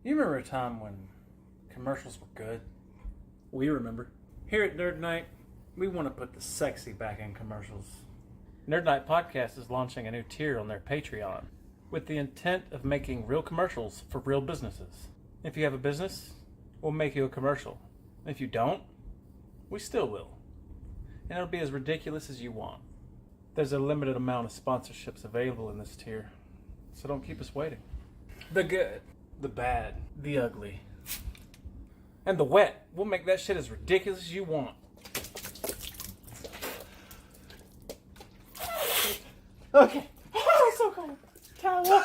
You remember a time when commercials were good? We remember. Here at NerdNight, we want to put the sexy back in commercials. NerdNightPodcast is launching a new tier on their Patreon with the intent of making real commercials for real businesses. If you have a business, we'll make you a commercial. If you don't, we still will. And it'll be as ridiculous as you want. There's a limited amount of sponsorships available in this tier, so don't keep us waiting. The good, the bad, the ugly, and the wet. We'll make that shit as ridiculous as you want. Okay. Oh, it's so cold. Towel.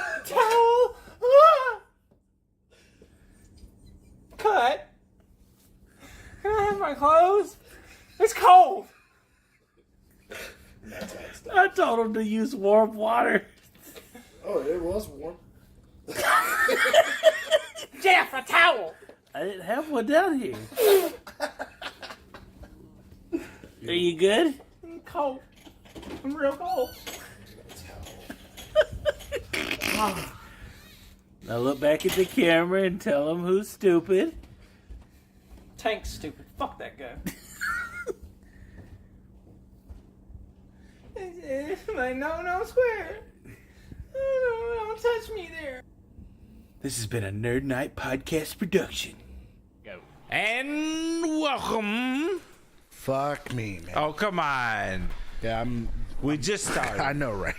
Ah! Cut. Can I have my clothes? It's cold. I told him to use warm water. Oh, it was warm. Jeff, a towel. I didn't have one down here. Are you good? I'm cold. I'm real cold. Now look back at the camera and tell him who's stupid. Tank's stupid. Fuck that guy. Like, no, square. No, don't touch me there. This has been a Nerd Night Podcast production. Go. And welcome. Fuck me, man. Oh, come on. Yeah, We just started. I know, right?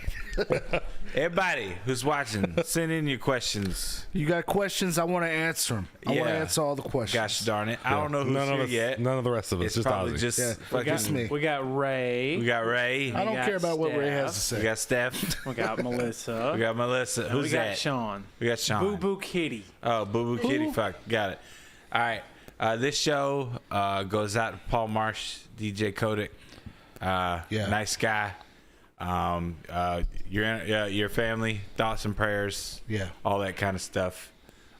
Everybody who's watching, send in your questions. You got questions? I want to answer them. I want to answer all the questions. Gosh darn it. I don't know who's here yet. None of the rest of us. It's Just probably Ozzy. just Just me. We got Ray. We got Ray. I don't got care about what Ray has to Steph. We say. got Steph. We got Melissa. We got Melissa. And Who's we got that? Sean. We got Sean. Boo Boo Kitty. Oh, Boo Boo Kitty. Fuck. Got it. All right. This show goes out to Paul Marsh, DJ Kodak. Nice guy. Your family, thoughts and prayers. Yeah. All that kind of stuff.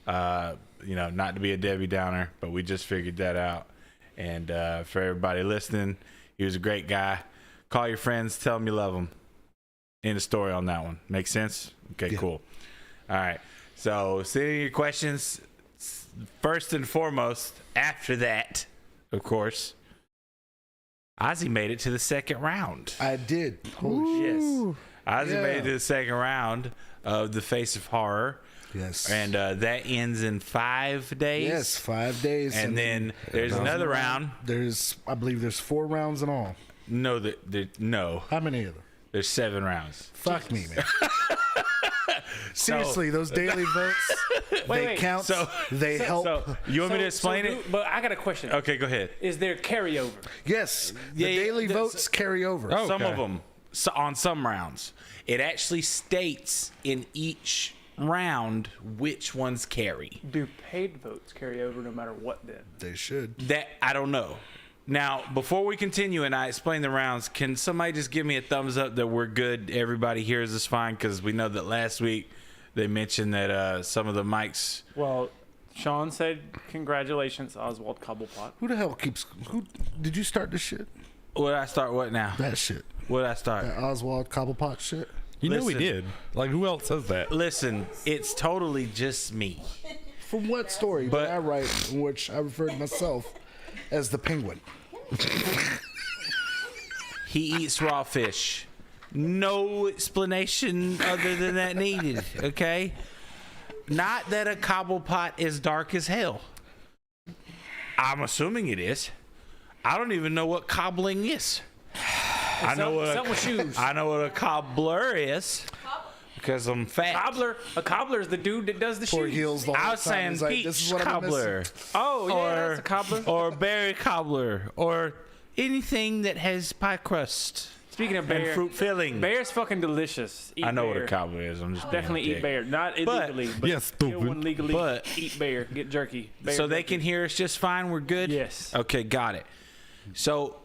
Not to be a Debbie Downer, but we just figured that out. And for everybody listening, he was a great guy. Call your friends, tell them you love them. End of story on that one. Make sense? Okay, cool. All right. So send in your questions. First and foremost, after that, of course, Ozzy made it to the second round. I did. Holy shit. Yes. Ozzy made it to the second round of the Face of Horror. Yes. And that ends in 5 days. Yes, 5 days. And then there's another round. I believe there's 4 rounds in all. No. How many of them? There's 7 rounds. Fuck me, man. Seriously, those daily votes, they count. They help. So you want me to explain it? But I got a question. Okay, go ahead. Is there carryover? Yes, the daily votes carry over. Oh. Some Okay. of them, on some rounds, it actually states in each round which ones carry. Do paid votes carry over no matter what then? They should. That I don't know. Now, before we continue and I explain the rounds, can somebody just give me a thumbs up that we're good? Everybody hears us fine, because we know that last week they mentioned that some of the mics. Well, Sean said congratulations, Oswald Cobblepot. Who the hell keeps? Who did you start this shit? Would I start what now? That shit. Would I start? That Oswald Cobblepot shit. You know we Listen. did. Like, who else says that? Listen, it's totally just me. From what story But- did I write in which I referred to myself as the Penguin? He eats raw fish. No explanation other than that needed, okay? Not that a cobblepot is dark as hell. I'm assuming it is. I don't even know what cobbling is. I know what a cobbler is because I'm fat. A cobbler is the dude that does the Poor shoes. heels the whole I was time. saying He's like, peach this is what I'm cobbler. missing. Oh, yeah, that's a cobbler. Or berry cobbler. Or anything that has pie crust. Speaking of And bear, fruit filling. bear's fucking delicious. Eat I know bear. what a cobbler is. I'm just being Definitely a eat dick. bear. Not illegally, but Yeah, kill stupid. one legally. But- Eat bear. Get jerky. Bear So they jerky. can hear us just fine. We're good? Yes. Okay, got it. So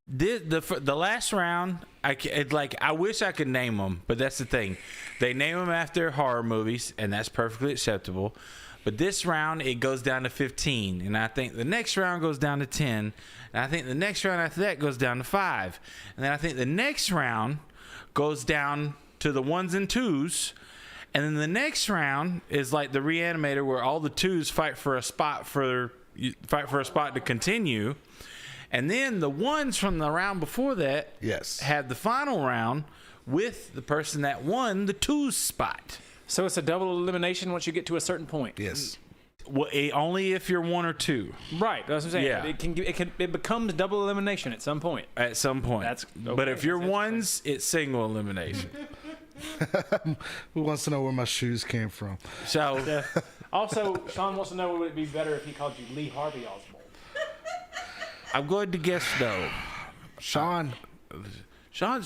the last round, I wish I could name them, but that's the thing. They name them after horror movies, and that's perfectly acceptable. But this round, it goes down to 15. And I think the next round goes down to 10. And I think the next round after that goes down to 5. And then I think the next round goes down to the 1s and 2s. And then the next round is like the Reanimator, where all the 2s fight for a spot to continue. And then the 1s from the round before that have the final round with the person that won the 2s spot. So it's a double elimination once you get to a certain point. Yes. Well, only if you're 1 or 2. Right. That's what I'm saying. Yeah. It becomes double elimination at some point. At some point. That's but okay. if you're That's 1s, it's single elimination. Who wants to know where my shoes came from? So Also, Sean wants to know, would it be better if he called you Lee Harvey Oswald? I'm going to guess no. Sean's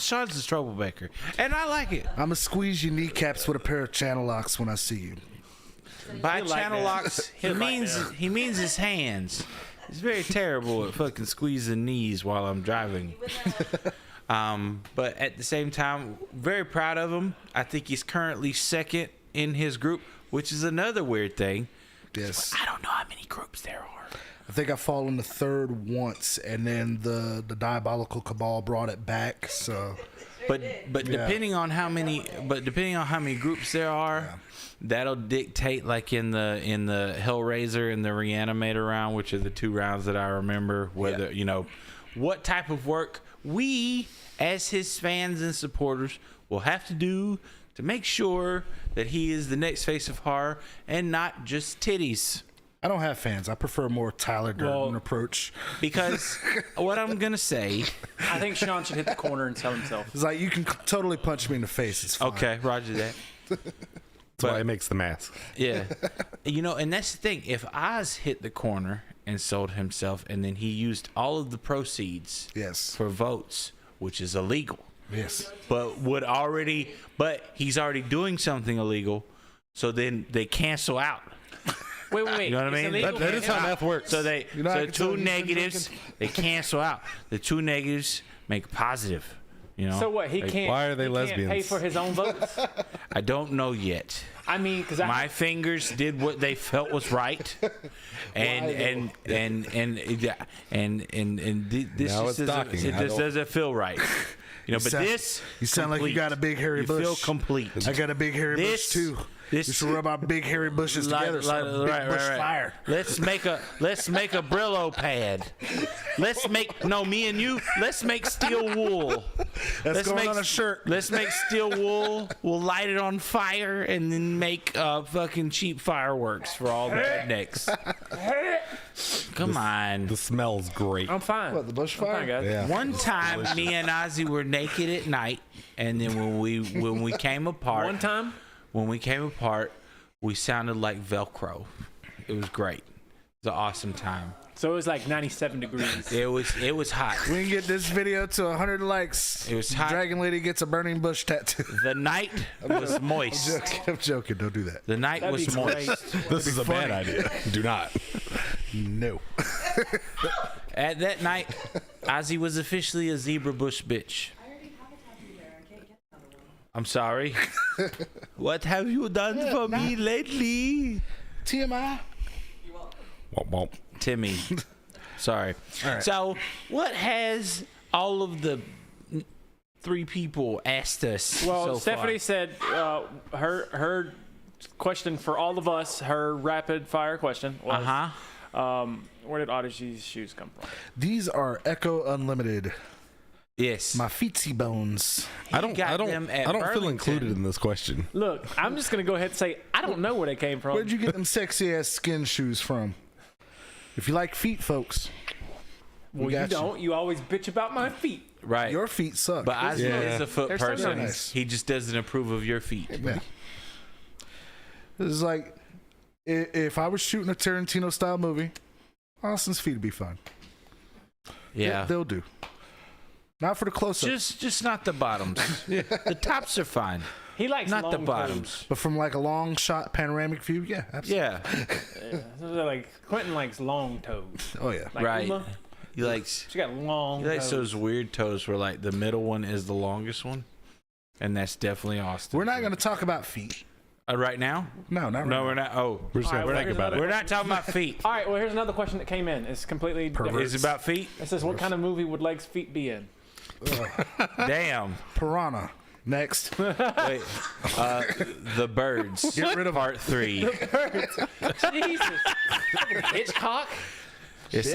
a troublemaker, and I like it. I'm gonna squeeze your kneecaps with a pair of channel locks when I see you. By He'll like channel that. locks, he means his hands. He's very terrible at fucking squeezing knees while I'm driving. But at the same time, very proud of him. I think he's currently second in his group, which is another weird thing. Yes. I don't know how many groups there are. I think I've fallen to third once, and then the Diabolical Cabal brought it back. So, But depending on how many groups there are, that'll dictate, like in the Hellraiser and the Reanimator round, which are the 2 rounds that I remember, whether what type of work we as his fans and supporters will have to do to make sure that he is the next face of horror and not just titties. I don't have fans. I prefer more Tyler Durden approach. Because what I'm gonna say, I think Sean should hit the corner and tell himself. It's like you can totally punch me in the face. It's fine. okay, Roger that. That's why he makes the mask. Yeah. And that's the thing. If Oz hit the corner and sold himself, and then he used all of the proceeds Yes. for votes, which is illegal, Yes. but he's already doing something illegal, so then they cancel out. Wait. You know what I It's mean? illegal That to is hit- how math works. So they You know, I so can tell two you've been negatives they cancel out. The 2 negatives make a positive. So what? He Like, can't. why are they he can't pay lesbians? for his own votes. I don't know yet. I mean, because My fingers did what they felt was right, and this Now just it's docking. it I just don't- doesn't feel right. But sound- this You sound like you got a big hairy you bush. feel complete. I got a big hairy This- bush too. this- You should rub our big hairy bushes together. So a big bush fire. Let's make a Brillo pad. Let's make me and you. Let's make steel wool. That's going on a shirt. Let's make steel wool. We'll light it on fire and then make fucking cheap fireworks for all the rednecks. Come on. The smell's great. I'm fine. What, the bush I'm fine, fire? guys. Yeah. One time, me and Ozzy were naked at night, and then when we came apart, One time. when we came apart, we sounded like Velcro. It was great. It was an awesome time. So it was like 97 degrees. It was hot. We can get this video to 100 likes. It was hot. Dragon Lady gets a burning bush tattoo. The night was moist. I'm joking. Don't do that. The night That'd was be moist. great. This is a bad idea. Do not. No. At that night, Ozzy was officially a zebra bush bitch. I already have a tattoo there. I can't get another one. I'm sorry. What have you done for me lately, TMI. Womp womp. Timmy? Sorry. right. So, what has all of the 3 people asked us? Well, so Stephanie far? said her question for all of us, her rapid fire question was, where did Odyssey's shoes come from? These are Echo Unlimited. Yes. My feetsy bones. I don't got them at feel Burlington. included in this question. Look, I'm just going to go ahead and say, I don't know where they came from. Where'd you get them sexy ass skin shoes from? If you like feet, folks. Well, you don't. You always bitch about my feet. Right. Your feet suck. But Ozzy Yeah. is a foot They're so person. nice. He just doesn't approve of your feet. Yeah. It's like if I was shooting a Tarantino style movie, Austin's feet would be fine. Yeah. They'll do. Not for the close up, Just not the bottoms. The tops are fine. He likes Not the long bottoms. but from like a long shot panoramic view, yeah, absolutely. Yeah. toes. Like Quentin likes long toes. Oh yeah. Like Right. Uma, He likes she got long toes. those weird toes where like the middle one is the longest one. And that's definitely Austin. We're not going to talk about feet. Right now? No, not right No, now. we're not. Oh, We're just All gonna right, think well, about it. we're not talking about feet. All right, well, here's another question that came in. It's completely different. Is it about feet? It says, what kind of movie would Leg's feet be in? Damn. Piranha. Next. Wait. The Birds. Get rid of Part 3. Jesus. Hitchcock? It's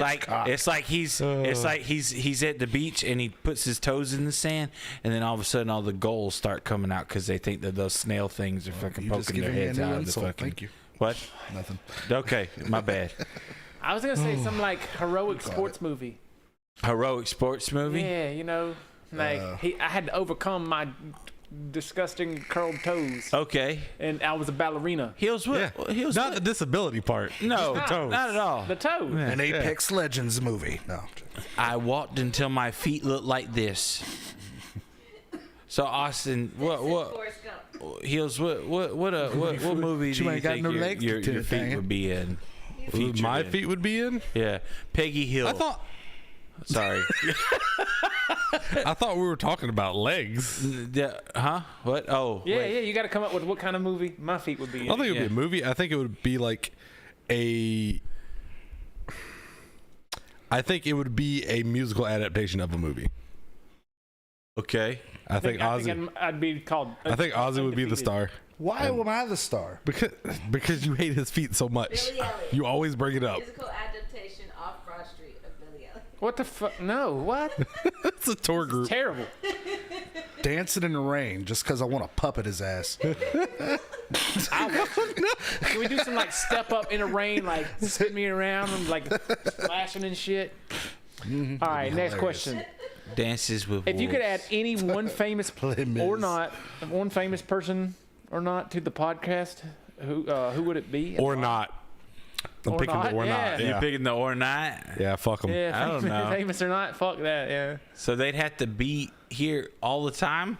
like he's at the beach and he puts his toes in the sand and then all of a sudden all the gulls start coming out because they think that those snail things are fucking You just poking their giving me a heads new out of the insult. fucking. Thank you. What? Nothing. Okay, my bad. I was going to say some like heroic sports movie. Heroic sports movie. Yeah, you know, like I had to overcome my disgusting curled toes, Okay. and I was a ballerina. Heels what? Yeah. Heels Not what? the disability part. No, Just the toes. not at all. The toes. An Apex Legends movie. No. I walked until my feet looked like this. So Austin, what Forrest Gump. Heels? What movie do You you ain't got think no legs to your do it, feet dang. would be in? Featured My in? feet would be in. Yeah, Peggy Hill. I Sorry. thought we were talking about legs. Huh? What? Oh. Yeah, wait. yeah. You got to come up with what kind of movie my feet would be I in. don't think it would Yeah. be a movie. I think it would be like a. I think it would be a musical adaptation of a movie. Okay. I think Ozzy. I'd be called. I think Ozzy would be the star Why am I the star? because you hate his feet so much. Billy Elliot. You always bring it up. Musical adaptation off Broad Street of Billy Elliot. What the fuck? No, what? It's a tour group. Terrible. Dancing in the Rain just because I want to puppet his ass. Can we do some like step up in the rain, like spin me around and like splashing and shit? All right, next hilarious. question. Dances with If you could Wolves. add any one famous Miz. or not, one famous person or not to the podcast, who would it be? Or not. I'm Or picking not, the or yeah. not. You Yeah. picking the or not? Yeah, fuck them. Yeah, I don't famous, know. famous or not, fuck that. Yeah, So they'd have to be here all the time,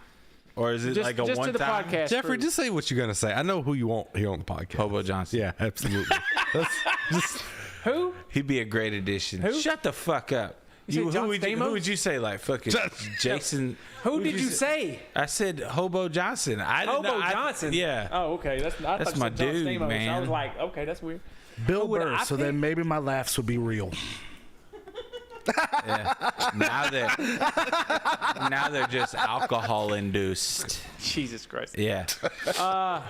or is it like a just one to the time? podcast. Jeffrey, crew. just say what you're gonna say. I know who you want here on the podcast. Hobo Johnson. Yeah, absolutely. That's just Who? He'd be a great addition. Who? Shut the fuck up. You said John who Stamos? would you say? Like fucking Jason. Who did you say? I said Hobo Johnson. Hobo Johnson. Yeah. Oh, okay. I thought That's you my said John dude, Stamos. I man. was like, okay, that's weird. Bill would Burr, I so pick? then maybe my laughs would be real. Yeah. Now they're just alcohol induced. Jesus Christ. Yeah.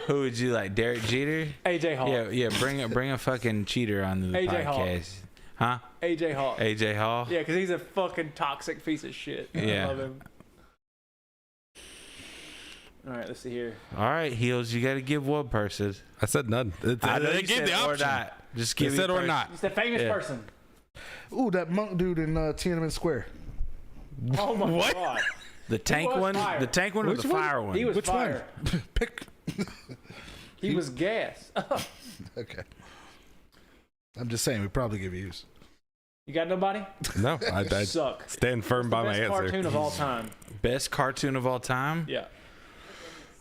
Who would you like? Derek Jeter? AJ Hall. Yeah. Bring a fucking cheater onto the AJ Hall. podcast. Huh? AJ Hall. AJ Hall? Yeah, because he's a fucking toxic piece of shit. Yeah. I love him. All right, let's see here. All right, Heels. You got to give one person. I said none. I know They you gave said the or option. not. Just They give me said or person. not. He's the famous Yeah. person. Ooh, that monk dude in Tiananmen Square. Oh my What? god. The tank was one? fire. The tank one or Which the one? fire one? He was Which fire. one? Pick. He was gas. Okay. I'm just saying, we probably give you use. You got nobody? No, I Suck. stand firm by my Best answer. cartoon of all time. Best cartoon of all time? Yeah.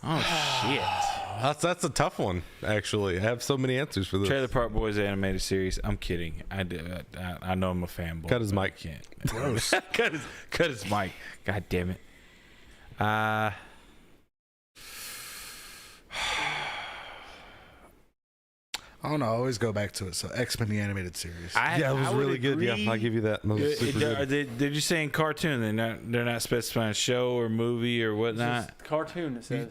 Oh, shit. That's a tough one, actually. I have so many answers for this. Trailer Park Boys animated series. I'm kidding. I know I'm a fanboy. Cut his but mic. I can't. Gross. cut his mic. God damn it. I don't know. I always go back to it. So X-Men the animated series. Yeah, it was I would really good. Yeah, agree. I'll give you that. That was super good. They're just saying cartoon. They're not specifying show or movie or It's whatnot. just cartoon, it says.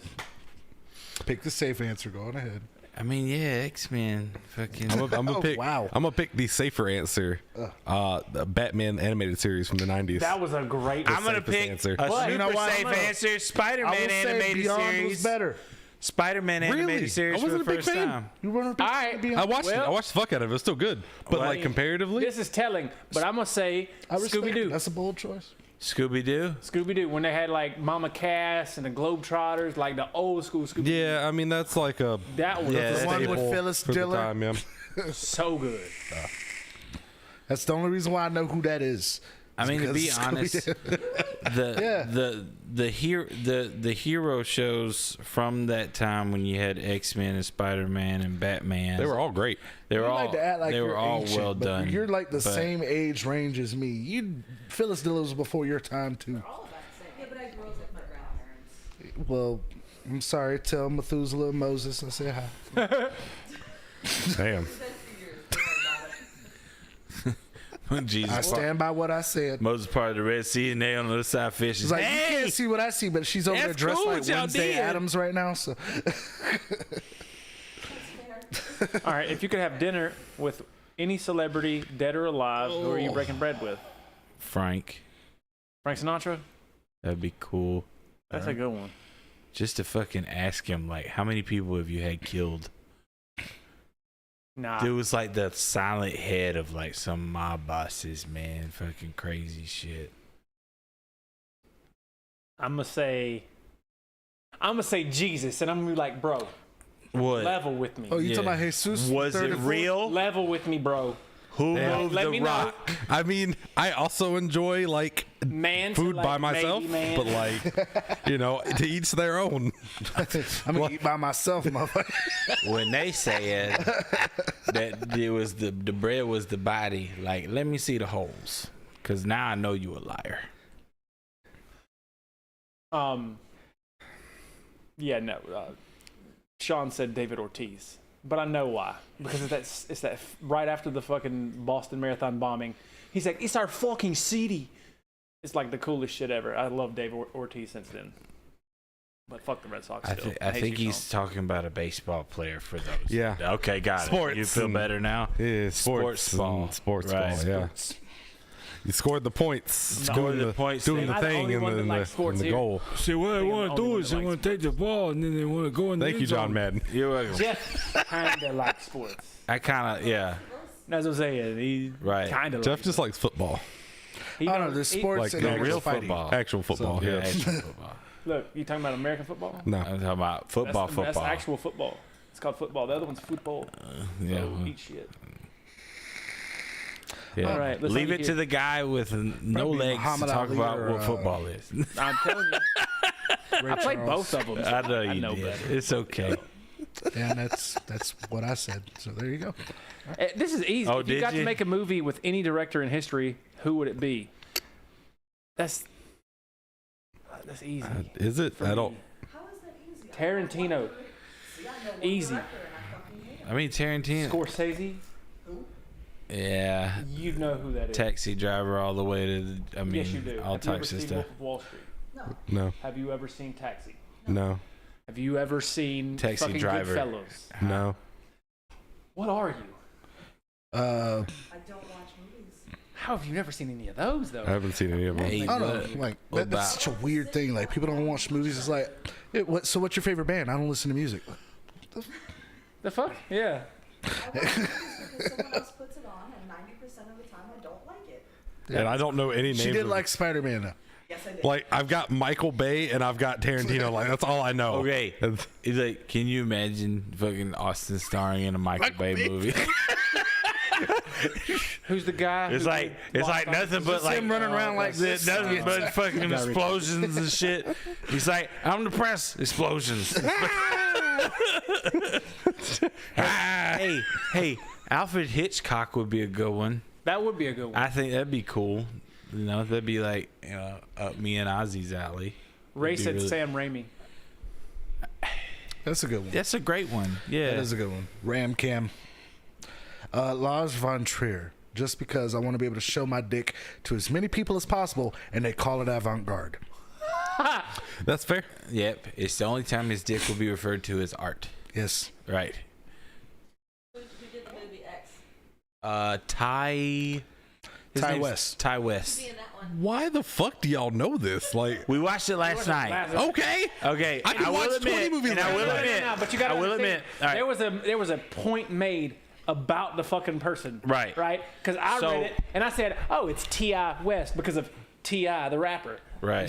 Pick the safe answer. Go on ahead. I mean, yeah, X-Men. Fucking. I'm gonna Oh, pick. wow. I'm gonna pick the safer answer. The Batman animated series from the '90s. That was a great. I'm gonna safest pick answer. a But super you know what? safe I'm gonna- answer. I will Spider-Man say animated Beyond series. was better. Spider-Man animated Really? series I for the wasn't a big first fan. time. You weren't a big All fan right. of Beyond? I watched it. I Well- watched the fuck out of it. It's still good, but Well, like comparatively, This is telling, but I'm gonna say I respect Scooby it. Doo. That's a bold choice. Scooby-Doo. Scooby Doo when they had like Mama Cass and the Globetrotters, like the old school Scooby. yeah. I mean, that's like a That was Yeah, The that's one with staple Phyllis for the Diller. time, yeah. so good. That's the only reason why I know who that is. I mean, to be Because honest, Scooby-Doo. the hero shows from that time when you had X-Men and Spider-Man and Batman, They were all great. they were You all like to act like they you're were all ancient, well but done. You're like the but- same age range as me. Phyllis Diller was before your time too. All about the same. Yeah, but I grew up with my grandparents. Well, I'm sorry. Tell Methuselah and Moses I say hi. Damn. Jesus, I stand by what I said. Moses part of the Red Sea, and they on the other side fishing. It's like you Hey, can't see what I see, but she's over there that's dressed cool like what y'all Wednesday did. Addams right now. So All right, if you could have dinner with any celebrity, dead or alive, who are you breaking bread with? Frank, Frank Sinatra? that'd be cool. That's a good one. Just to fucking ask him, like, how many people have you had killed? Nah. Dude was like the silent head of like some mob bosses, man. Fucking crazy shit. I'm gonna say I'm gonna say Jesus, and I'm gonna be like, bro, What? level with me. Oh, you Yeah. talking about Jesus? Was third it and fourth? real? Level with me, bro. Who moved let the me know. rock? I mean, I also enjoy like Man, to, food like, by myself, maybe man. but like, you know, to each their own. I'm gonna eat by myself, motherfucker. When they said that it was the bread was the body, like, let me see the holes, because now I know you a liar. Yeah, no. Sean said David Ortiz, but I know why. Because it's that right after the fucking Boston Marathon bombing, he's like, it's our fucking city. It's like the coolest shit ever. I love David Ortiz since then. But fuck the Red Sox still. I hate think you, he's talking about a baseball player for those. Yeah. Okay, got Sports it. You feel and- better now? Yeah, Sports ball. Sports Right. ball, yeah. You scored the points. Scored the points. Doing Am the I the thing only in one that the, likes sports in the here? goal. See, what they I'm want the to only do one is that they likes want to take the ball and then they want to go in the Thank you, end zone. John Madden. You're welcome. Jeff kinda likes sports. I kind of, yeah. That's what I'm saying. He Right. kinda Jeff likes just likes football. he I don't know. knows- There's he- sports like and the there's real fighting. football. Actual football, Yeah, yeah. actual football. Look, you talking about American football? No. I'm talking about football. That's actual football. It's called football. The other one's football. Yeah. So eat shit. Yeah. All right, let's Leave let it you to hear- the guy with no Probably legs Muhammad to talk Ali about or, what football is. I'm telling you. I played both of them. I know you know did. better. It's okay. And that's what I said. So there you go. This is easy. Oh, if you did got you? to make a movie with any director in history, who would it be? That's easy. Is it? For I don't. me. How is that easy? Tarantino. See, I know one Easy. director and I fucking hate him. I mean, Tarantino. Scorsese. Yeah. You know who that is. Taxi driver all the way to, I mean, Yes, you do. all Have you ever types of seen stuff. Wolf of Wall Street? No. Have you ever seen Taxi? No. Have you ever seen Taxi fucking Driver. Goodfellas? No. What are you? I don't watch movies. How have you never seen any of those though? I haven't seen any of them. Hey, I don't know. what- Like what that's about- such a weird thing. Like people don't watch movies. It's like, so what's your favorite band? I don't listen to music. The fuck? Yeah. I watch movies because someone else puts it on, and 90% of the time I don't like it. And I don't know any names. She did of- like Spider-Man though. Yes, I did. Like I've got Michael Bay and I've got Tarantino. Like that's all I know. Okay. And- It's like, can you imagine fucking Austin starring in a Michael Bay movie? Who's the guy? It's who like did nothing but Just like him running around like this. nothing but fucking explosions and shit. He's like, I'm depressed. Explosions. hey, Alfred Hitchcock would be a good one. That would be a good one. I think that'd be cool. You know, that'd be like up me and Ozzy's alley. Ray be said really- Sam Raimi. That's a good one. That's a great one. Yeah. That is a good one. Ram Cam. Lars von Trier. Just because I want to be able to show my dick to as many people as possible, and they call it avant-garde. That's fair. Yep. It's the only time his dick will be referred to as art. Yes. Right. Who did the movie X? Ty. his Ty name's West. Ty West. Be in that one. Why the fuck do y'all know this? Like, We watched it last night. okay. Okay, I can watch 20 movies and I like will that. admit, No, but you got I to will admit, all right. there was a point made about the fucking person. Right. Right? Because I So- read it and I said, oh, it's T.I. West because of T.I. the rapper. Right.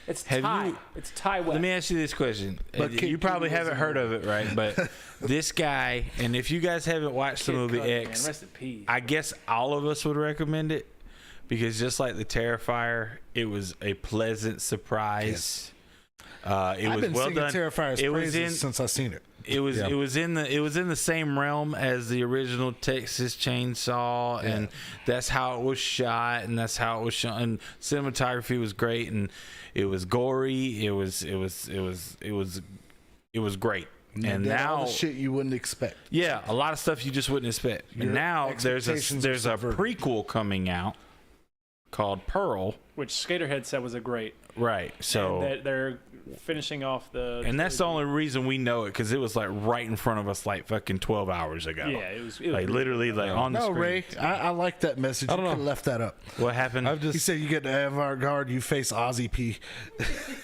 It's Have Ty. you- It's Ty West. Let me ask you this question. But Kid You probably Cudi haven't wasn't heard of it, right? But this guy, and if you guys haven't watched the Kid movie Cudi, man. X, Rest in peace. I guess all of us would recommend it because just like the Terrifier, it was a pleasant surprise. It I've was been well singing done. Terrifier's It was praises in since I've seen it. It was Yeah. it was in the same realm as the original Texas Chainsaw, and that's how it was shot, and that's how it was shot, and cinematography was great, and it was gory. It was great. And Did all now, the shit you wouldn't expect. yeah, a lot of stuff you just wouldn't expect. Your And now there's expectations a are subverted. prequel coming out called Pearl. Which Skaterhead said was a great. Right. So And they're finishing off the. and that's the only reason we know it because it was like right in front of us like fucking 12 hours ago. Yeah, it was like literally like on the No, screen. Ray, I like that message. You don't could know. have left that up. What happened? I've He just said you get the avant-garde, you face Ozzy P.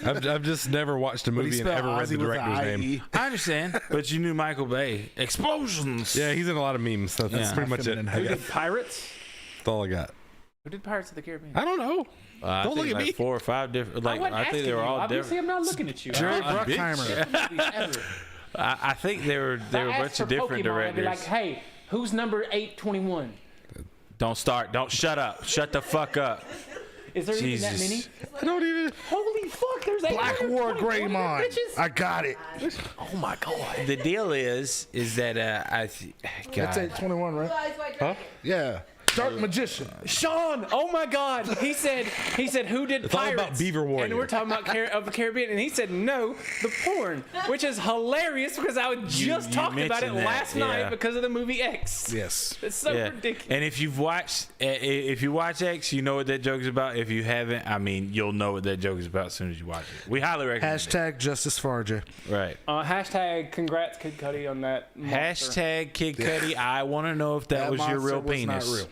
I've just never watched a But he movie and spelled ever read Ozzy the with director's the name. IE. I understand, but you knew Michael Bay. Explosions. Yeah, he's in a lot of memes. That's Yeah. pretty much it. Feminine Who hate. did Pirates? That's all I got. Who did Pirates of the Caribbean? I don't know. I Don't think look at like me. 4 or 5 different. Like wasn't I think asking they were you. all Obviously, different. I'm not looking at you. Jerry I- Bruckheimer. ever. I think they were If I a asked bunch of for different Pokemon, I'd be directors. like, hey, who's number 821? Don't start. Don't shut up. Shut the fuck up. Is there even that many? Jesus. I don't even. Holy fuck, there's Black War 821 Greymon. bitches. I got it. Oh my god. The deal is that That's God, 821, right? Blue Eyes White Dragon. Yeah. Dark Magician. Sean, oh my God! He said who did It's all Pirates? about Beaver Warrior. And we're talking about of the Caribbean, and he said no, the porn, which is hilarious because I was just you talking about it mentioned that, last night yeah. because of the movie X. Yes. It's so yeah. ridiculous. And if you watch X, you know what that joke is about. If you haven't, I mean, you'll know what that joke is about as soon as you watch it. We highly recommend Hashtag Justice for RJ. it. Right. Hashtag congrats Kid Cudi on that. monster. Hashtag Kid Cudi. I want to know if that was your monster real was penis. Not real.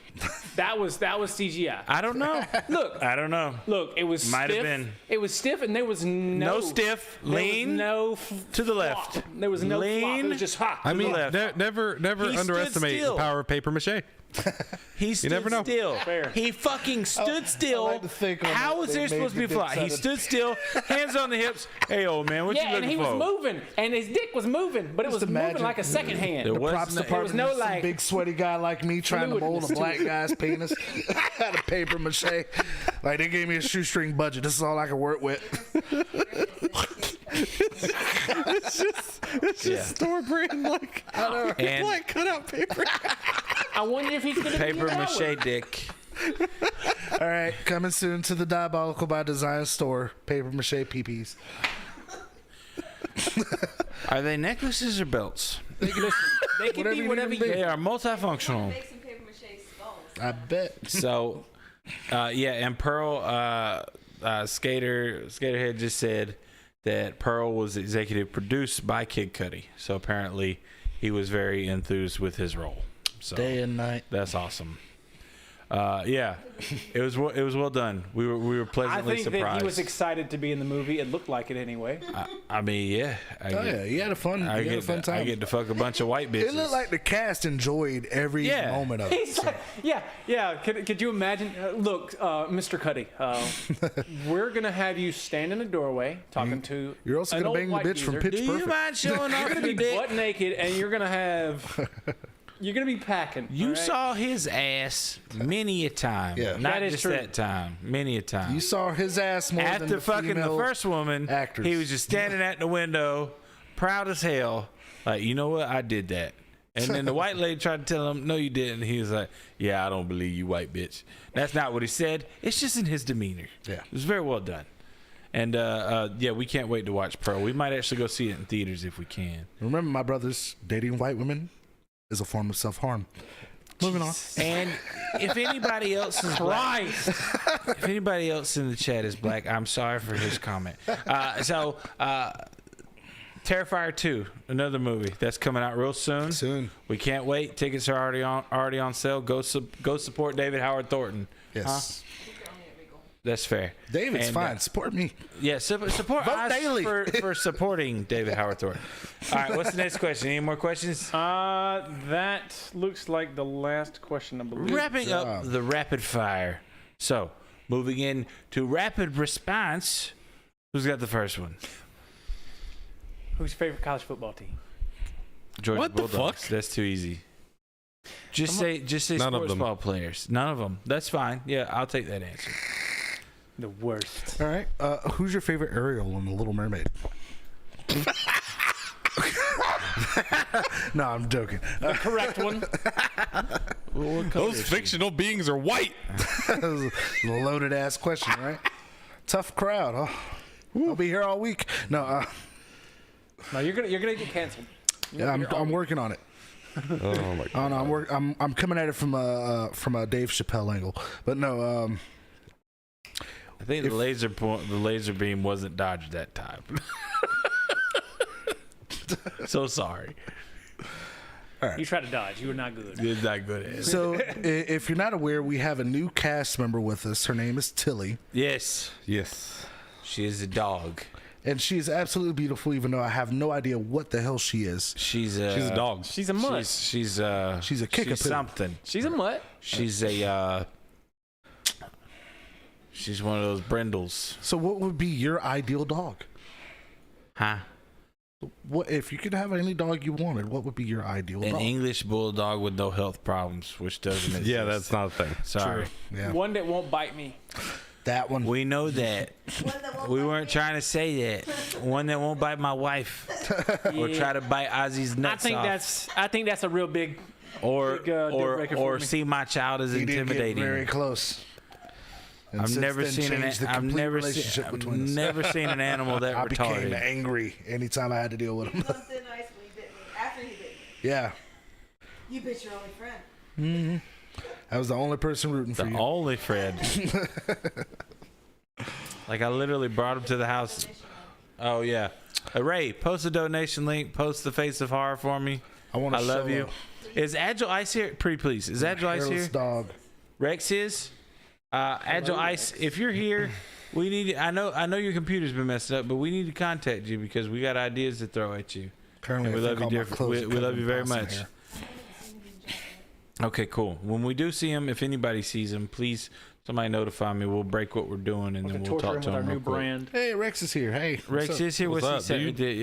That was CGI. I don't know. Look, I don't know. look, it was Might have stiff. been. It was stiff, and there was No stiff. there was Lean. no to the flop. left. There was no flop. It Lean. was just ha. I mean, left. never He stood underestimate the still. power of paper mache. He stood never know. still. Fair. He fucking stood still. like to think on How that was they there made supposed to be the fly? dick He sudden. stood still, hands on the hips. Hey, old man, what you Yeah, and looking he for? was moving, and his dick was moving, but it was moving imagine like a second hand. There was Props no- department. no, Some like, big sweaty guy like me trying to mold fluidness a to black it. guy's penis out of paper mache. Like they gave me a shoestring budget. This is all I can work with. It's just store brand like And like cutout paper. I wonder if he's gonna paper do that mache one. dick. All right, coming soon to the Diabolical by Design store. Paper mache PPs. Are they necklaces or belts? Listen, they can Whatever be you whatever need you. them They are multifunctional. Make some paper mache skulls. I bet. So, yeah, and Pearl, Skaterhead just said that Pearl was executive produced by Kid Cudi. So apparently, he was very enthused with his role. So Day and night. that's awesome. Yeah, it was well done. We were I pleasantly think surprised. that he was excited to be in the movie. It looked like it anyway. I mean, yeah. Oh yeah, you had a fun. I You had a fun time. get to fuck a bunch of white bitches. It looked like the cast enjoyed every Yeah. moment of it. He's like, yeah. Could you imagine? Look, Mr. Cuddy, we're gonna have you stand in the doorway talking to. You're also an gonna old bang the white bitch from geezer. Pitch Do you Perfect. mind showing off You're gonna your be dick? butt naked, and you're gonna have. You're gonna be packing. You all right? saw his ass many a time. Yeah. Not That is just true. that time. Many a time. You saw his ass more than After the fucking the female first woman, actors. he was just standing at the window, proud as hell. Like, you know what? I did that. And then the white lady tried to tell him, no, you didn't. He was like, yeah, I don't believe you, white bitch. That's not what he said. It's just in his demeanor. Yeah. It was very well done. And, yeah, we can't wait to watch Pearl. We might actually go see it in theaters if we can. Remember, my brothers, dating white women is a form of self-harm. Moving on. And if anybody else is black, if anybody else in the chat is black, I'm sorry for his comment. Terrifier 2, another movie that's coming out real soon. Soon. We can't wait. Tickets are already on sale. Go support David Howard Thornton. Yes. That's fair. David's And, fine. Support me. Yeah, support Vote us daily. for supporting David Howard Thornton. All right, what's the next question? Any more questions? That looks like the last question, I believe. Wrapping up the rapid fire. So, moving in to rapid response. Who's got the first one? Who's your favorite college football team? Georgia What the Bulldogs. fuck? That's too easy. Just say None of sports them. ball players. None of them. That's fine. Yeah, I'll take that answer. The worst. All right. Who's your favorite Ariel in The Little Mermaid? No, I'm joking. The correct one. Those fictional beings are white. That was a loaded ass question, right? Tough crowd. Oh, I'll be here all week. No, No, you're gonna get canceled. yeah, I'm working on it. Oh my Oh no, I'm coming at it from a Dave Chappelle angle, but no. I think the laser beam wasn't dodged that time. So sorry. You tried to dodge. You were not good. It's not good at it. So if you're not aware, we have a new cast member with us. Her name is Tilly, Yes, Yes. she is a dog. and she is absolutely beautiful. Even though I have no idea what the hell she is. She's She's a dog. She's a mutt. She's a kickapoo. something. She's a mutt. She's a She's one of those brindles. So what would be your ideal dog? Huh? What if you could have any dog you wanted? What would be your ideal An dog? English bulldog with no health problems, which doesn't exist. Yeah, that's not a thing. Sorry. Yeah, One that won't bite me. that one. We know that. One that won't We bite weren't me. trying to say that. One that won't bite my wife or try to bite Ozzy's nuts off. I think that's a real big. or big, deal breaker for or me. see my child as He did get intimidating. very close. And I've since never then seen changed the I've complete never relationship seen between us. never seen an animal that I became retarded. angry anytime I had to deal with him. He was thin ice when he bit me. After he bit me. Yeah, You bit your only friend. I was the only person rooting for The you. only Fred. Like I literally brought him to the house. Oh yeah, Ray, post a donation link. Post the face of horror for me. I want to I love you. Is Agile Ice here? Pretty please. Is Agile Ice Hairless here? dog. Rex is. Agile Ice. If you're here, we need. I know your computer's been messed up, but we need to contact you because we got ideas to throw at you. Currently, And we I love think you, all my dear. clothes are We love covered you in very balsam much. hair. Okay, cool. When we do see him, if anybody sees him, please somebody notify me. We'll break what we're doing and We then can we'll torture talk him to with him our real new quick. brand. Hey, Rex is here. Hey, Rex what's up? is here. What's What's up, he dude? said?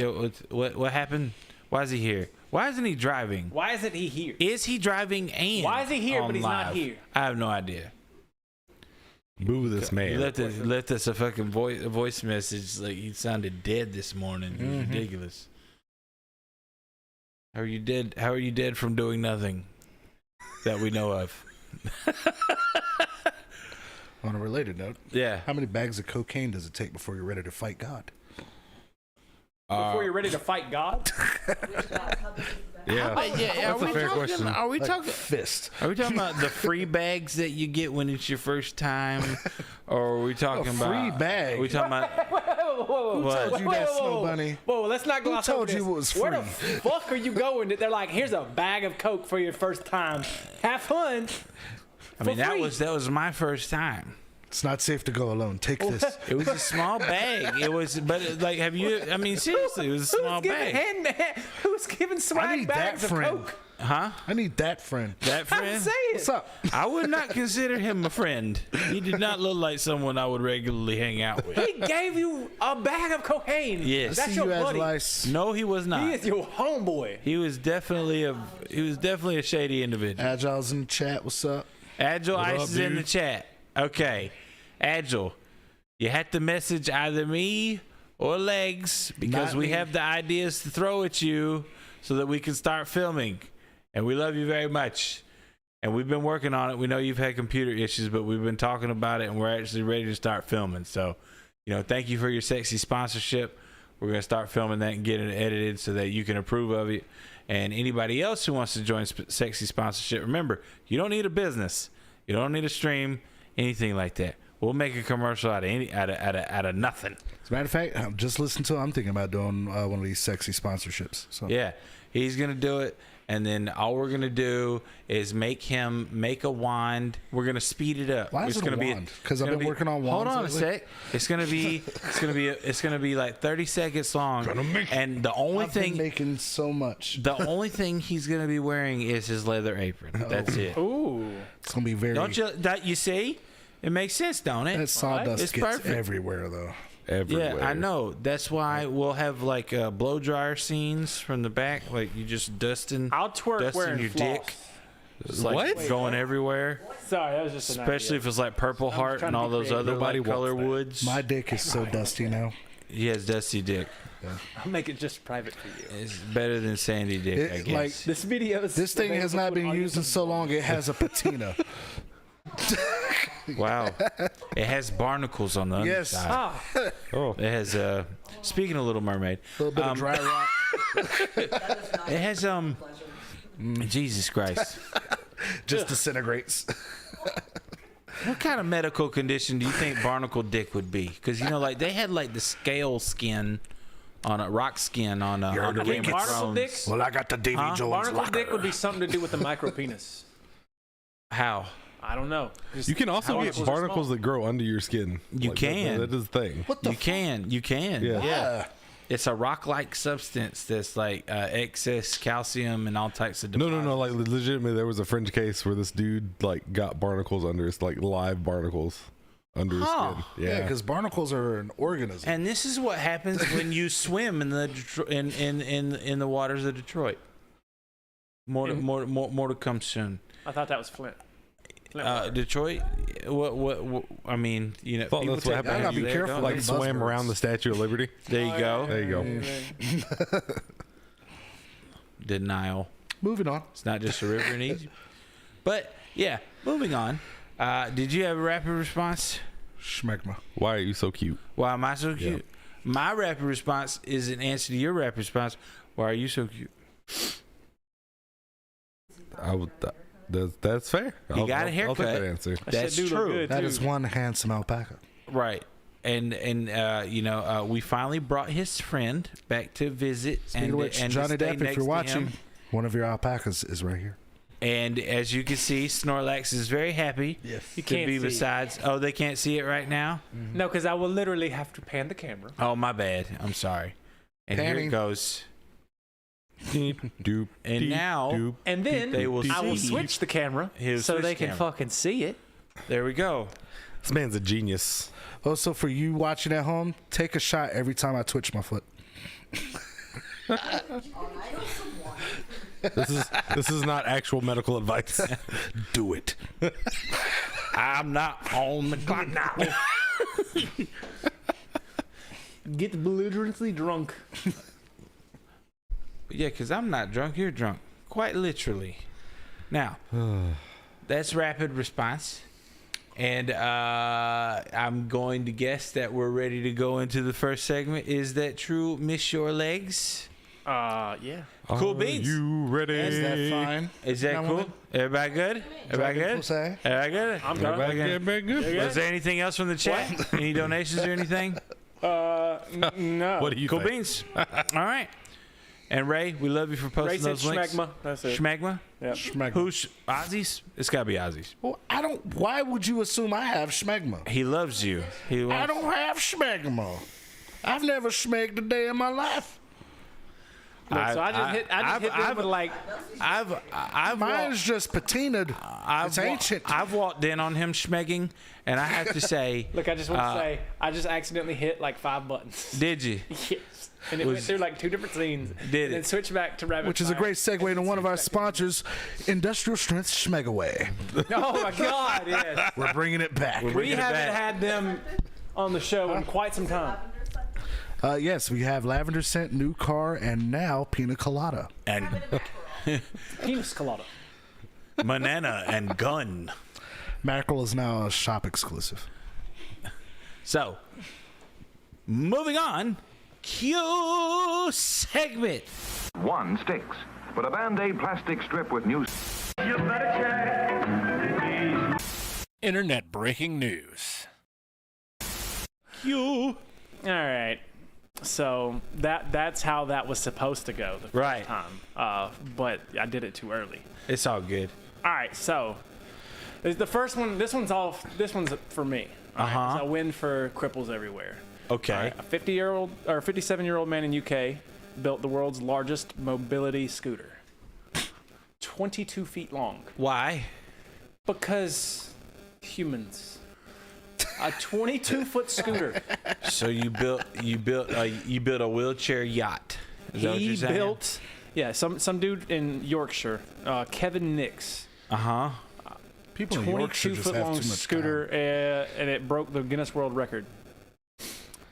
Yo, what happened? Why is he here? Why isn't he driving? Why isn't he here? Is he driving and Why is he here, on but he's not live? here? I have no idea. Boo this He man. left us a fucking voice message like he sounded dead this morning. It was ridiculous. How are you dead? How are you dead from doing nothing that we know of? On a related note, Yeah. how many bags of cocaine does it take before you're ready to fight God? Before you're ready to fight God? Which God, how big is the bag? Yeah, that's a fair question. Are we Like talking? fist. Are we talking about the free bags that you get when it's your first time, or are we talking about free bag? Are we talking about? Whoa, What? told you that, Snow Bunny? Whoa, let's not Who gloss told over you this. it was Where the free? fuck are you going? They're like, here's a bag of Coke for your first time. Have fun. I mean, that free. was my first time. It's not safe to go alone. Take this. It was a small bag. It was, but like, have you? I mean, seriously, it was a small bag. Who's giving I swag need bags that of friend. Coke? Huh? I need that friend. That I'm friend? saying. What's up? I would not consider him a friend. He did not look like someone I would regularly hang out with. He gave you a bag of cocaine. Yes. That's See your you, buddy. Agilice. No, he was not. He is your homeboy. He was definitely a shady individual. Agile's in the chat. What's up? Agile What Ice up, is in dude? the chat. Okay, Agile, you have to message either me or Legs because Not we me. have the ideas to throw at you so that we can start filming. And we love you very much. And we've been working on it. We know you've had computer issues, but we've been talking about it and we're actually ready to start filming. So, thank you for your sexy sponsorship. We're going to start filming that and get it edited so that you can approve of it. And anybody else who wants to join sexy sponsorship, remember, you don't need a business. You don't need a stream, anything like that. We'll make a commercial out of nothing. As a matter of fact, I'm just listening to. I'm thinking about doing one of these sexy sponsorships. So Yeah, he's gonna do it, and then all we're gonna do is make him make a wand. We're gonna speed it up. Why is It's it a gonna be wand? 'Cause I've it's gonna been working on Hold wands on lately. a sec. It's gonna be like 30 seconds long, and the only I've been thing. making so much. The only thing he's gonna be wearing is his leather apron. That's it. Ooh. It's gonna be very. Don't you? That you see? It makes sense, don't it? That sawdust It's gets perfect. everywhere though. Everywhere. Yeah, I know. That's why we'll have like blow dryer scenes from the back, like you just dusting, I'll twerk dusting wearing your floss. dick. It's like going everywhere, Sorry, that was just an especially if it's like Purple Heart trying and to all be those creative. other Nobody like color wants that. woods. My dick is so dusty now. He has dusty dick. I'll make it just private for you. It's better than sandy dick, I It, guess. like This video is this thing has not been used in so long. It has a patina. Wow, it has barnacles on the Yes. underside. Ah, Oh, It has. Speaking of Little Mermaid, A little bit of dry rot. it has Jesus Christ. Just disintegrates. What kind of medical condition do you think barnacle dick would be? Because like they had like the scale skin on a rock skin on Game of barnacle Thrones. dick? Well, I got the Davy Jones Barnacle locker. dick would be something to do with the micro penis. How? I don't know. Just you can also barnacles get are barnacles small. that grow under your skin. You can. That is the thing. What the? You can. Yeah. Yeah. It's a rock-like substance that's like excess calcium and all types of No, deposits. Like legitimately, there was a fringe case where this dude like got barnacles under his like live barnacles. under his skin. Yeah, because barnacles are an organism. And this is what happens when you swim in the in the waters of Detroit. More to come soon. I thought that was Flint. Detroit. What? I mean, you know, Well, people that's what take happened. bags Be there, careful, don't Like they? swam around the Statue of Liberty. There you go. There you go. Denial. Moving on. It's not just a river in Egypt. But yeah, moving on. Did you have a rapid response? Schmegma. Why are you so cute? Why am I so cute? My rapid response is an answer to your rapid response. Why are you so cute? I would. That's fair. You got a haircut. I'll take that answer. That's dude look true. good. That Dude. is one handsome alpaca. Right. And you know, we finally brought his friend back to visit. Speaking of which, and to Johnny stay Depp, if next you're to watching, him. one of your alpacas is right here. And as you can see, Snorlax is very happy You to can't be see. beside. Oh, they can't see it right now? No, because I will literally have to pan the camera. Oh, my bad. I'm sorry. And here Panning. it goes. Doop, And deep, now- doop. And then They will I will see. switch the camera He'll so switch they the can camera. fucking see it. There we go. This man's a genius. Also, for you watching at home, take a shot every time I twitch my foot. This is not actual medical advice. Do it. I'm not on the clock now. Get belligerently drunk. Yeah, because I'm not drunk. You're drunk. Quite literally. Now, that's rapid response. And I'm going to guess that we're ready to go into the first segment. Is that true, Miss Your Legs? Yeah. Cool Are beans. you ready? Is that fine? Is that Young cool? woman? Everybody good? Everybody People good? say? Everybody good? I'm done. Everybody good? Very good. Was there anything else from the chat? Any donations or anything? No. What do you Cool think? beans. All right. And Ray, we love you for posting Ray said those links. schmegma. That's it. Schmegma? Yep. Schmegma. Who's Ozzy's? It's got to be Ozzy's. Well, I don't. Why would you assume I have schmegma? He loves you. He I wants, don't have schmegma. I've never schmegged a day in my life. Look, so I just hit them with like, I've Mine's just patinaed. It's ancient. I've walked in on him schmegging, and I have to say, look, I just want to say, I just accidentally hit like 5 buttons. did you? Yes. And it went through like 2 different scenes. Did and then it? switched back to rapid Which is a fire. great segue into one of our sponsors, Industrial Strength Schmegaway. Oh my God, yes. We're bringing it back. We Bringing it haven't back. had them on the show in quite some time. Yes, we have lavender scent, new car, and now pina colada. And Penis colada. banana and gun. Mackerel is now a shop exclusive. So, moving on. Q segment. One sticks, but a Band-Aid plastic strip with new... Internet breaking news. Q. All right. So that's how that was supposed to go the first Right. time. But I did it too early. It's all good. All right. So the first one. This one's for me. All right? Uh-huh. It's a win for cripples everywhere. Okay. A 50-year-old or 57-year-old man in UK built the world's largest mobility scooter. 22 feet long. Why? Because humans. A 22-foot scooter. So you built a wheelchair yacht. Is that what He you're saying? built, some dude in Yorkshire, Kevin Nix, Uh-huh. People in Yorkshire just 22-foot have long too much scooter, time. and it broke the Guinness World Record.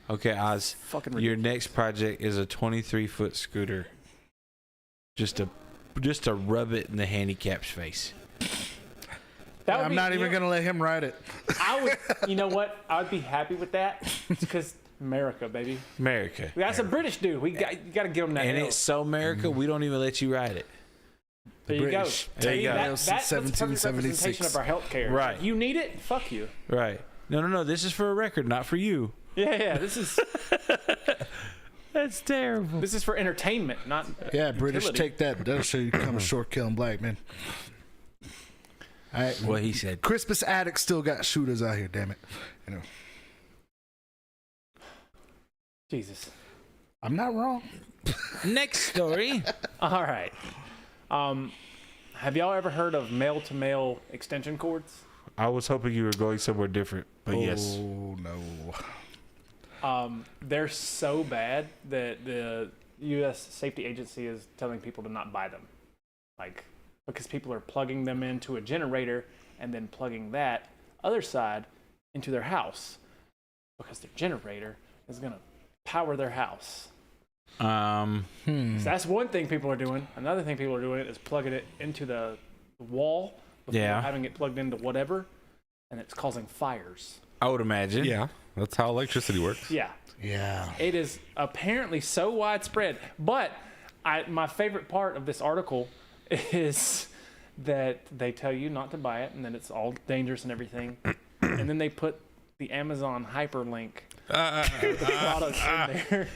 Okay, Oz. Fucking Your ridiculous. next project is a 23-foot scooter. Just to rub it in the handicap's face. That would I'm be- not you even know, going to let him ride it. I would. You know what? I would be happy with that. Because America, baby. America. That's a British dude. You got to give him that. And L. it's so America, we don't even let you ride it. there you go. British. There you See, go. That's a perfect 1776. representation of our healthcare. Right. You need it? Fuck you. Right. No. This is for a record, not for you. Yeah. This is That's terrible. this is for entertainment, not. Yeah, British, utility. take that. That'll show you become a short killing black man. All right. What he said. Crispus Attucks still got shooters out here, damn it. You know, Jesus. I'm not wrong. Next story. All right. Have y'all ever heard of male-to-male extension cords? I was hoping you were going somewhere different. But yes. Oh no. They're so bad that the U.S. Safety Agency is telling people to not buy them, like because people are plugging them into a generator and then plugging that other side into their house because their generator is gonna power their house. So that's one thing people are doing. Another thing people are doing is plugging it into the wall before having it plugged into whatever, and it's causing fires. I would imagine. Yeah, that's how electricity works. Yeah. It is apparently so widespread. But my favorite part of this article is that they tell you not to buy it, and then it's all dangerous and everything. And then they put the Amazon hyperlink to the products in there.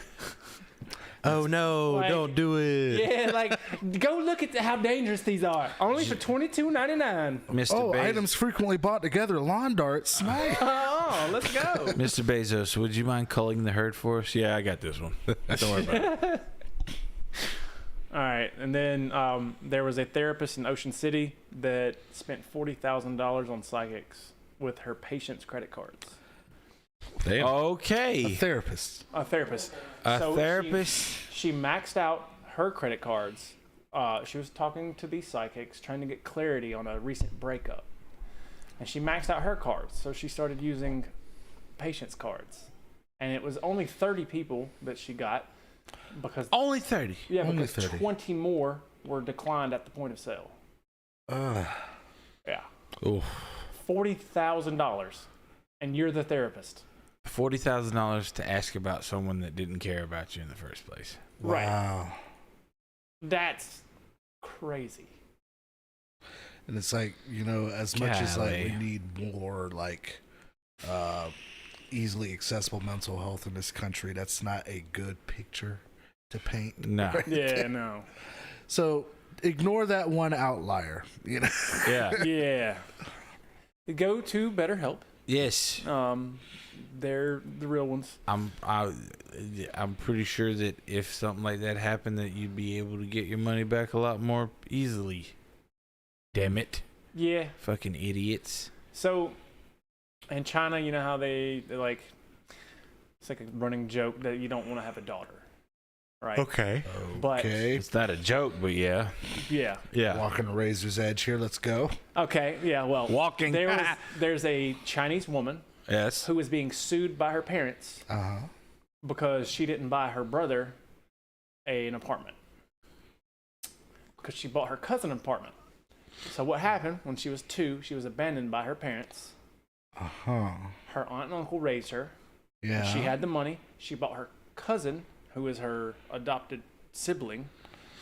Oh no! Like, don't do it. Yeah, like go look at how dangerous these are. Only for $22.99. Mr. Items frequently bought together. Lawn darts. Nice. Oh, let's go. Mr. Bezos, would you mind culling the herd for us? Yeah, I got this one. Don't worry about it. All right, and then there was a therapist in Ocean City that spent $40,000 on psychics with her patients' credit cards. Damn. Okay. A therapist. A therapist. A therapist? She maxed out her credit cards. She was talking to these psychics, trying to get clarity on a recent breakup. And she maxed out her cards, so she started using patients' cards. And it was only 30 people that she got. Because only 30. Yeah, only because 30. 20 more were declined at the point of sale. Yeah. Oof. $40,000, and you're the therapist. $40,000 to ask about someone that didn't care about you in the first place. Right. Wow. That's crazy. And it's like, as much as like we need more like easily accessible mental health in this country, that's not a good picture to paint. No. Right? Yeah, no. So ignore that one outlier. Yeah. Yeah. Go to BetterHelp. Yes. They're the real ones. I'm pretty sure that if something like that happened, that you'd be able to get your money back a lot more easily. Damn it. Yeah. Fucking idiots. So, in China, you know how they like, it's like a running joke that you don't want to have a daughter, right? Okay. But It's not a joke, but yeah. yeah. Yeah. Walking a razor's edge here. Let's go. Okay. Yeah. Well, Walking. There's a Chinese woman Yes. who was being sued by her parents because she didn't buy her brother an apartment because she bought her cousin an apartment. So what happened when she was 2? She was abandoned by her parents. Her aunt and uncle raised her. Yeah. She had the money. She bought her cousin, who is her adopted sibling,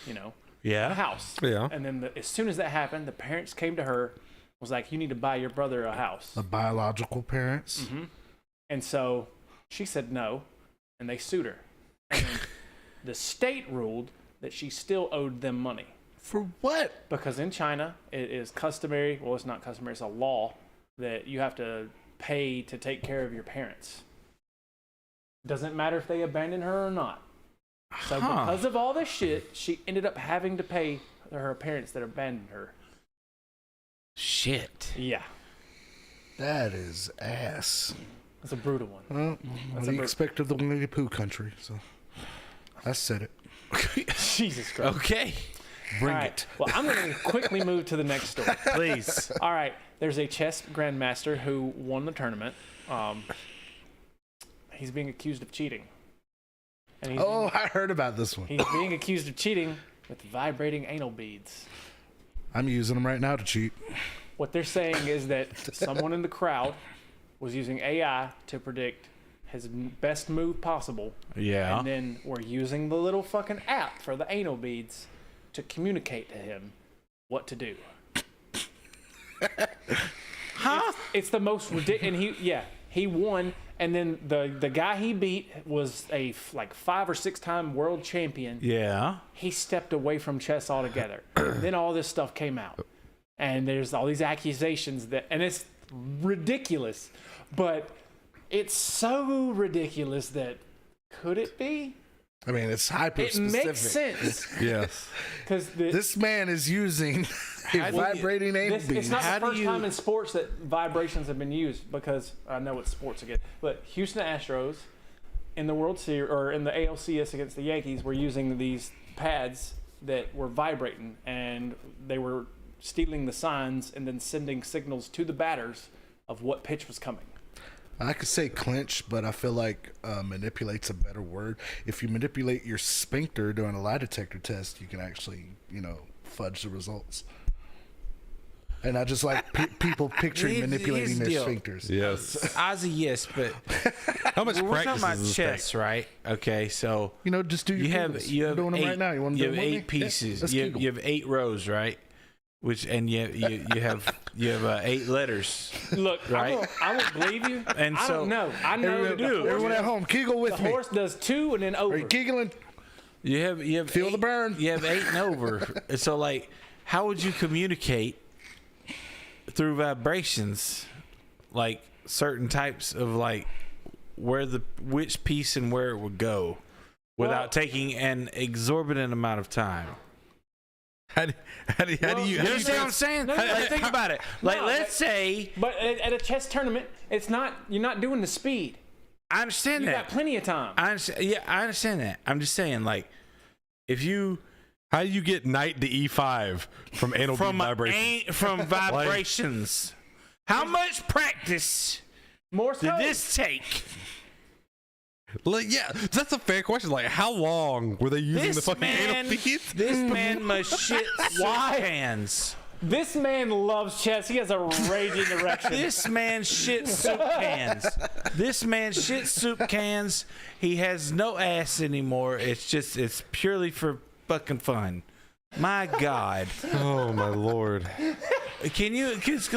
a house. Yeah. And then as soon as that happened, the parents came to her, was like, you need to buy your brother a house. The biological parents. Mm-hmm. And so she said no, and they sued her. And then the state ruled that she still owed them money. For what? Because in China, it is customary, well, it's not customary, it's a law that you have to pay to take care of your parents. Doesn't matter if they abandon her or not. So because of all this shit, she ended up having to pay her parents that abandoned her. Shit. Yeah. That is ass. That's a brutal one. Well, what do you expect of the Winnie Pooh country? So I said it. Jesus Christ. Okay. Bring All right. it. Well, I'm going to quickly move to the next story. Please. All right. There's a chess grandmaster who won the tournament. He's being accused of cheating. And I heard about this one. he's being accused of cheating with vibrating anal beads. I'm using them right now to cheat. What they're saying is that someone in the crowd was using AI to predict his best move possible. Yeah. And then we're using the little fucking app for the anal beads to communicate to him what to do. Huh? It's the most ridiculous. And he won. And then the guy he beat was a 5 or 6 time world champion. Yeah. He stepped away from chess altogether. Then all this stuff came out. And there's all these accusations and it's ridiculous. But it's so ridiculous that could it be? I mean, it's hyper It specific. makes sense Yes. because This man is using a vibrating anal bead. it's not the first time in sports that vibrations have been used, because I know it's sports again. But Houston Astros in the World Series or in the ALCS against the Yankees were using these pads that were vibrating, and they were stealing the signs and then sending signals to the batters of what pitch was coming. I could say clinch, but I feel like manipulate's a better word. If you manipulate your sphincter during a lie detector test, you can actually, fudge the results. And I just like people picturing manipulating their sphincters. Yes. Ozzy, yes, but How much we're practice talking about does this chess, take? right? Okay, so Just do your you have fingers. you have We're doing eight, them right now. You want to you do have them with 8 me? pieces. Yeah, let's you have 8 rows, right? Which and you have 8 letters. Look, Right. I won't believe you. And I so- don't know. I know Everyone, the horse, everyone at home, Kegel with the me. horse does 2 and then over. Are you giggling? You have Feel 8, the burn. You have 8 and over. And so like, how would you communicate through vibrations, like certain types of like which piece and where it would go, without taking an exorbitant amount of time? How do you? You understand what I'm saying? Like, think about it. Like, No, let's say But at a chess tournament, you're not doing the speed. I understand You that. got plenty of time. I understand that. I'm just saying, like, if you How do you get knight to e5 from anal bead vibrations? from vibrations, how much practice Morse did code. this take? Like, yeah, that's a fair question. Like, how long were they using the fucking anal beads? This man must shit soup cans. This man loves chess. He has a raging erection. This man shit soup cans. This man shit soup cans. He has no ass anymore. It's purely for fucking fun. My God. Oh my lord. Think He's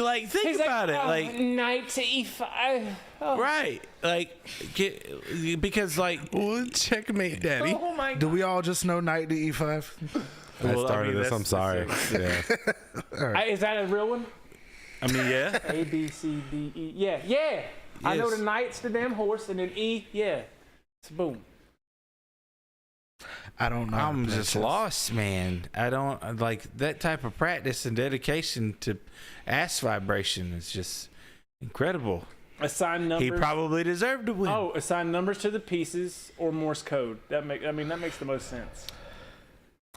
about it. "Oh, Like, knight to e5. Oh, right. Like, because, like, Checkmate, daddy. oh my God. Do we all just know knight to e5? I Well, I started mean, this. I'm that's- sorry. Yeah. Is that a real one? I mean, yeah. A, B, C, D, E. Yeah. I know Yes. the knight's the damn horse, and then E, yeah. It's boom. I don't know. how to I'm play just chess. lost, man. I don't like that type of practice and dedication to ass vibration. Is just incredible. Assign numbers. He probably deserved to win. Oh, assign numbers to the pieces or Morse code. That makes the most sense.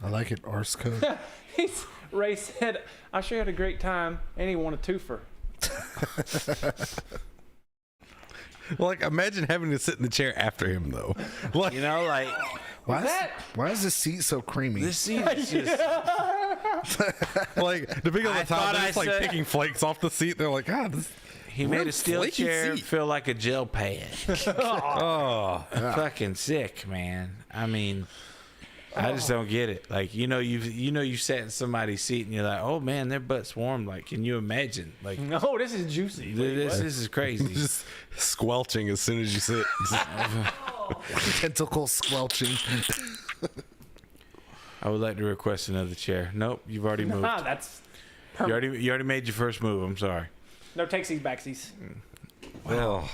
I like it. Morse code. Ray said, "I sure had a great time," and he won a twofer. Like, imagine having to sit in the chair after him, though. Like, You know, like Why is this seat so creamy? this seat is just. like the big of I the thought top, they're I just like said- picking flakes off the seat. They're like, this. He made a steel flaky chair seat. feel like a gel pad. Oh, Fucking sick, man. I mean, I just don't get it. Like, you sat in somebody's seat and you're like, oh man, their butt's warm. Like, can you imagine? Like, No, this is juicy. this is crazy. just squelching as soon as you sit. Tentacle squelching. I would like to request another chair. Nope, you've already moved. Ah, that's You already made your first move. I'm sorry. no takesies backsies. Well,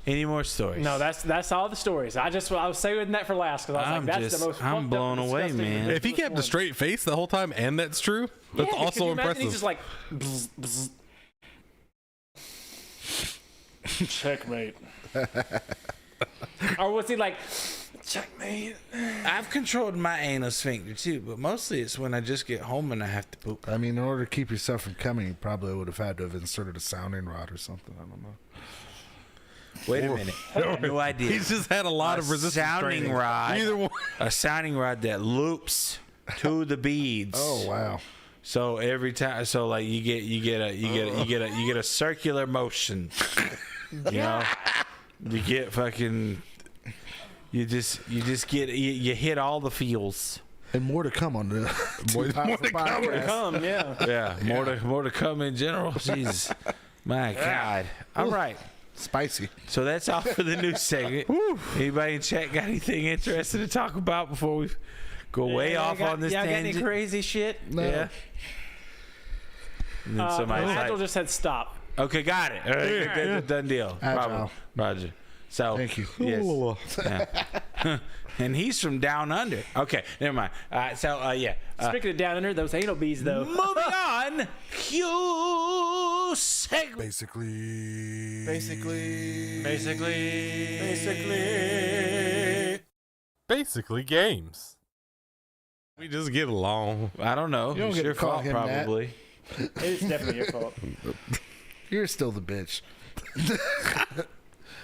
Any more stories? No, that's all the stories. I was saving that for last because I was like, that's the most. I'm fucked blown up, away, disgusting, man. if he kept a ridiculous straight face the whole time, and that's true, one. that's Yeah, could also you imagine impressive. He's just like, bzz, bzz. Checkmate. Or was he like, checkmate? I've controlled my anal sphincter too, but mostly it's when I just get home and I have to poop. I mean, in order to keep yourself from coming, you probably would have had to have inserted a sounding rod or something. I don't know. Wait a minute. I had no idea. He's just had a lot of resistance sounding training. rod. Either one. A sounding rod that loops to the beads. Oh wow. So every time, so like you get a circular motion. You know, you get fucking. You just get you hit all the feels. And more to come on the More to podcast. Come, yeah. Yeah, more to come in general. Jeez, my God. All right. Spicy. So that's all for the news segment. Anybody in chat got anything interesting to talk about before we go way off on this Y'all got any tangent? crazy shit? No. Yeah. And then somebody's Agile like, just said stop. okay, got it. All right, done deal. Agile. Roger. So Thank you. Ooh. yeah. And he's from down under. Okay, never mind. Yeah. Speaking of down under, those anal bees, though. Moving on. Cue segment. Basically games. We just get along. I don't know. You don't It's get your to call fault, him that. probably. It's definitely your fault. You're still the bitch.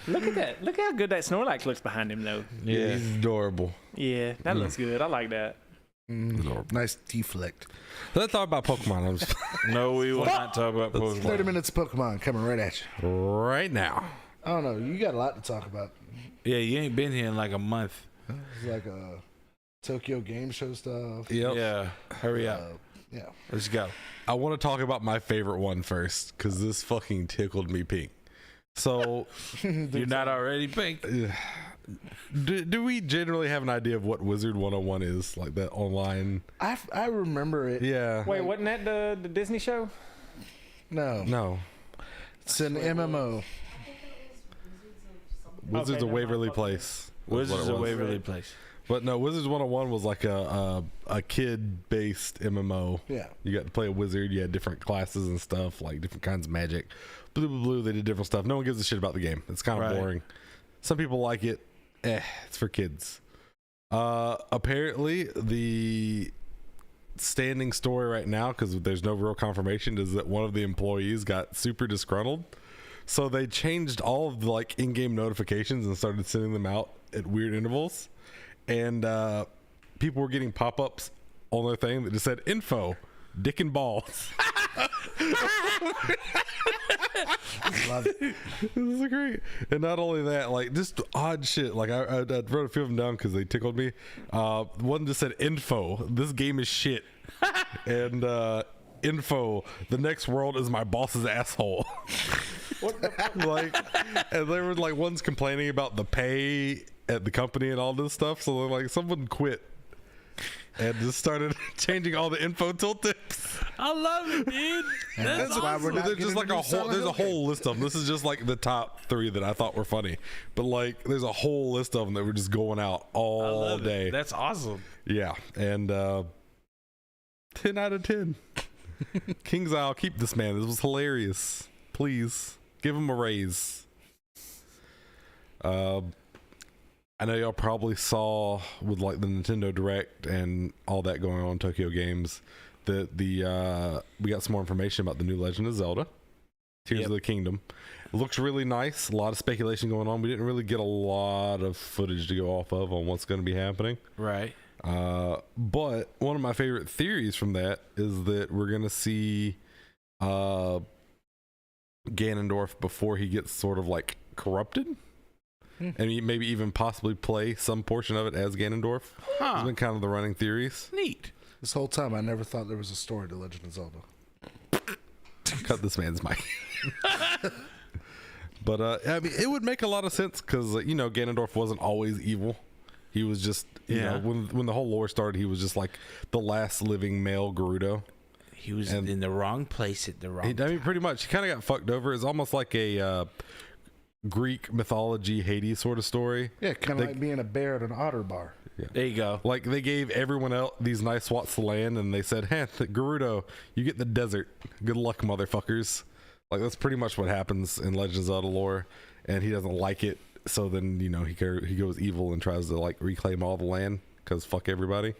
Look at that. Look how good that Snorlax looks behind him, though. Yeah, he's adorable. Yeah, that looks good. I like that. Nice deflect. Let's talk about Pokemon. I'm just, No, we will not talk about 30 Pokemon. minutes of Pokemon coming right at you. right now. I don't know. You got a lot to talk about. Yeah, you ain't been here in like a month. It's like Tokyo Game Show stuff. Yep. Yeah, hurry up. Yeah. Let's go. I want to talk about my favorite one first because this fucking tickled me pink. So, You're not already pink. do we generally have an idea of what Wizard 101 is? Like that online? I remember it. Yeah. Wait, wasn't that the Disney show? No. No. It's an MMO. Wizards Okay, of Waverly Place. was what Wizards it of was. Waverly Place. But no, Wizards 101 was like a kid-based MMO. Yeah. You got to play a wizard. You had different classes and stuff, like different kinds of magic. Blue, they did different stuff. No one gives a shit about the game. It's kind of Right. boring. Some people like it. It's for kids. Apparently, the standing story right now, because there's no real confirmation, is that one of the employees got super disgruntled. So they changed all of the like in-game notifications and started sending them out at weird intervals. And people were getting pop-ups on their thing that just said info, dick and balls. Love it. This is great. And not only that, like just odd shit. Like I wrote a few of them down because they tickled me. One just said info, this game is shit. And info, the next world is my boss's asshole. Like, and there were like ones complaining about the pay at the company and all this stuff. So they're like, someone quit and just started changing all the info tooltips. I love it, dude. That's why we're not There's just like a whole, there's a game. whole list of them. This is just like the top 3 that I thought were funny, but like there's a whole list of them that were just going out all day. That's awesome. Yeah, and 10 out of 10. King's Isle, keep this man. This was hilarious. Please give him a raise. I know y'all probably saw with like the Nintendo Direct and all that going on in Tokyo Games that we got some more information about the new Legend of Zelda, Tears of the Kingdom. It looks really nice. A lot of speculation going on. We didn't really get a lot of footage to go off of on what's going to be happening. Right. But one of my favorite theories from that is that we're going to see Ganondorf before he gets sort of like corrupted. And maybe even possibly play some portion of it as Ganondorf. It's been kind of the running theories. Neat. This whole time, I never thought there was a story to Legend of Zelda. Cut this man's mic. But I mean, it would make a lot of sense because you know Ganondorf wasn't always evil. He was just you know when the whole lore started, he was just like the last living male Gerudo. He was in the wrong place at the wrong time. I mean, pretty much, he kind of got fucked over. It's almost like a Greek mythology Hades sort of story. Yeah, kind of like being a bear at an otter bar. There you go. Like they gave everyone else these nice swats of land, and they said, "Hey, Gerudo, you get the desert. Good luck, motherfuckers." Like that's pretty much what happens in Legend of Zelda lore, and he doesn't like it. So then you know he goes evil and tries to like reclaim all the land because fuck everybody.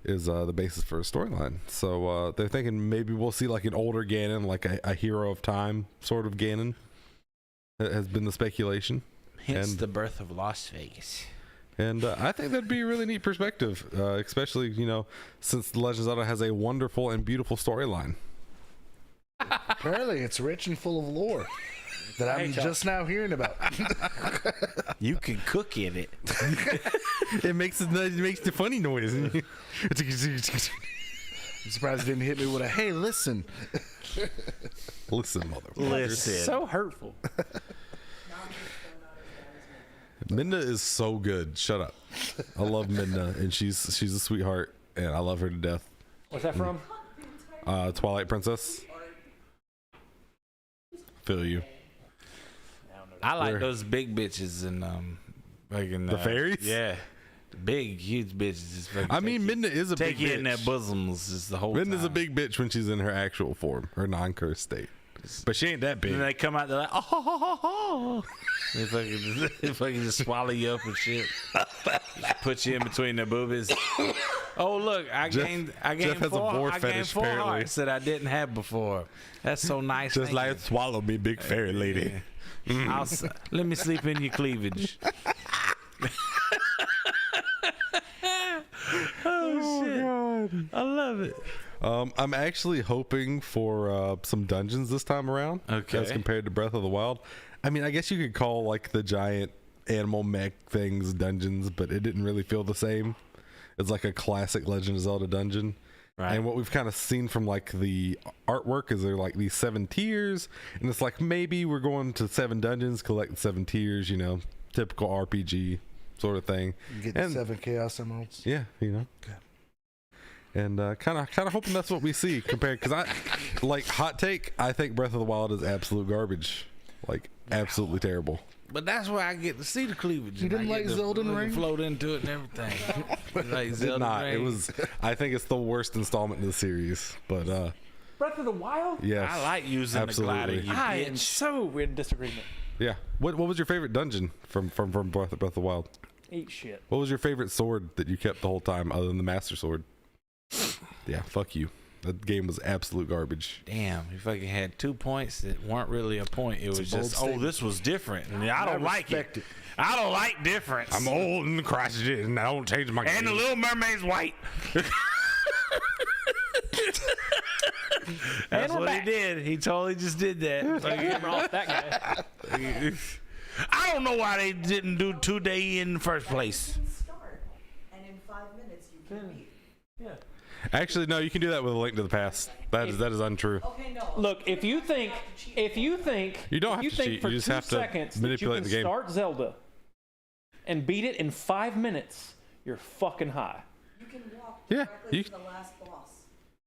Is the basis for a storyline. So they're thinking maybe we'll see like an older Ganon, like a hero of time sort of Ganon. That has been the speculation. Hence And- the birth of Las Vegas. And I think that'd be a really neat perspective, especially, you know, since The Legend of Zelda has a wonderful and beautiful storyline. Apparently, it's rich and full of lore that I'm just now hearing about. You can cook in it. It makes the funny noise. I'm surprised it didn't hit me with a, hey, listen. Listen, motherfucker. Listen. So hurtful. Minna is so good. Shut up. I love Minna, and she's a sweetheart, and I love her to death. What's that from? Twilight Princess. Feel you. I like Where- those big bitches and like in The fairies? Yeah, the big huge bitches. Just fucking I mean, take Midna is a take big you in their bitch. bosoms just the whole time. Midna's a big bitch when she's in her actual form, her non-cursed state. But she ain't that big. And they come out, they're like, oh. They fucking just swallow you up and shit. Just put you in between their boobies. Oh look, I gained Jeff has a vor fetish, four apparently. hearts that I didn't have before. That's so nice. Just thank like you. swallow me, big fairy lady. Let me sleep in your cleavage. Oh shit! I love it. I'm actually hoping for some dungeons this time around. Okay. As compared to Breath of the Wild. I mean, I guess you could call like the giant animal mech things dungeons, but it didn't really feel the same. It's like a classic Legend of Zelda dungeon. Right. And what we've kind of seen from like the artwork is they're like these 7 tiers, and it's like maybe we're going to 7 dungeons, collect 7 tiers, you know, typical RPG sort of thing. You get And- the 7 Chaos Emeralds. Yeah, you know. Okay. And kind of hoping that's what we see compared, because I like hot take. I think Breath of the Wild is absolute garbage, like absolutely terrible. But that's where I get to see the cleavage. You and I didn't get like to Zelda fucking Ring? Float into it and everything. Like Did Zelda not. Ring. It was. I think it's the worst installment in the series. But Breath of the Wild? yes, I like using absolutely. the glider. You I am bitch. so in disagreement. Yeah. What was your favorite dungeon from Breath of the Wild? Eat shit. What was your favorite sword that you kept the whole time, other than the Master Sword? Yeah, fuck you. That game was absolute garbage. Damn, you fucking had 2 points that weren't really a point. It was a bold just, statement. this was different. And I don't like it. respect it. I don't like difference. I'm old and crashed it, and I don't change my And the game. Little Mermaid's white. That's we're what back. he did. He totally just did that. Camera off that guy. I don't know why they didn't do 2-day in the first place. You can start, and in 5 minutes you can beat. Yeah. Actually, no, you can do that with a Link to the Past. That is untrue. Okay, no. Look, if you think You don't have if to think cheat, for you just 2 have to seconds manipulate that the you game. can start Zelda and beat it in 5 minutes, you're fucking high. You can walk Yeah, directly you- to the last boss.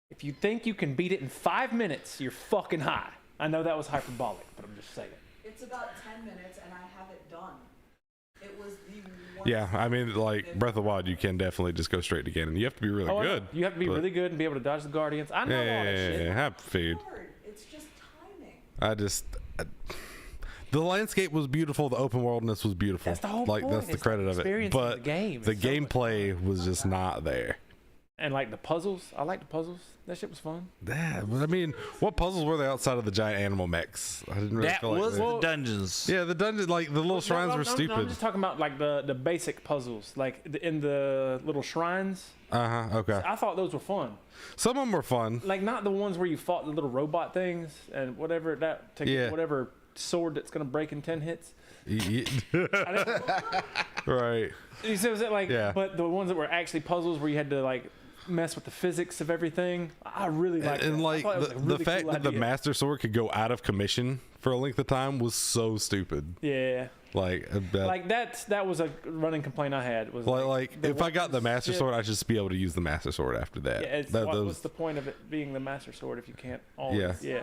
If you think you can beat it in 5 minutes, you're fucking high. I know that was hyperbolic, but I'm just saying. It's about 10 minutes, and I have it done. It was the worst. Yeah, I mean, like Breath of the Wild, you can definitely just go straight to Ganon. You have to be really Oh, I know. good. You have to be but- really good and be able to dodge the guardians. I know all that shit. Have feed. Hard. It's just timing. The landscape was beautiful. The open worldness was beautiful. That's the whole like point. that's the It's credit the of it. experience of But the game. the It's so much gameplay was just not there. And like the puzzles, I like the puzzles. That shit was fun. Yeah, but I mean, what puzzles were there outside of the giant animal mechs? I didn't really That feel like was they- the dungeons. Yeah, the dungeon, like the little shrines were No, stupid. I'm just talking about like the basic puzzles, like in the little shrines. Okay. I thought those were fun. Some of them were fun. Like not the ones where you fought the little robot things and whatever that to Yeah. whatever sword that's gonna break in 10 hits. Right. You see, was it like? Yeah. But the ones that were actually puzzles where you had to like mess with the physics of everything, I really liked And that. I like thought it was the, a really the fact cool that the idea. Master Sword could go out of commission for a length of time was so stupid. Yeah. Like, Like that was a running complaint I had. Was like the if I got the ones- Master yeah, Sword, I should just be able to use the Master Sword after that. Yeah, it's, That- what, those- what's the point of it being the Master Sword if you can't always? Yeah. Yeah.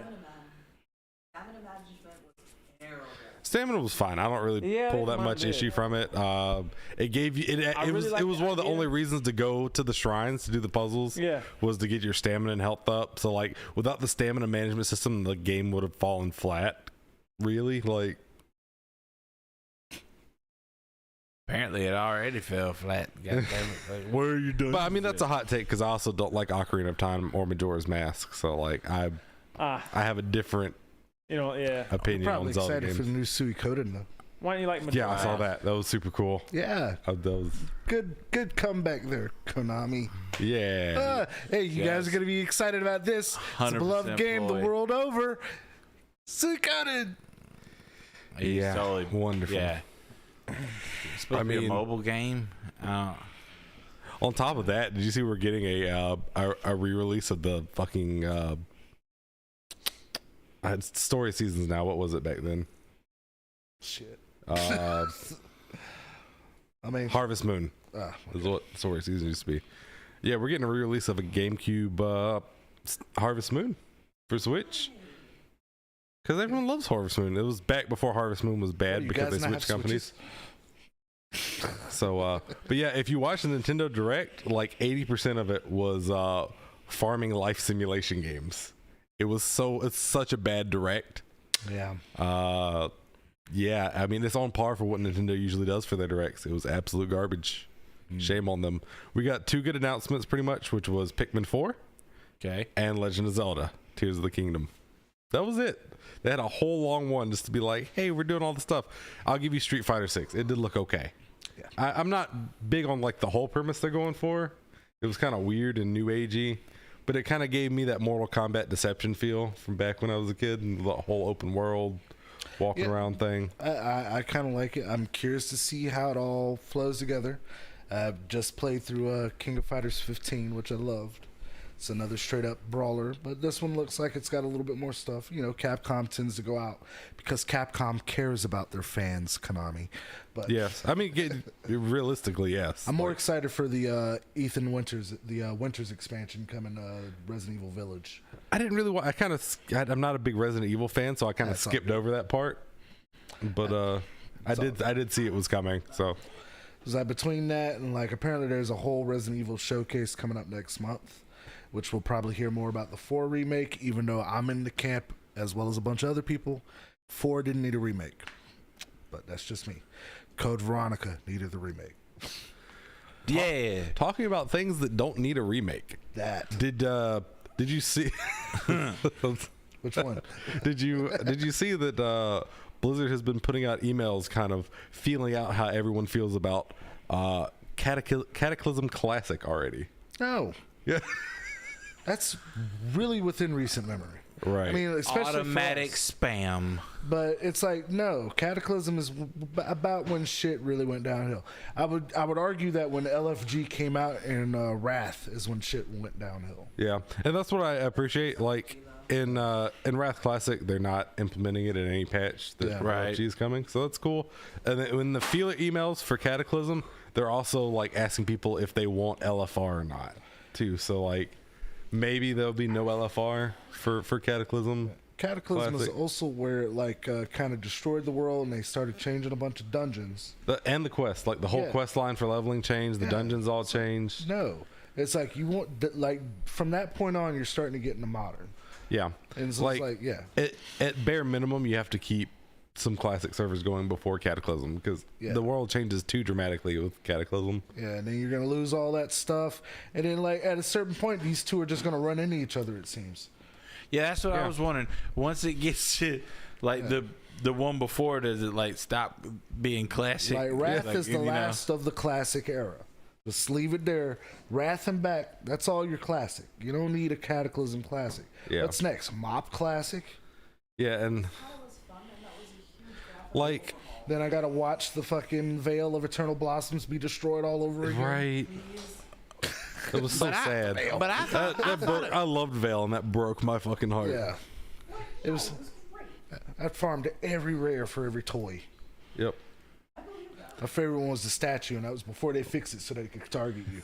Stamina management was terrible. Stamina was fine. I don't really Yeah, pull that mine much did. issue from it. It gave you it. I It really was like it was the one of the idea. only reasons to go to the shrines to do the puzzles. Yeah. Was to get your stamina and health up. So like without the stamina management system, the game would have fallen flat. Really, like Apparently, it already fell flat. God damn it. Like, where are you doing? But I mean that's a hot take because I also don't like Ocarina of Time or Majora's Mask. So like I have a different Yeah. opinion Probably on Zelda excited games. for the new Suikoden though. Why don't you like Yeah, Majora's I saw Mask? that. That was super cool. Yeah, That was good comeback there, Konami. yeah. Hey, you guys Yes. are gonna be excited about this. It's a 100% beloved game the Floyd. world over. Suikoden. He's Yeah, totally wonderful. Yeah. It's supposed to be mean- a mobile game. On top of that, did you see we're getting a re-release of the fucking it's story seasons now? What was it back then? Shit. Uh, I mean, Harvest Moon is what story season used to be. Yeah, we're getting a re-release of a GameCube Harvest Moon for Switch. Because everyone loves Harvest Moon. It was back before Harvest Moon was bad You because guys they not have switched companies. Switches? So, but yeah, if you watch the Nintendo Direct, like 80% of it was farming life simulation games. It's such a bad Direct. Yeah. Yeah, I mean, it's on par for what Nintendo usually does for their Directs. It was absolute garbage. Shame on them. We got 2 good announcements pretty much, which was Pikmin 4 and Legend of Zelda, Tears of the Kingdom. That was it. They had a whole long one just to be like, hey, we're doing all the stuff. I'll give you Street Fighter 6. It did look okay. Yeah. I'm not big on like the whole premise they're going for. It was kind of weird and new agey, but it kind of gave me that Mortal Kombat Deception feel from back when I was a kid, and the whole open world walking around thing. I kind of like it. I'm curious to see how it all flows together. Just played through King of Fighters 15, which I loved. It's another straight up brawler, but this one looks like it's got a little bit more stuff. You know, Capcom tends to go out because Capcom cares about their fans, Konami. But yes, I mean, realistically, yes. I'm more excited for the Ethan Winters, the Winters expansion coming, Resident Evil Village. I didn't really want. I'm not a big Resident Evil fan, so I kind of skipped over that part. But I did see it was coming. So it was like between that and like apparently there's a whole Resident Evil showcase coming up next month, which we'll probably hear more about the 4 remake, even though I'm in the camp, as well as a bunch of other people. 4 didn't need a remake. But that's just me. Code Veronica needed the remake. Yeah. Talking about things that don't need a remake. Did you see... Which one? Did you see that Blizzard has been putting out emails kind of feeling out how everyone feels about Cataclysm Classic already? No. Yeah. That's really within recent memory. Right. I mean, especially automatic spam. But it's like, no, Cataclysm is about when shit really went downhill. I would argue that when LFG came out and Wrath is when shit went downhill. Yeah, and that's what I appreciate. Like in Wrath Classic, they're not implementing it in any patch that LFG is coming, so that's cool. And then when the feeler emails for Cataclysm, they're also like asking people if they want LFR or not, too. So like maybe there'll be no LFR for Cataclysm. Cataclysm Classic. is also where it like kind of destroyed the world, and they started changing a bunch of dungeons. And the quest, like the whole quest line for leveling changed. The dungeons all changed. No, it's like you want like from that point on, you're starting to get into modern. Yeah, and it's like at bare minimum, you have to keep some classic servers going before Cataclysm because the world changes too dramatically with Cataclysm. Yeah, and then you're gonna lose all that stuff, and then like at a certain point, these two are just gonna run into each other. It seems. Yeah, that's what I was wondering. Once it gets to like the one before, does it like stop being classic? Like Wrath is the last of the classic era. Just leave it there. Wrath and back. That's all your classic. You don't need a Cataclysm classic. Yeah. What's next? Mop classic. Yeah, and like then I gotta watch the fucking Veil of Eternal Blossoms be destroyed all over again. Right. It was so sad. But I thought I loved Veil, and that broke my fucking heart. Yeah. It was. I farmed every rare for every toy. Yep. My favorite one was the statue, and that was before they fixed it so they could target you.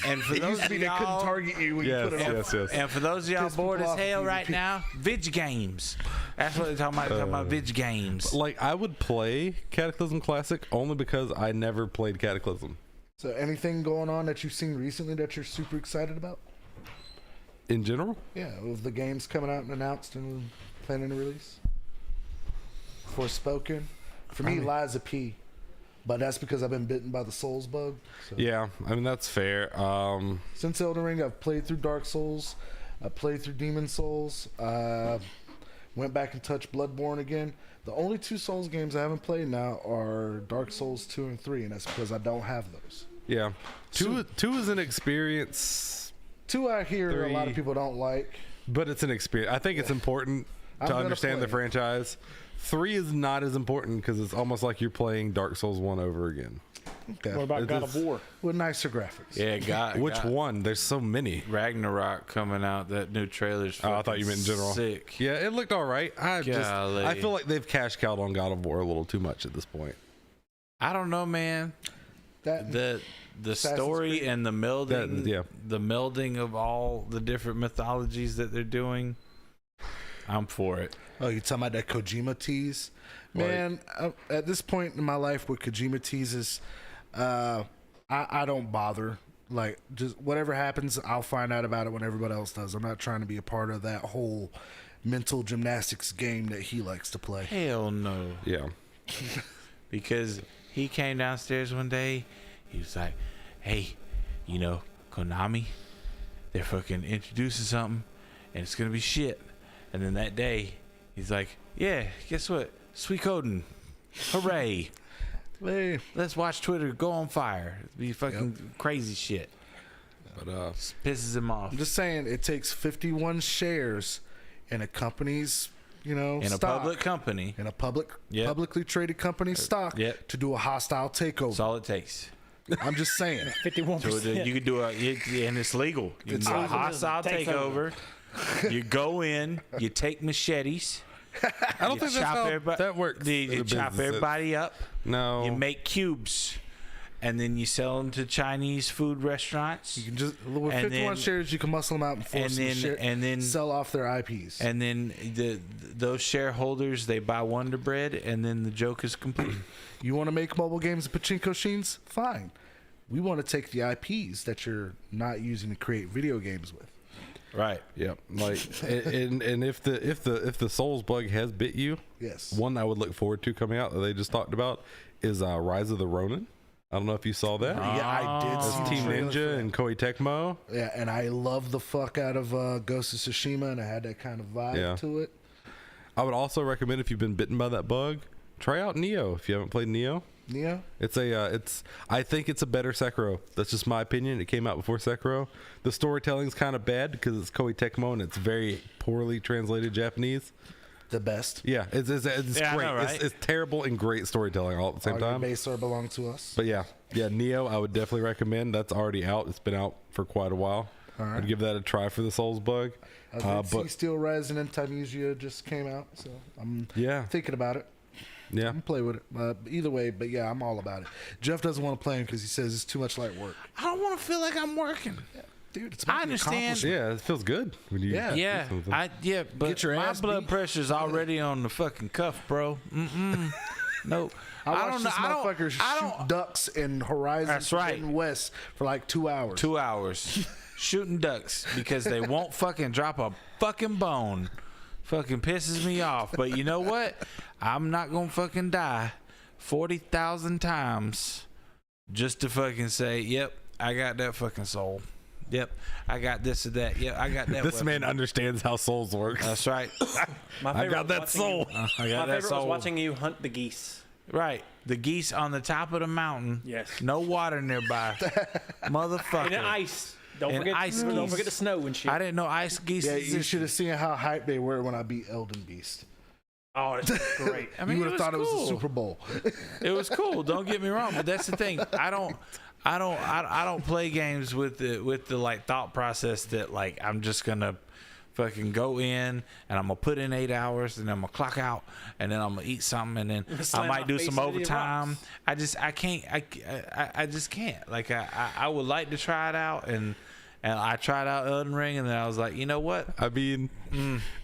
And for it those used to be they couldn't target you when you put it on. Yes. And for those of y'all Piss bored people as off hell with right you. now, vid games. That's what they're talking about. They're talking about vid games. Like I would play Cataclysm Classic only because I never played Cataclysm. So anything going on that you've seen recently that you're super excited about? In general? Yeah, with the games coming out and announced and planning to release. Forspoken. For me, Lies of P. But that's because I've been bitten by the Souls bug. So. Yeah, I mean that's fair. Since Elden Ring, I've played through Dark Souls. I played through Demon Souls. Went back and touched Bloodborne again. The only 2 Souls games I haven't played now are Dark Souls 2 and 3, and that's because I don't have those. Yeah, two is an experience. 2 I hear 3, a lot of people don't like, but it's an experience. I think it's important to understand the franchise. 3 is not as important because it's almost like you're playing Dark Souls 1 over again. Okay. What about God of War? With nicer graphics. Yeah, Which one? There's so many. Ragnarok coming out. That new trailer's I thought you meant in general. Sick. Yeah, it looked all right. I Golly. feel like they've cash cowed on God of War a little too much at this point. I don't know, man. The story Creed. and the melding, the melding of all the different mythologies that they're doing. I'm for it. Oh, you talking about that Kojima tease? Man, at this point in my life with Kojima teases, I don't bother. Like, just whatever happens, I'll find out about it when everybody else does. I'm not trying to be a part of that whole mental gymnastics game that he likes to play. Hell no. Yeah. Because he came downstairs one day, he was like, hey, you know, Konami, they're fucking introducing something, and it's gonna be shit. And then that day, he's like, yeah, guess what? Suikoden. Hooray. Hey. Let's watch Twitter go on fire. It'd be fucking crazy shit. But Just pisses him off. I'm just saying, it takes 51 shares in a company's, In stock, a public company. in a publicly traded company's stock Yep. to do a hostile takeover. That's all it takes. I'm just saying. 51%. So you could do and it's legal. You can do a legal. hostile Takes takeover. You go in, you take machetes. I don't think that's how that works. You in chop businesses. everybody up. No. You make cubes, and then you sell them to Chinese food restaurants. You can just with And 51 then- shares, you can muscle them out and force and then sell off their IPs. And then those shareholders, they buy Wonder Bread, and then the joke is complete. You want to make mobile games and pachinko machines? Fine. We want to take the IPs that you're not using to create video games with. Right. Yep. Like, and if the Souls bug has bit you, Yes. one I would look forward to coming out that they just talked about is Rise of the Ronin. I don't know if you saw that. Yeah, I did It's see the Team trailer for Ninja that. and Koei Tecmo. Yeah, and I love the fuck out of Ghost of Tsushima, and I had that kind of vibe Yeah. to it. I would also recommend, if you've been bitten by that bug, try out Neo. If you haven't played Neo, Yeah. I think it's a better Sekiro. That's just my opinion. It came out before Sekiro. The storytelling's kind of bad because it's Koei Tecmo and it's very poorly translated Japanese. The best. Yeah, it's Yeah, I great. know, right? It's terrible and great storytelling all at the same All your time. base are belong to us. But yeah, Neo, I would definitely recommend. That's already out. It's been out for quite a while. All right. I'd give that a try for the Souls bug. I did see Steel Rise and Antimusia just came out, so I'm thinking about it. Yeah. I'm play with it. Either way, but yeah, I'm all about it. Jeff doesn't want to play him because he says it's too much light work. I don't want to feel like I'm working. Dude, it's I about the understand. accomplishment. Yeah, it feels good when you Yeah. Yeah, do something. but Get your my ass blood beat. pressure's already on the fucking cuff, bro. Nope. I watched don't this know. motherfucker shoot ducks in Horizon That's right. Forbidden West for like 2 hours. 2 hours shooting ducks because they won't fucking drop a fucking bone. Fucking pisses me off. But you know what? I'm not gonna fucking die 40,000 times just to fucking say, yep, I got that fucking soul. Yep, I got this or that. Yep, I got that. This weapon. man understands how Souls work. That's right. My I favorite got was that watching soul. you- I got My that favorite was soul. watching you hunt the geese. Right. The geese on the top of the mountain. Yes. No water nearby. Motherfucker. And the ice. Don't And forget, ice don't geese. forget the snow and shit. I didn't know ice geese. Yeah, you existed. should have seen how hyped they were when I beat Elden Beast. Oh, that's great. I mean, You would have thought it was cool. a Super Bowl. It was cool. Don't get me wrong, but that's the thing. I don't play games with the like thought process that like I'm just gonna fucking go in and I'm gonna put in 8 hours and then I'm gonna clock out and then I'm gonna eat something and then I Slam might my do face some into the overtime. rocks. I just can't. Like I would like to try it out and I tried out Elden Ring and then I was like, you know what? I mean,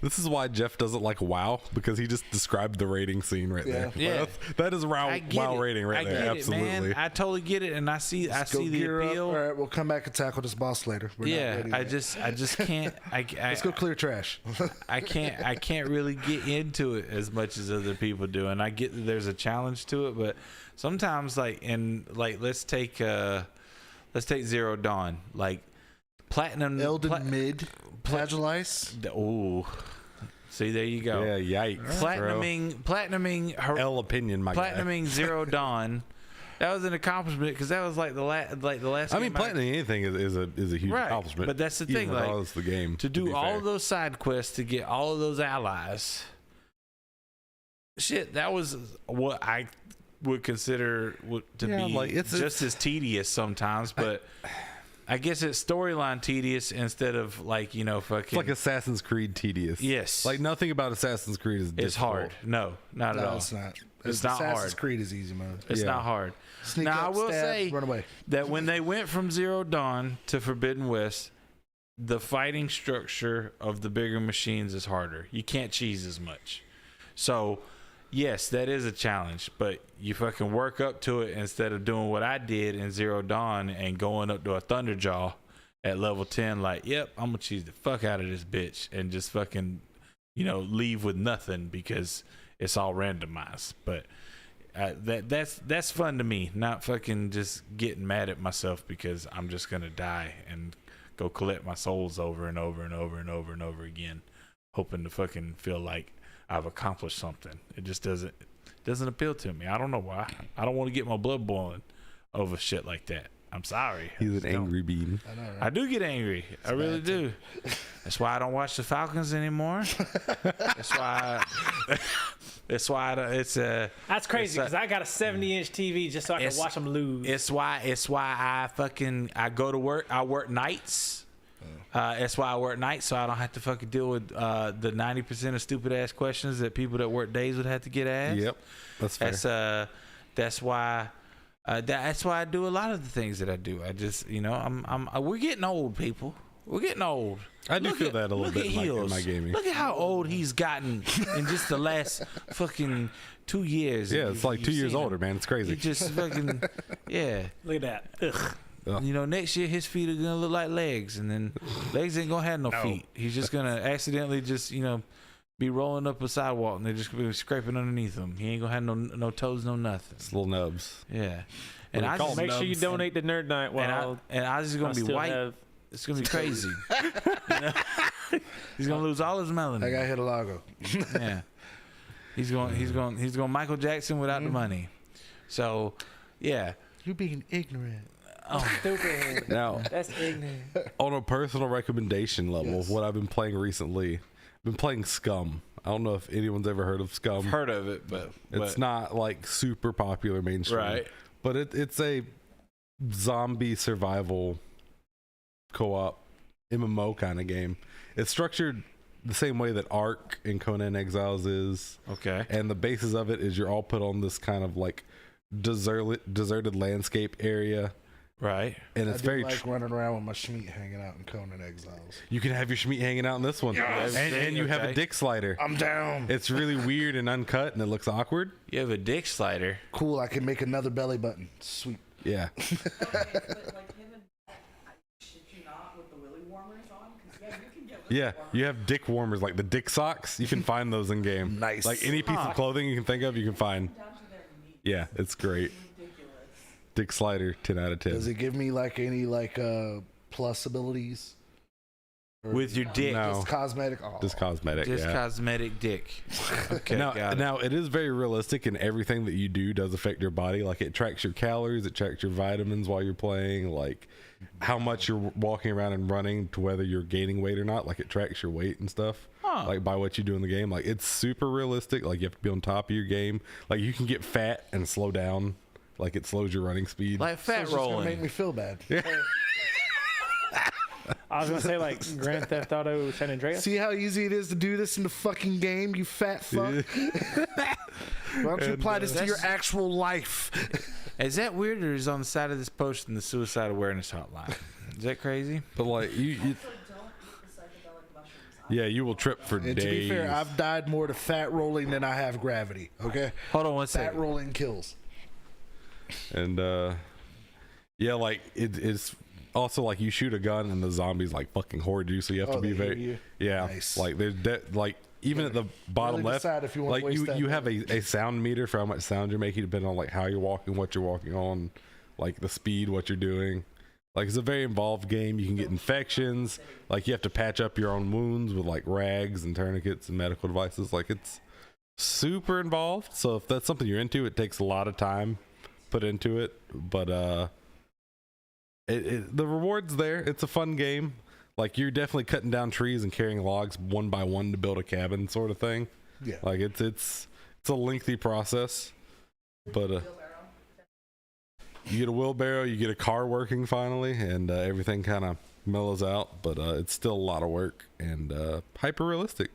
this is why Jeff doesn't like WoW, because he just described the rating scene right there. Yeah. That is I get WoW it. rating right I there. get Absolutely. it, man. I totally get it, and I see Go the gear up. appeal. All right, we'll come back and tackle this boss later. We're not Yeah, ready I yet. just can't. Let's go clear trash. I can't really get into it as much as other people do, and I get that there's a challenge to it, but sometimes let's take Zero Dawn, like platinum Elden Mid, Plagialize. Oh, see, there you go. Yeah, yikes. Platinuming her L opinion, my guy. platinuming Zero Dawn. That was an accomplishment because that was like the last. I mean, game platinum anything is a huge Right, accomplishment. but that's the thing, even like, regardless of the game. to be do all fair. of those side quests to get all of those allies. Shit, that was what I would consider to Yeah, be like, it's just as tedious sometimes, but I guess it's storyline tedious instead of fucking. It's like Assassin's Creed tedious. Yes. Like nothing about Assassin's Creed is difficult. it's hard. No, not at No, all. it's not. It's not Assassin's hard. Creed is easy mode. It's Yeah. not hard. Sneak now up, I will stab, say run away. that when they went from Zero Dawn to Forbidden West, the fighting structure of the bigger machines is harder. You can't cheese as much. So, yes, that is a challenge, but you fucking work up to it instead of doing what I did in Zero Dawn and going up to a Thunderjaw at level 10 like, yep, I'm going to cheese the fuck out of this bitch and just fucking, leave with nothing because it's all randomized. But that's fun to me, not fucking just getting mad at myself because I'm just going to die and go collect my souls over and over and over and over and over again, hoping to fucking feel like I've accomplished something. It just doesn't appeal to me. I don't know why. I don't want to get my blood boiling over shit like that. I'm sorry. He's an angry bean. I know, right? I do get angry. I really do. That's why I don't watch the Falcons anymore. That's why. That's crazy because I got a 70-inch TV just so I can watch them lose. It's why I go to work. I work nights. That's why I work nights, so I don't have to fucking deal with the 90% of stupid ass questions that people that work days would have to get asked. Yep, that's fair. That's why I do a lot of the things that I do. I just, we're getting old, people. We're getting old. I do feel that a little bit in my gaming. Look at how old he's gotten in just the last fucking 2 years. Yeah, it's like 2 years older, man. It's crazy. He just fucking, yeah. Look at that. Ugh. Next year his feet are gonna look like legs, and then legs ain't gonna have no feet. He's just gonna accidentally just be rolling up a sidewalk, and they're just gonna be scraping underneath him. He ain't gonna have no toes, no nothing. It's little nubs. Yeah, and I just make sure you donate to Nerd Night. And I just gonna be white. It's gonna be crazy. He's gonna lose all his melanin. I got hit a logo. Yeah, he's going Michael Jackson without the money. So, yeah. You're being ignorant. Oh, stupid. Now, that's ignorant. On a personal recommendation level, Yes. what I've been playing recently, I've been playing Scum. I don't know if anyone's ever heard of Scum. I've heard of it, but It's not like super popular mainstream. Right. But it's a zombie survival co-op MMO kind of game. It's structured the same way that Ark and Conan Exiles is. Okay. And the basis of it is you're all put on this kind of like deserted landscape area. Right. And it's very running around with my Schmeat hanging out in Conan Exiles. you can have your Schmeat hanging out in this one. Yes. And you have a dick slider. I'm down. It's really weird and uncut and it looks awkward. You have a dick slider. Cool. I can make another belly button. Sweet. Yeah. But like him and I shit you not with the willy warmers on, because you can get willy Yeah, warmers. you have dick warmers, like the dick socks. You can find those in game. Nice. Like any piece of clothing you can think of, you can find. Down to their meat. Yeah, it's great. Ridiculous. Dick slider, 10 out of 10. Does it give me like any plus abilities? Or With your dick. No. just cosmetic? Oh. Just cosmetic. Just yeah. cosmetic dick. Okay, got it. Now it is very realistic, and everything that you do does affect your body. Like it tracks your calories, it tracks your vitamins while you're playing, like how much you're walking around and running to whether you're gaining weight or not. Like it tracks your weight and stuff. Like by what you do in the game. Like it's super realistic. Like you have to be on top of your game. Like you can get fat and slow down. Like it slows your running speed. Like So fat it's just gonna rolling. make me feel bad. I was gonna say like Grand Theft Auto San Andreas. See how easy it is to do this in the fucking game, you fat fuck? Why don't you apply this to your actual life? Is that weird, or is on the side of this post in the suicide awareness hotline? Is that crazy? But like you So don't eat the psychedelic mushrooms. yeah, you will trip for And days. to be fair, I've died more to fat rolling than I have gravity. Okay, Hold on one fat second. rolling kills. And yeah, like it's also like you shoot a gun and the zombies like fucking hoard you, so you have to Oh, be they hear very you? yeah. Nice. Like there's like even at the bottom really left, decide if you wanna like waste you that you have a sound meter for how much sound you're making depending on like how you're walking, what you're walking on, like the speed, what you're doing. Like it's a very involved game. You can get infections. Like you have to patch up your own wounds with like rags and tourniquets and medical devices. Like it's super involved. So if that's something you're into, it takes a lot of time put into it. But the reward's there. It's a fun game. Like you're definitely cutting down trees and carrying logs one by one to build a cabin, sort of thing. Yeah. Like it's a lengthy process, but you get a wheelbarrow, you get a car working finally, and everything kind of mellows out. But it's still a lot of work and hyper realistic.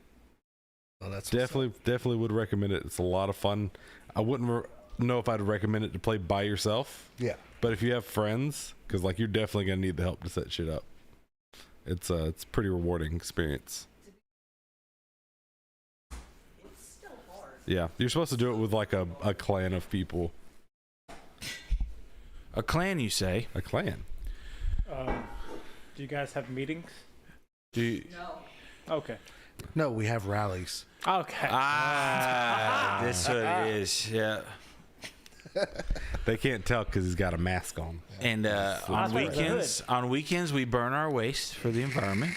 Oh, that's Definitely would recommend it. It's a lot of fun. I wouldn't know if I'd recommend it to play by yourself. Yeah. But if you have friends, because like you're definitely gonna need the help to set shit up. It's a pretty rewarding experience. It's still hard. Yeah, you're supposed to do it with like a clan of people. A clan, you say? A clan. Do you guys have meetings? Do you, No. Okay. No, we have rallies. Okay. that's what it is. Yeah. They can't tell because he's got a mask on. And on weekends we burn our waste for the environment.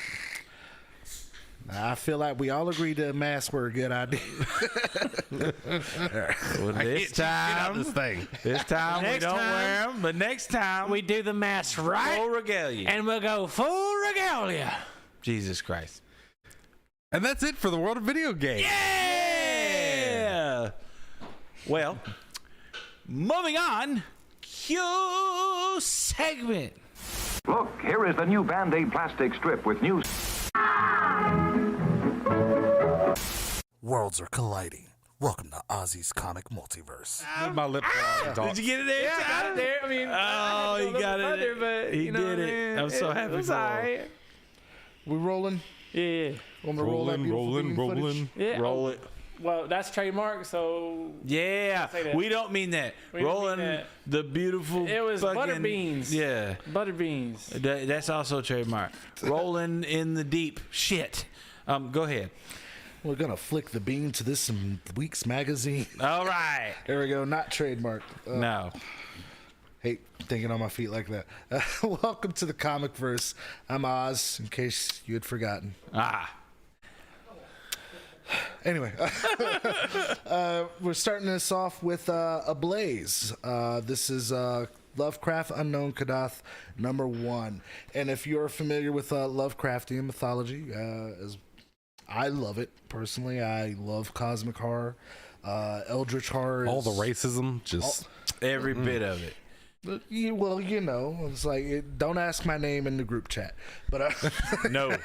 I feel like we all agree that masks were a good idea. Well, this time we don't wear them, but next time we do the mass right, full regalia. and we'll go full regalia. Jesus Christ. And that's it for the world of video games. Yeah. Well, moving on. Q segment. Look, here is the new Band-Aid plastic strip with new... Worlds are colliding. Welcome to Ozzy's Comic Multiverse. My lip. Did you get it there? Yeah, I got it there. I mean, Oh, he got it. But, He you know did what I it. mean? I'm so happy It was for him. alright. We rolling? Yeah. Want to roll that beautiful beam footage? rolling. Yeah. Roll it. Well, that's trademark, so Yeah, say that. we don't mean that. We don't mean Rolling that. the beautiful. It was fucking, butter beans. Yeah, butter beans. that's also trademark. Rolling in the deep. Shit. Go ahead. We're going to flick the beam to this week's magazine. All right. There we go. Not trademarked. No. Hate thinking on my feet like that. Welcome to the Comic Verse. I'm Oz, in case you had forgotten. Anyway, we're starting this off with Ablaze. This is Lovecraft Unknown Kadath #1. And if you're familiar with Lovecraftian mythology, as I love it personally, I love cosmic horror, eldritch horror. All the racism, just Every bit of it. Well, you know, it's like don't ask my name in the group chat, but No.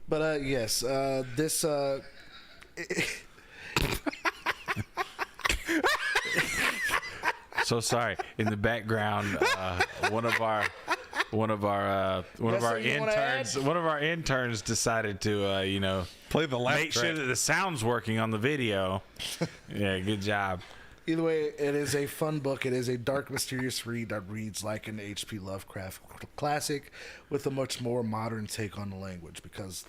but yes, this So sorry. In the background, one of our interns decided to play the last make sure that the sound's working on the video. Yeah, good job. Either way, it is a fun book. It is a dark, mysterious read that reads like an H.P. Lovecraft classic with a much more modern take on the language, because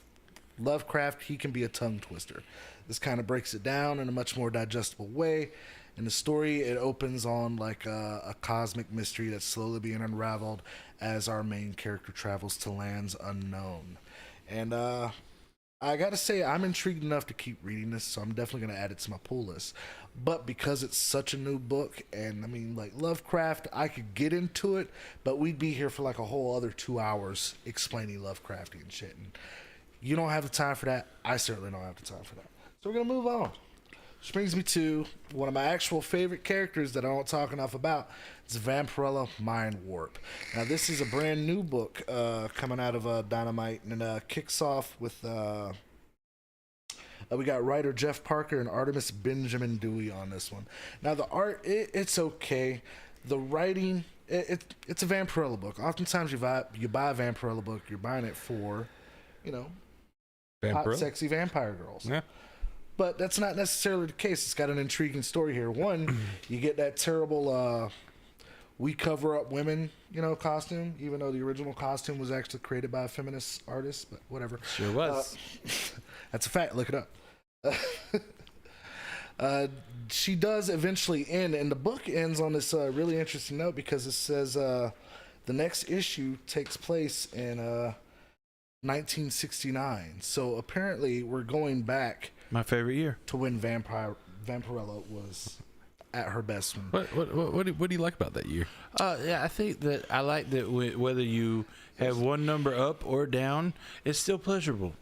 Lovecraft, he can be a tongue twister. This kind of breaks it down in a much more digestible way. In the story, it opens on like a cosmic mystery that's slowly being unraveled as our main character travels to lands unknown. And I gotta say, I'm intrigued enough to keep reading this, so I'm definitely gonna add it to my pull list. But because it's such a new book, and I mean, like Lovecraft, I could get into it, but we'd be here for like a whole other 2 hours explaining Lovecraftian shit. And you don't have the time for that. I certainly don't have the time for that. So we're gonna move on. Which brings me to one of my actual favorite characters that I don't talk enough about. It's Vampirella Mind Warp. Now, this is a brand new book coming out of Dynamite, and it kicks off with we got writer Jeff Parker and artist Benjamin Dewey on this one. Now, the art, it's okay. The writing, it's a Vampirella book. Oftentimes, you buy a Vampirella book, you're buying it for, hot, sexy vampire girls. Yeah. But that's not necessarily the case. It's got an intriguing story here. One, you get that terrible we cover up women, costume, even though the original costume was actually created by a feminist artist, but whatever. Sure was. That's a fact. Look it up. She does eventually end, and the book ends on this really interesting note, because it says the next issue takes place in 1969. So apparently we're going back My favorite year. to when Vampirella was at her best. What do you like about that year? Yeah, I think that I like that whether you have one number up or down, it's still pleasurable.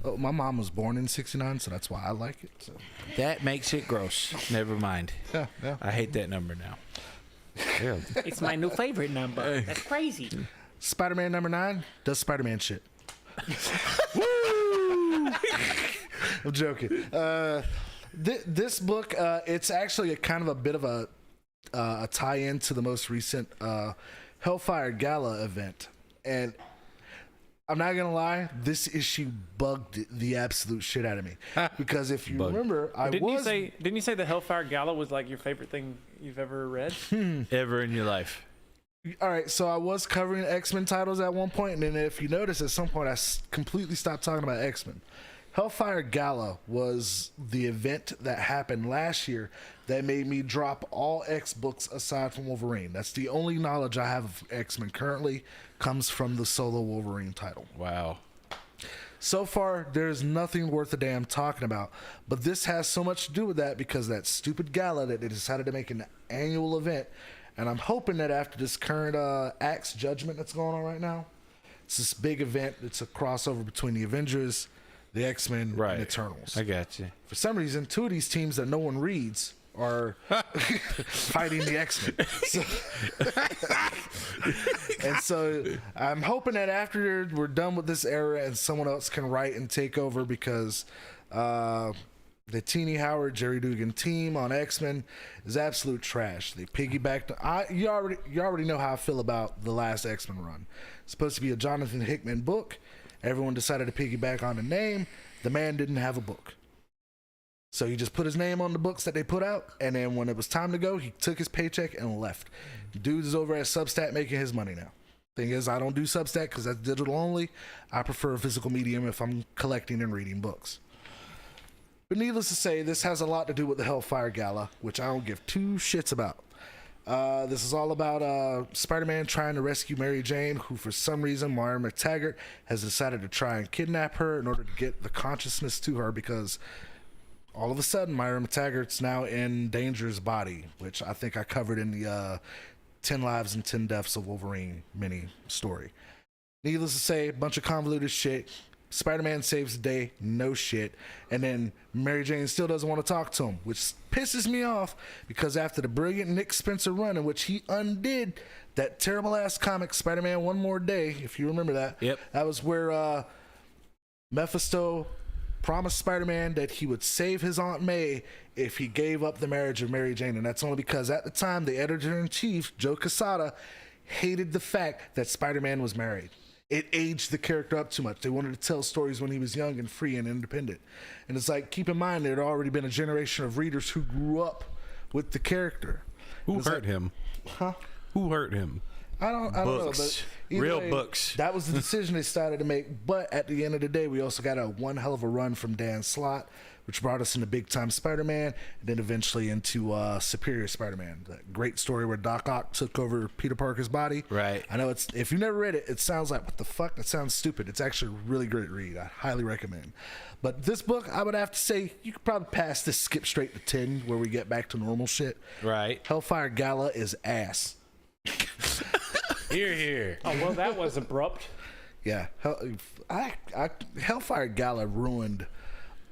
Oh, my mom was born in 69, so that's why I like it. So. That makes it gross. Never mind. Yeah. I hate that number now. Yeah. It's my new favorite number. That's crazy. Spider-Man #9 does Spider-Man shit. I'm joking. This book, it's actually a kind of a bit of a a tie-in to the most recent Hellfire Gala event, and I'm not gonna lie, this issue bugged the absolute shit out of me because if you remember, Didn't you say the Hellfire Gala was like your favorite thing you've ever read? Ever in your life? All right, so I was covering X-Men titles at one point, and then if you notice, at some point I completely stopped talking about X-Men. Hellfire Gala was the event that happened last year that made me drop all X books aside from Wolverine. That's the only knowledge I have of X-Men currently comes from the solo Wolverine title. Wow. So far, there's nothing worth a damn talking about, but this has so much to do with that because that stupid gala that they decided to make an annual event, and I'm hoping that after this current Axe Judgment that's going on right now, it's this big event. It's a crossover between the Avengers, the X-Men, and Eternals. I got you. For some reason, two of these teams that no one reads are fighting the X-Men. So I'm hoping that after we're done with this era and someone else can write and take over because the Teeny Howard, Jerry Dugan team on X-Men is absolute trash. They piggybacked. You already know how I feel about the last X-Men run. It's supposed to be a Jonathan Hickman book. Everyone decided to piggyback on the name. The man didn't have a book. So he just put his name on the books that they put out, and then when it was time to go, he took his paycheck and left. Dude is over at Substack making his money now. Thing is, I don't do Substack because that's digital only. I prefer a physical medium if I'm collecting and reading books. But needless to say, this has a lot to do with the Hellfire Gala, which I don't give two shits about. This is all about Spider-Man trying to rescue Mary Jane, who for some reason Moira McTaggart has decided to try and kidnap her in order to get the consciousness to her because all of a sudden Moira McTaggart's now in Danger's body, which I think I covered in the 10 Lives and 10 Deaths of Wolverine mini story. Needless to say, a bunch of convoluted shit. Spider-Man saves the day, no shit. And then Mary Jane still doesn't want to talk to him, which pisses me off because after the brilliant Nick Spencer run in which he undid that terrible-ass comic Spider-Man One More Day, if you remember that. Yep. That was where Mephisto promised Spider-Man that he would save his Aunt May if he gave up the marriage of Mary Jane. And that's only because at the time, the editor-in-chief, Joe Quesada, hated the fact that Spider-Man was married. It aged the character up too much. They wanted to tell stories when he was young and free and independent. And it's like, keep in mind, there had already been a generation of readers who grew up with the character. Who hurt him? Huh? Who hurt him? I don't know. But Real way, books. That was the decision they started to make. But at the end of the day, we also got a one hell of a run from Dan Slott, which brought us into Big Time Spider-Man, and then eventually into Superior Spider-Man. That great story where Doc Ock took over Peter Parker's body. Right. I know it's, if you never read it, it sounds like, what the fuck? That sounds stupid. It's actually a really great read. I highly recommend. But this book, I would have to say, you could probably pass this, skip straight to 10, where we get back to normal shit. Right. Hellfire Gala is ass. Here, here. Oh, well, that was abrupt. Yeah. Hellfire Gala ruined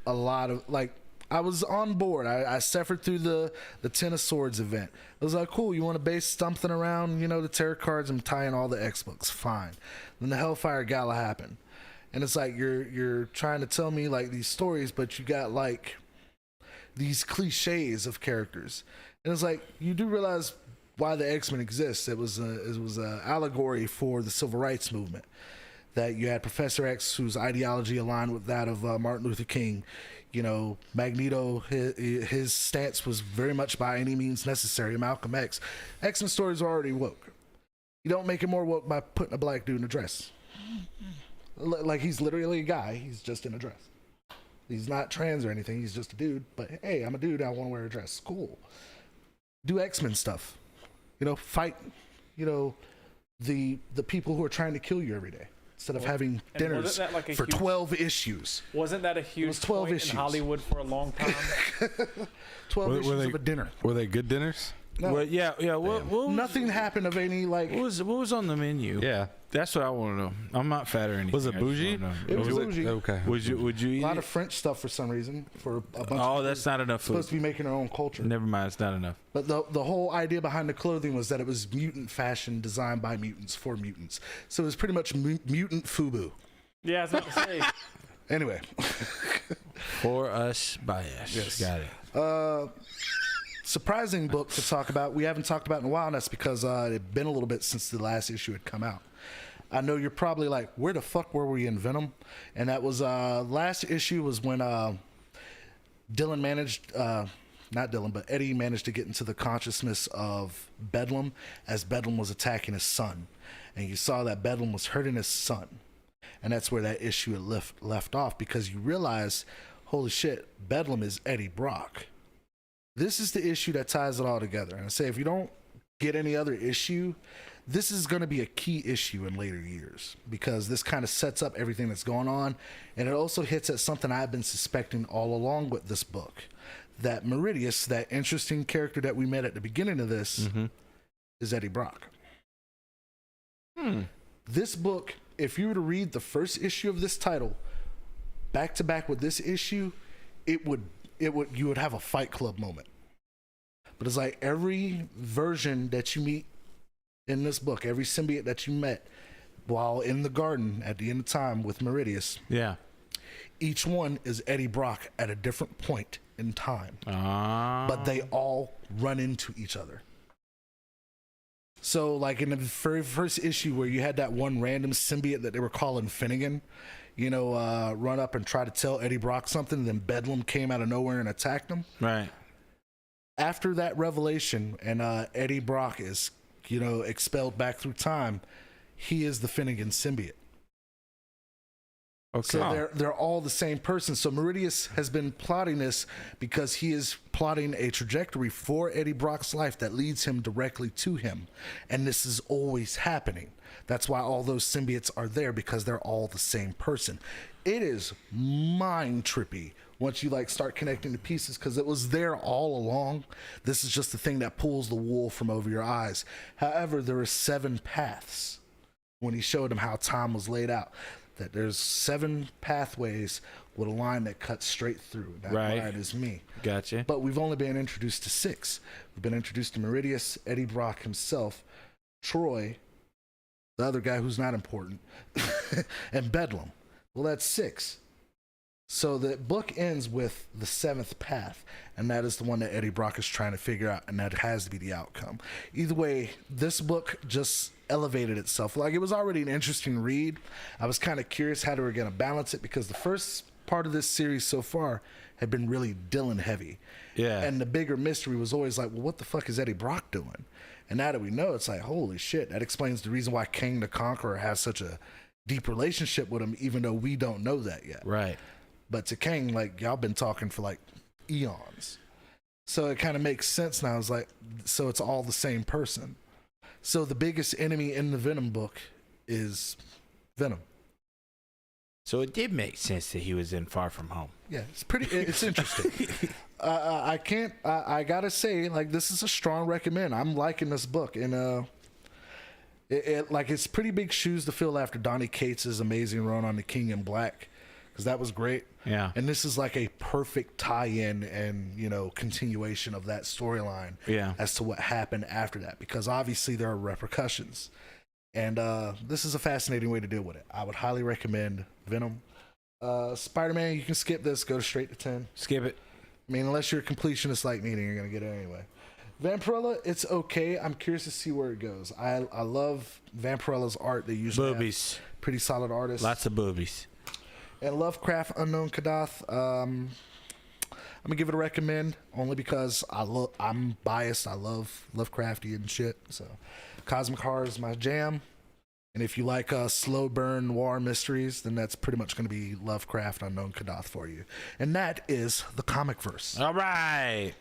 a lot of, like, I was on board. I suffered through the Ten of Swords event. It was like, cool, you want to base something around, the tarot cards and tie in all the X books. Fine. Then the Hellfire Gala happened. And it's like, you're trying to tell me, like, these stories, but you got, like, these cliches of characters. And it's like, you do realize why the X-Men exists. It was a allegory for the civil rights movement. That you had Professor X, whose ideology aligned with that of Martin Luther King. Magneto, his stance was very much by any means necessary. Malcolm X. X-Men stories are already woke. You don't make it more woke by putting a black dude in a dress. Like, he's literally a guy. He's just in a dress. He's not trans or anything. He's just a dude. But hey, I'm a dude. I want to wear a dress. Cool. Do X-Men stuff. Fight, the people who are trying to kill you every day instead of having dinners for 12 issues. Wasn't that a huge 12 point issues in Hollywood for a long time? 12 issues of a dinner. Were they good dinners? No. Well, yeah. Nothing happened of any, like... What was on the menu? Yeah. That's what I want to know. I'm not fat or anything. Was it bougie? It was bougie. Okay. Would you eat a lot it? of French stuff for some reason. For a bunch of Oh, that's not enough food. supposed to be making their own culture. Never mind, it's not enough. But the whole idea behind the clothing was that it was mutant fashion designed by mutants for mutants. So it was pretty much mutant FUBU. Yeah, I was about to say. Anyway. For us, by us. Yes. Got it. surprising book to talk about. We haven't talked about in a while, and that's because it's been a little bit since the last issue had come out. I know you're probably like, where the fuck were we in Venom? And that was last issue was when Dylan managed, not Dylan, but Eddie managed to get into the consciousness of Bedlam as Bedlam was attacking his son. And you saw that Bedlam was hurting his son. And that's where that issue had left off, because you realize, holy shit, Bedlam is Eddie Brock. This is the issue that ties it all together. And I say, if you don't get any other issue, this is going to be a key issue in later years, because this kind of sets up everything that's going on. And it also hits at something I've been suspecting all along with this book, that Meridius, that interesting character that we met at the beginning of this, is Eddie Brock. This book, if you were to read the first issue of this title back to back with this issue, you would have a Fight Club moment. But it's like every version that you meet in this book, every symbiote that you met while in the garden at the end of time with Meridius, each one is Eddie Brock at a different point in time. But they all run into each other. So like in the very first issue where you had that one random symbiote that they were calling Finnegan, run up and try to tell Eddie Brock something, and then Bedlam came out of nowhere and attacked him. Right. After that revelation, and Eddie Brock is, expelled back through time, he is the Finnegan symbiote. Okay. So they're all the same person. So Meridius has been plotting this because he is plotting a trajectory for Eddie Brock's life that leads him directly to him. And this is always happening. That's why all those symbiotes are there, because they're all the same person. It is mind trippy once you start connecting the pieces, because it was there all along. This is just the thing that pulls the wool from over your eyes. However, there are 7 paths when he showed him how time was laid out. That there's 7 pathways with a line that cuts straight through. That line is me. Gotcha. But we've only been introduced to 6. We've been introduced to Meridius, Eddie Brock himself, Troy, the other guy who's not important, and Bedlam. Well, that's 6. So the book ends with the 7th path, and that is the one that Eddie Brock is trying to figure out, and that has to be the outcome. Either way, this book just elevated itself. It was already an interesting read. I was kind of curious how they were going to balance it, because the first part of this series so far had been really Dylan heavy. Yeah. And the bigger mystery was always well, what the fuck is Eddie Brock doing? And now that we know, it's holy shit, that explains the reason why Kang the Conqueror has such a deep relationship with him, even though we don't know that yet. Right. But to Kang, y'all been talking for eons. So it kind of makes sense now. It's so it's all the same person. So the biggest enemy in the Venom book is Venom. So it did make sense that he was in Far From Home. Yeah, it's interesting. I gotta say, this is a strong recommend. I'm liking this book, and it's pretty big shoes to fill after Donny Cates' amazing run on The King in Black, because that was great. Yeah. And this is a perfect tie-in and, continuation of that storyline as to what happened after that, because obviously there are repercussions. And this is a fascinating way to deal with it. I would highly recommend Venom. Spider-Man, you can skip this, go straight to 10. Skip it. I mean, unless you're a completionist like me, then you're going to get it anyway. Vampirella, it's okay. I'm curious to see where it goes. I love Vampirella's art. They usually boobies. Pretty solid artists. Lots of boobies. And Lovecraft Unknown Kadath, I'm gonna give it a recommend, only because I'm biased. I love Lovecraftian shit. So Cosmic Horror is my jam. And if you like slow burn noir mysteries, then that's pretty much gonna be Lovecraft Unknown Kadath for you. And that is the comic verse. All right.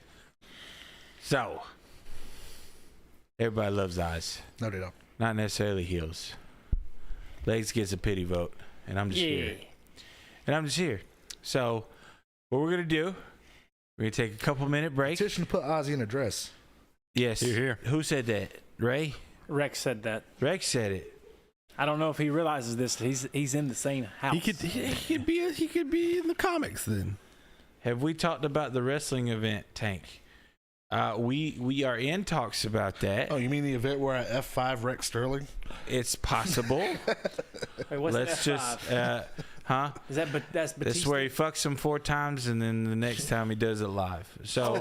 So everybody loves eyes. No, they don't. Not necessarily heels. Legs gets a pity vote, and I'm just here. And I'm just here. So, what we're going to do, we're going to take a couple-minute break. Petition to put Ozzy in a dress. Yes. Here. Who said that? Ray? Rex said that. Rex said it. I don't know if he realizes this. He's in the same house. He could be in the comics then. Have we talked about the wrestling event, Tank? We are in talks about that. Oh, you mean the event where I F5 Rex Sterling? It's possible. Wait, what's Let's F5? just Huh? Is that? But that's Batista. That's where he fucks him 4 times, and then the next time he does it live. So,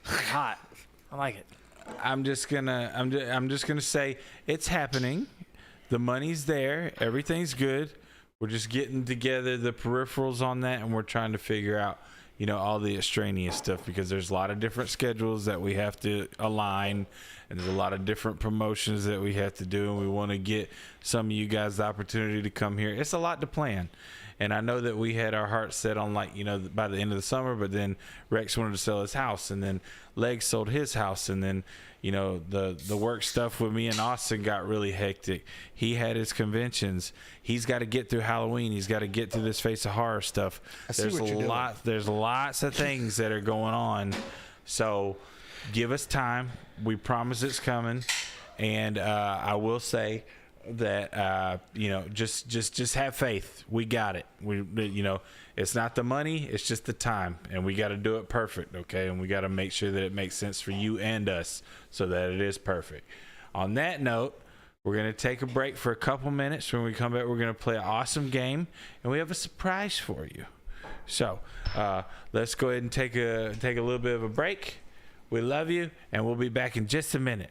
hot. I like it. I'm just gonna say it's happening. The money's there. Everything's good. We're just getting together the peripherals on that, and we're trying to figure out, all the extraneous stuff, because there's a lot of different schedules that we have to align, and there's a lot of different promotions that we have to do, and we want to get some of you guys the opportunity to come here. It's a lot to plan. And I know that we had our hearts set on, by the end of the summer, but then Rex wanted to sell his house, and then Legs sold his house, and then, the work stuff with me and Austin got really hectic. He had his conventions. He's got to get through Halloween. He's got to get through this Face of Horror stuff. There's lots of things that are going on. So give us time. We promise it's coming. And I will say that just have faith. We got it. It's not the money, it's just the time, and we got to do it perfect, okay? And we got to make sure that it makes sense for you and us so that it is perfect. On that note, we're going to take a break for a couple minutes. When we come back, we're going to play an awesome game, and we have a surprise for you. So let's go ahead and take a little bit of a break. We love you, and we'll be back in just a minute.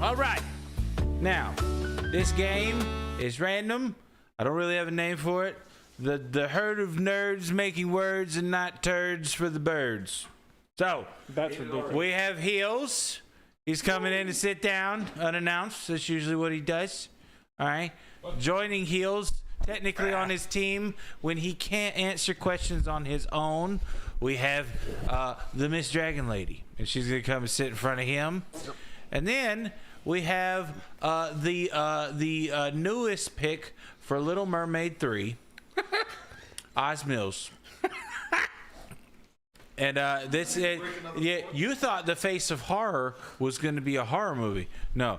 All right. Now, this game is random. I don't really have a name for it. The herd of nerds making words and not turds for the birds. So, That's ridiculous. we have Heels. He's coming in to sit down unannounced. That's usually what he does. All right. Joining Heels, technically on his team when he can't answer questions on his own, we have the Miss Dragon Lady. And she's going to come and sit in front of him. And then we have the newest pick for Little Mermaid 3, Oz Mills. And you thought The Face of Horror was going to be a horror movie. No,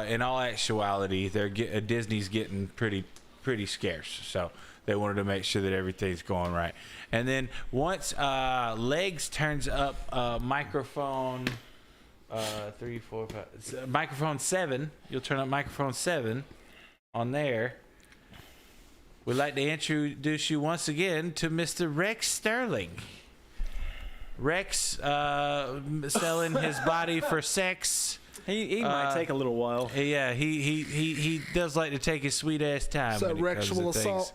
in all actuality, Disney's getting pretty scarce, so they wanted to make sure that everything's going right. And then once Legs turns up microphone 3, 4, 5, microphone 7, you'll turn up microphone 7 on there. We'd like to introduce you once again to Mr. Rex Sterling. Rex selling his body for sex. He might take a little while. Yeah, he does like to take his sweet ass time. Is that when it comes to sexual things. assault?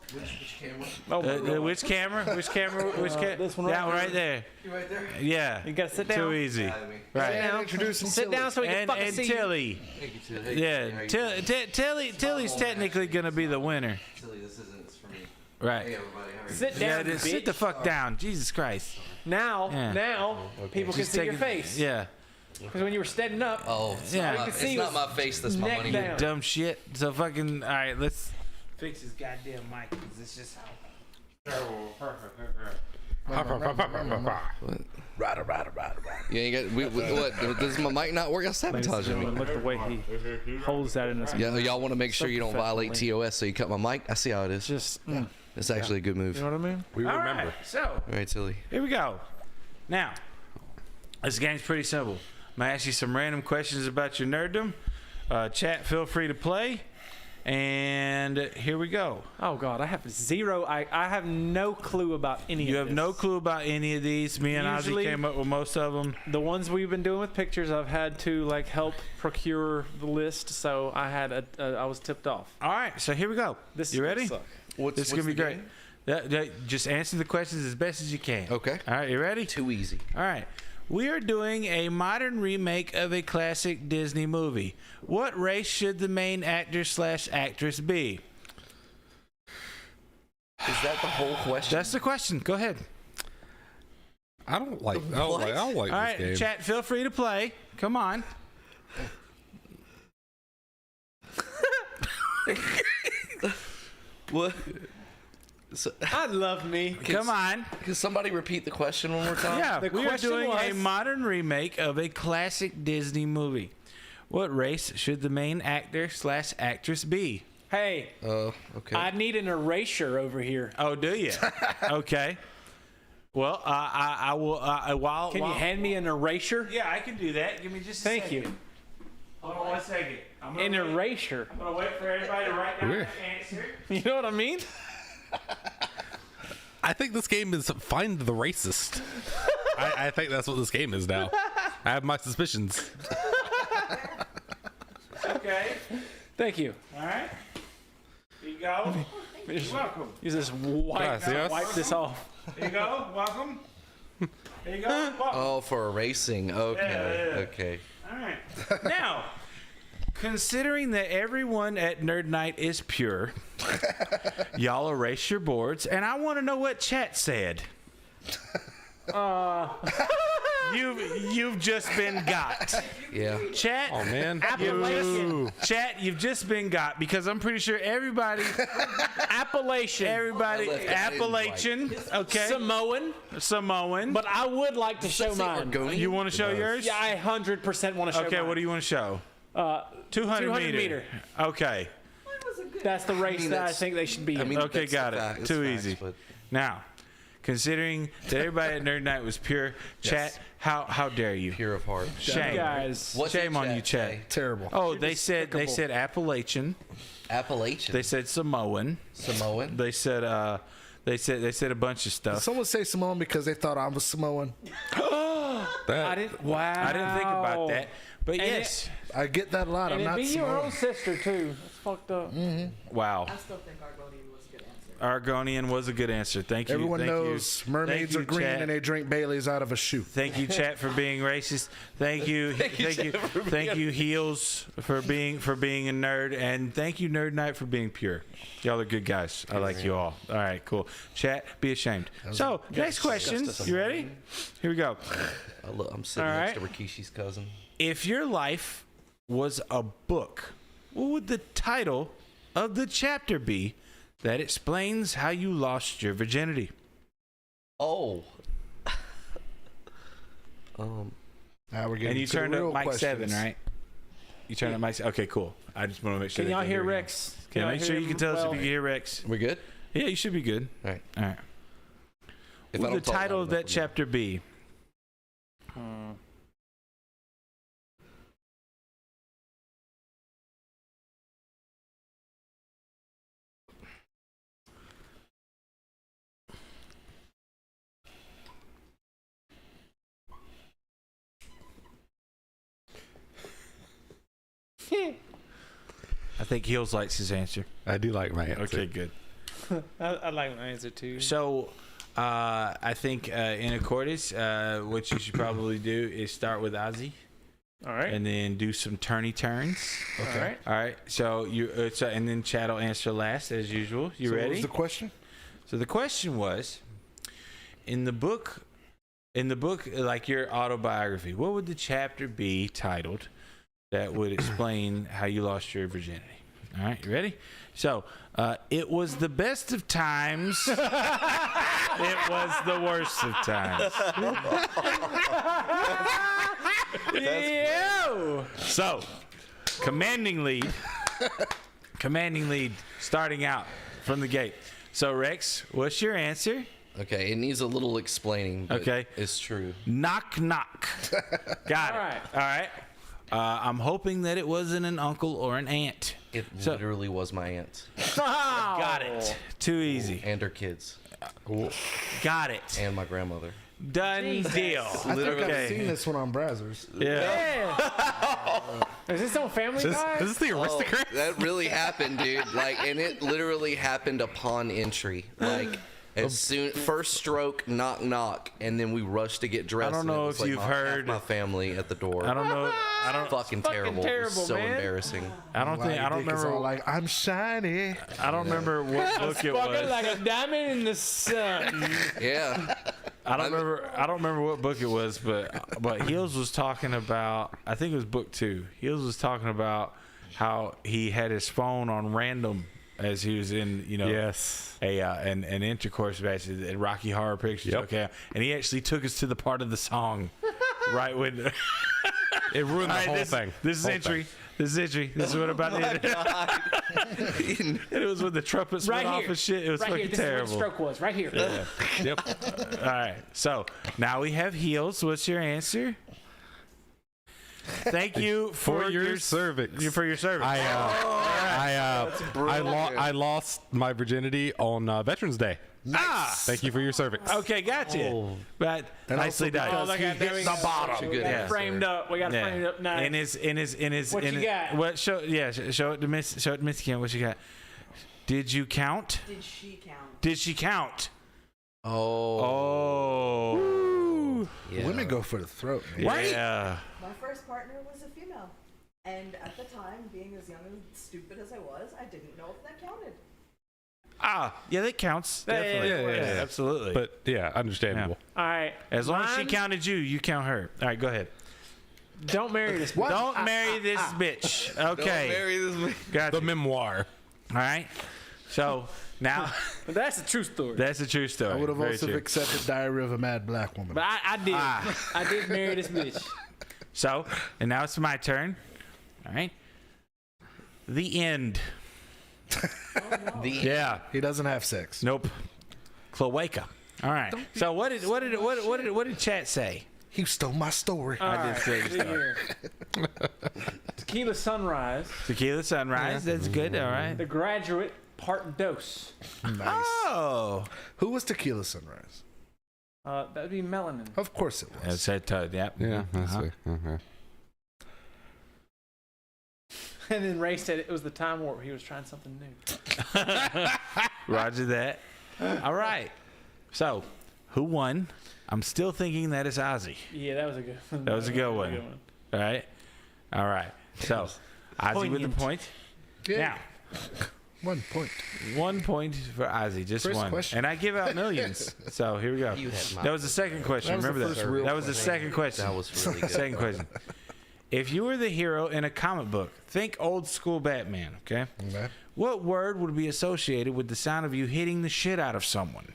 Which camera? Which camera? Which camera? This one That one right there. You right there? Yeah. You gotta sit down. Too easy. Right. Sit down so we can fucking And see Tilly. Thank you, Tilly. Hey, Yeah, Tilly's technically gonna be the winner. Tilly, this isn't. It's for me. Right. Hey, everybody. How are you? Sit Yeah, down, just bitch. sit the fuck down. Jesus Christ. Now, Yeah. people can Just see your take it- face. Yeah. Because when you were standing up, Oh, Yeah. you can it's see not my face. That's my neck money. down. Dumb shit. So fucking. All right, let's fix his goddamn mic. Cause it's just Right. Yeah, you got. What? Does my mic not work? Y'all sabotaging me. look the way he holds that in his Yeah, y'all want to make sure you don't violate professionally. TOS, so you cut my mic. I see how it is. Just, It's actually a good move. you know what I mean? We All remember. right, so All right, Tilly. here we go. Now, this game's pretty simple. I'm gonna ask you some random questions about your nerddom. Chat, feel free to play. And here we go. Oh God, I have zero. I have no clue about any of this. You have no clue about any of these. Me and Ozzy Usually- came up with most of them. The ones we've been doing with pictures, I've had to like help procure the list, so I was tipped off. All right, so here we go. This You is ready? gonna suck. This is gonna be great. Just answer the questions as best as you can. Okay. All right, you ready? Too easy. All right. We are doing a modern remake of a classic Disney movie. What race should the main actor/actress be? Is that the whole question? That's the question. Go ahead. I don't like All this right, game. chat, feel free to play. Come on. What? So, I love me. Come on. can somebody repeat the question one more time? Yeah, the we are question doing a was- modern remake of a classic Disney movie. What race should the main actor/actress be? Hey, Okay. I need an erasure over here. Oh, do you? Okay. Well, I will. While Can you hand me an erasure? Yeah, I can do that. Give me just a Thank second. you. Hold on 1 second. An erasure. I'm gonna wait for everybody to write down Weird. the answer. You know what I mean? I think this game is find the racist. I think that's what this game is now. I have my suspicions. Okay. Thank you. All right. Here you go. You're welcome. Use this wipe this off. Here you go. Welcome. Here you go. Welcome. Oh, for erasing. Okay. Yeah. Okay. All right. Now, considering that everyone at Nerd Night is pure, y'all erase your boards, and I want to know what chat said. You've just been got. Yeah. Chat. Oh man. Appalachian. Chat, you've just been got because I'm pretty sure everybody, Appalachian. everybody, left it Appalachian, okay, Samoan. But I would like to show Does that say mine. Oregonian? You want to show yours? Yeah, I 100% want to show Okay, mine. what do you want to show? 200 200 meter. meter. Okay. That's the race that I that's- think they should be in. I mean, Okay, that's got the it. fact- it's Too facts, easy. but- Now, considering that everybody at Nerd Night was pure, chat, how dare you? Pure of heart. Shame. Guys, What did Shame on you, chat. say? Terrible. Oh, they said Appalachian. Appalachian. They said Samoan. Samoan. They said a bunch of Did stuff. someone say Samoan because they thought I was Samoan? I didn't. Wow. I didn't think about that, but And yes. I get that a lot. And I'm it'd not be your Samoan. own sister too. That's fucked up. Wow. I still think Argonian was a good answer. Argonian was a good answer. Thank you. Everyone Thank knows you. mermaids Thank are you, green chat. and they drink Bailey's out of a shoe. Thank you, chat, for being racist. Thank you, thank you, Heels, for being a nerd, and thank you, Nerd Night, for being pure. Y'all are good guys. I like you all. All right, cool. Chat, be ashamed. So, next question. You ready? Here we go. I'm sitting All next right. to Rikishi's cousin. If your life was a book, what would the title of the chapter be that explains how you lost your virginity? Oh. Now we're getting And you to the turned up real mic 7, questions. right? You turned up mic 7. Okay, cool. I just want to make sure. Can y'all they hear you. Rex? Can y'all make hear sure you him can tell us well? if you can hear Rex. We good? Yeah, you should be good. All right. All right. If What I would don't the talk title loud of enough, that we're good. chapter be? I think Heels likes his answer. I do like my answer. Okay, good. I like my answer too. So, I think in accordance, what you should probably do is start with Ozzy. All right. And then do some turny turns. Okay. All right. So and then Chad will answer last as usual. You ready? What was the question? So the question was, in the book, like your autobiography, what would the chapter be titled that would explain how you lost your virginity? All right, you ready? So, it was the best of times. It was the worst of times. So, commanding lead, starting out from the gate. So, Rex, what's your answer? Okay, it needs a little explaining, but Okay. it's true. Knock, knock. Got it. All right. I'm hoping that it wasn't an uncle or an aunt. It literally was my aunt Got it. Too easy. and her kids Got it. and my grandmother. Done deal. I think I've seen this one on Brazzers. Yeah. Is this on Family Guy? Is this the aristocrat? That really happened, dude. Like, and it literally happened upon entry. Like, as soon first stroke, knock, knock, and then we rushed to get dressed. I don't and it know was if like you've half heard. my family at the door. I don't know. Fucking terrible. It was so man. embarrassing. I don't Remember, remember. like I'm shiny. I don't remember what book it Fucking was. like a diamond in the sun. Yeah. I don't remember what book it was, but Heels was talking about. I think it was book 2. Heels was talking about how he had his phone on random as he was in, Yes. an intercourse match at Rocky Horror Picture Show. Yep. Okay, and he actually took us to the part of the song right when It ruined the whole thing. This is Whole entry. thing. This is entry. This is what about it. It was when the trumpets Right went off here. and shit. It was Right fucking here. This is terrible. what the stroke was. Right here. Yep. All right. So now we have Heels. What's your answer? Thank you For your cervix. For your service. I lost my virginity on Veterans Day. Thank you for your cervix. Okay, gotcha. But nicely done. Oh, look at that. We got bottom. We got Yeah. it framed up. We got it framed up nice. In his. What you got? What show it to Miss Kim. What you got? Did you count? Did she count? Did she count? Oh. Yeah. Women go for the throat, man. Right? Yeah. My first partner was a female. And at the time, being as young and stupid as I was, I didn't know if that counted. Yeah, that counts. Definitely. Yeah. Absolutely. But yeah, understandable. All right. as long as she Mine- counted you count her. All right, go ahead. Don't marry this. Don't marry this bitch. Okay. Don't marry this man. Gotcha. The memoir. All right. So now That's a true story. that's a true story. I would have Very also true. accepted Diary of a Mad Black Woman. But I did. I did marry this bitch. So, and now it's my turn. All right. The end. Yeah. He doesn't have sex. Nope. Cloaca. All right. So what did chat say? He stole my story. I did say See here. Tequila Sunrise, Tequila Sunrise. That's good. All right. The Graduate, Part Dos. Nice. Oh. Who was Tequila Sunrise? That'd be Melanin. Of course it was. That's that toad. Yep. Yeah, that's Uh-huh. it. Okay. And then Ray said it was the Time Warp. He was trying something new. Roger that. All right. So, who won? I'm still thinking that it's Ozzy. Yeah, that was a good one. That was a good one. All right. All right. So, Ozzy with the Poignant. point. Yeah. Now, 1 point. 1 point for Ozzy, just First one. question. And I give out millions. So here we go. You had my- That was the second question. That was the Remember first that. real That was the second question. That was really good. Second question. If you were the hero in a comic book, think old school Batman, okay? Okay. What word would be associated with the sound of you hitting the shit out of someone?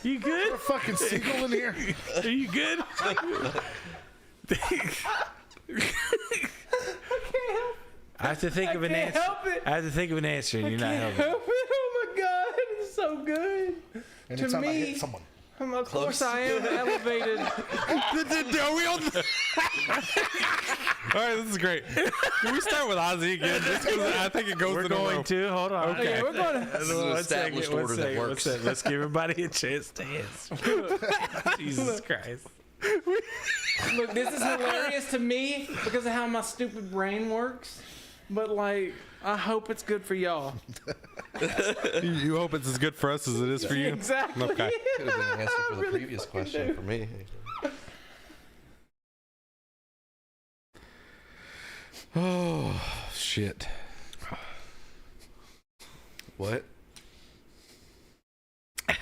You good? A fucking seagull in here. Are you good? I have to think of an can't answer. help it. I have to think of an answer, and you're not helping. Help it. Oh my God. It's so good. Anytime I me- hit someone. Of course I am elevated. Are we on All right, this is great. Can we start with Ozzy again? Just 'cause I think it goes We're in a going row. to. Hold on. Okay, we're going to. This is an established order that works. Let's give everybody a chance to answer. Jesus Christ. Look, this is hilarious to me because of how my stupid brain works. But, like, I hope it's good for y'all. You hope it's as good for us as it is for you? Exactly. Okay. Could have been an answer for the previous question for me. Oh, shit. What?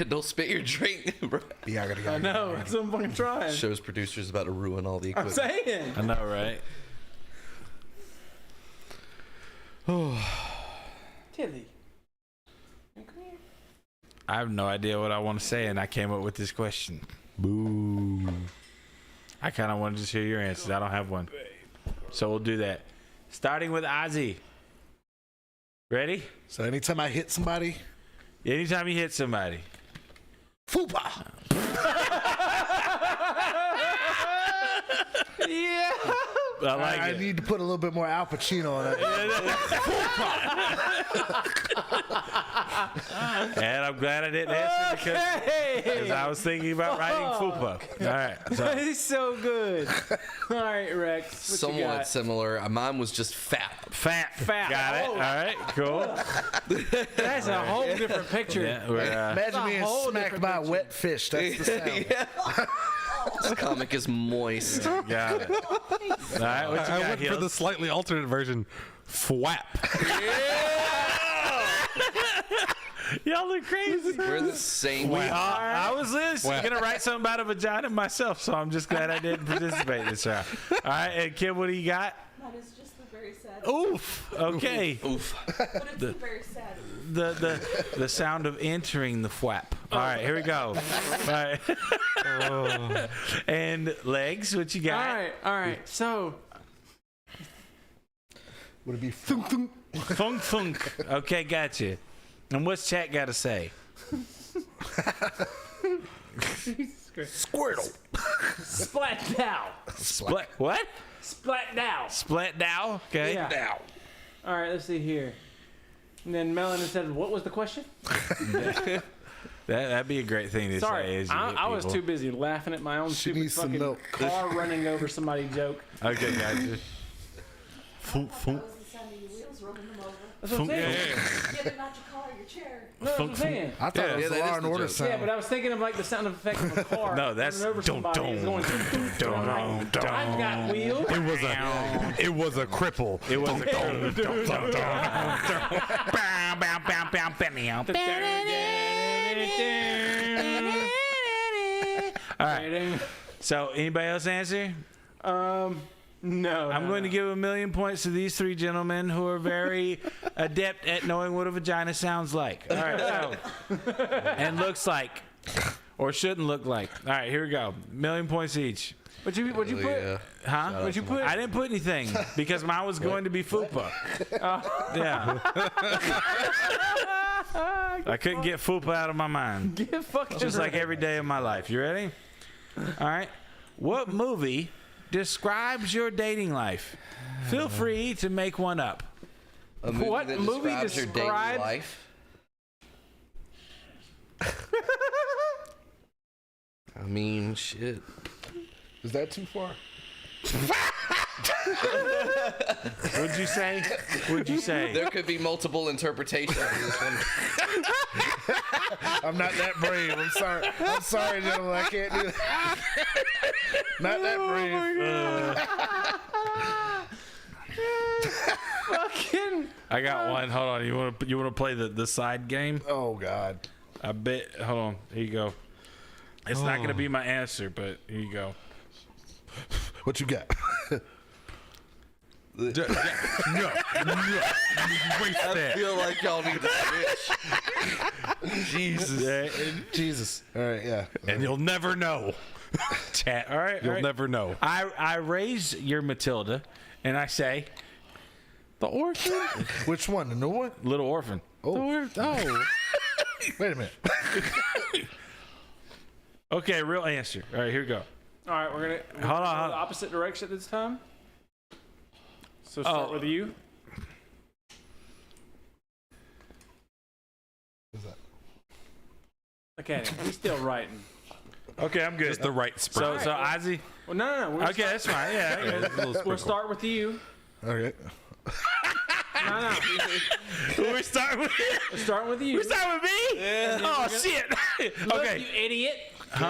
Don't spit your drink, bro. I know. That's what I'm fucking trying. Show's producer's about to ruin all the I'm equipment. saying. I know, right? Tilly. I have no idea what I want to say, and I came up with this question. Boo. I kind of wanted to hear your answers. I don't have one. So we'll do that. Starting with Ozzy. Ready? So anytime I hit somebody, Anytime you hit somebody. fupa. Yeah. I like I it. need to put a little bit more Al Pacino on it. And I'm glad I didn't answer because I was thinking about writing fupa. All right. So, He's so good. All right, Rex. What you Somewhat got? similar. Mine was just fat. fat. Got it. Oh. All right. Cool. That's a whole different picture. Yeah, we're, Imagine being whole smacked different by a picture. wet fish. That's the sound. This comic is moist. got it. All right. What you I got, went for Hills? the slightly alternate version. Fwap. Y'all look crazy. We're the same. I was going to write something about a vagina myself, so I'm just glad I didn't participate this round. All right, and Kim, what do you got? That is just the very sad. Oof. Okay. Oof. But it's the very sad. The sound of entering the flap. All right, here we go. All right. And legs, what you got? All right. So, Would it be thunk thunk? Funk funk. Okay, gotcha. And what's chat got to say? Squirtle. splat now. Splat. What? Splat now. Splat down. Okay. Yeah. All right, let's see here. And then Melanie said, what was the question? That'd be a great thing to say. Sorry, As you hit I was people. too busy laughing at my own stupid needs some fucking milk. car running over somebody joke. Okay, gotcha. Funk funk. That was the sound of your wheels rolling them over. That's what I'm saying. Getting out your car, your chair. No, that's what I'm saying. I thought it was Yeah, the that Law is and the Order joke. sound. Yeah, but I was thinking of like the sound effect of a car. No, that's running over somebody. It's going, I've got wheels. It was a cripple. It was All right. So, anybody else answer? No. I'm going to give 1,000,000 points to these three gentlemen who are very adept at knowing what a vagina sounds like. All right, so, and looks like, or shouldn't look like. All right, here we go. 1,000,000 points each. What'd you put? Yeah. Huh? What'd you put? I didn't put anything because mine was going to be fupa. Yeah. I couldn't get fupa out of my mind. Get fucking Just like every day of my life. You ready? All right. What movie describes your dating life? Feel free to make one up. A movie What that movie describes your daily describes- life? I mean, shit. Is that too far? What'd you say? What'd you say? There could be multiple interpretations of this one. I'm not that brave. I'm sorry. I'm sorry, gentlemen. I can't do that. Not that brave. fucking. I got one. Hold on. You want to play the side game? Oh God. I bet. Hold on. Here you go. It's not going to be my answer, but here you go. What you got? No. Erase I that. feel like y'all need to switch. Jesus. Jesus. All right. Yeah. And you'll never know. Chat. All right. You'll never know. I raise your Matilda, and I say, the orphan, Which one? The new one? little orphan. Oh. Oh. Wait a minute. Okay, real answer. All right, here we go. All right, we're gonna Hold go on. the opposite direction this time. So start with you. Look at him. He's still writing. Okay, I'm good. Just the right sprint. So Ozzy. Well, no. Okay, that's fine. Yeah. We'll start with you. Okay. No. Who we start with? We're starting with you. We start with me? Yeah. Oh, shit. Look, Okay. you idiot.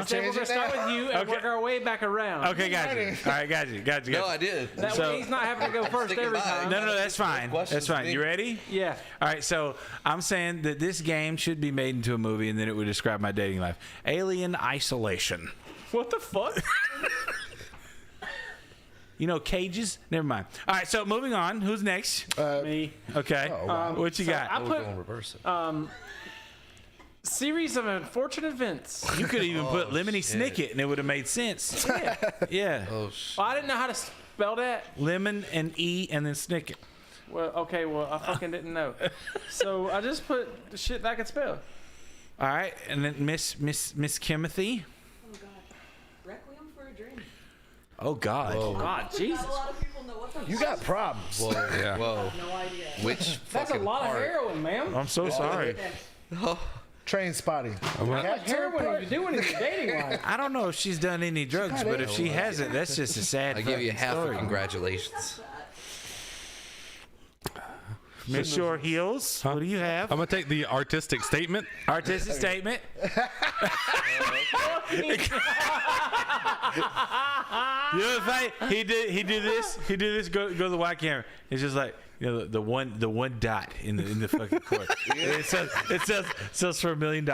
Say we're gonna start with you and work our way back around. Okay, got you. All right, got you. No, I did. That way he's not having to go first every time. No, that's fine. That's fine. You ready? Yeah. All right, so I'm saying that this game should be made into a movie, and then it would describe my dating life. Alien Isolation. What the fuck? You know, cages? Never mind. All right, so moving on. Who's next? Me. Okay. What you got? I put reverse it. series of unfortunate events. You could even put Lemony Snicket, and it would have made sense. Yeah. Oh, Well, I didn't know how to spell that. Lemon and E, and then Snicket. Well, okay. Well, I fucking didn't know. So I just put the shit that I could spell. All right, and then Miss Kimothy. Oh God. Requiem for a Dream. Oh God. Oh God, Jesus. Not a lot of people know what the You got problems. Whoa, Yeah. whoa. No idea. Which That's a fucking lot of part? heroin, ma'am. I'm so sorry. Train spotting. How much heroin are you doing in your dating life? I don't know if she's done any drugs, but if she hasn't, that's just a sad. I give you fucking half story. a congratulations. Miss Your Heels. What do you have? I'm gonna take the artistic statement. Artistic statement. You know the thing? He did this. Go to the white camera. It's just like, you know, the one dot in the fucking court. It sells for $1 million.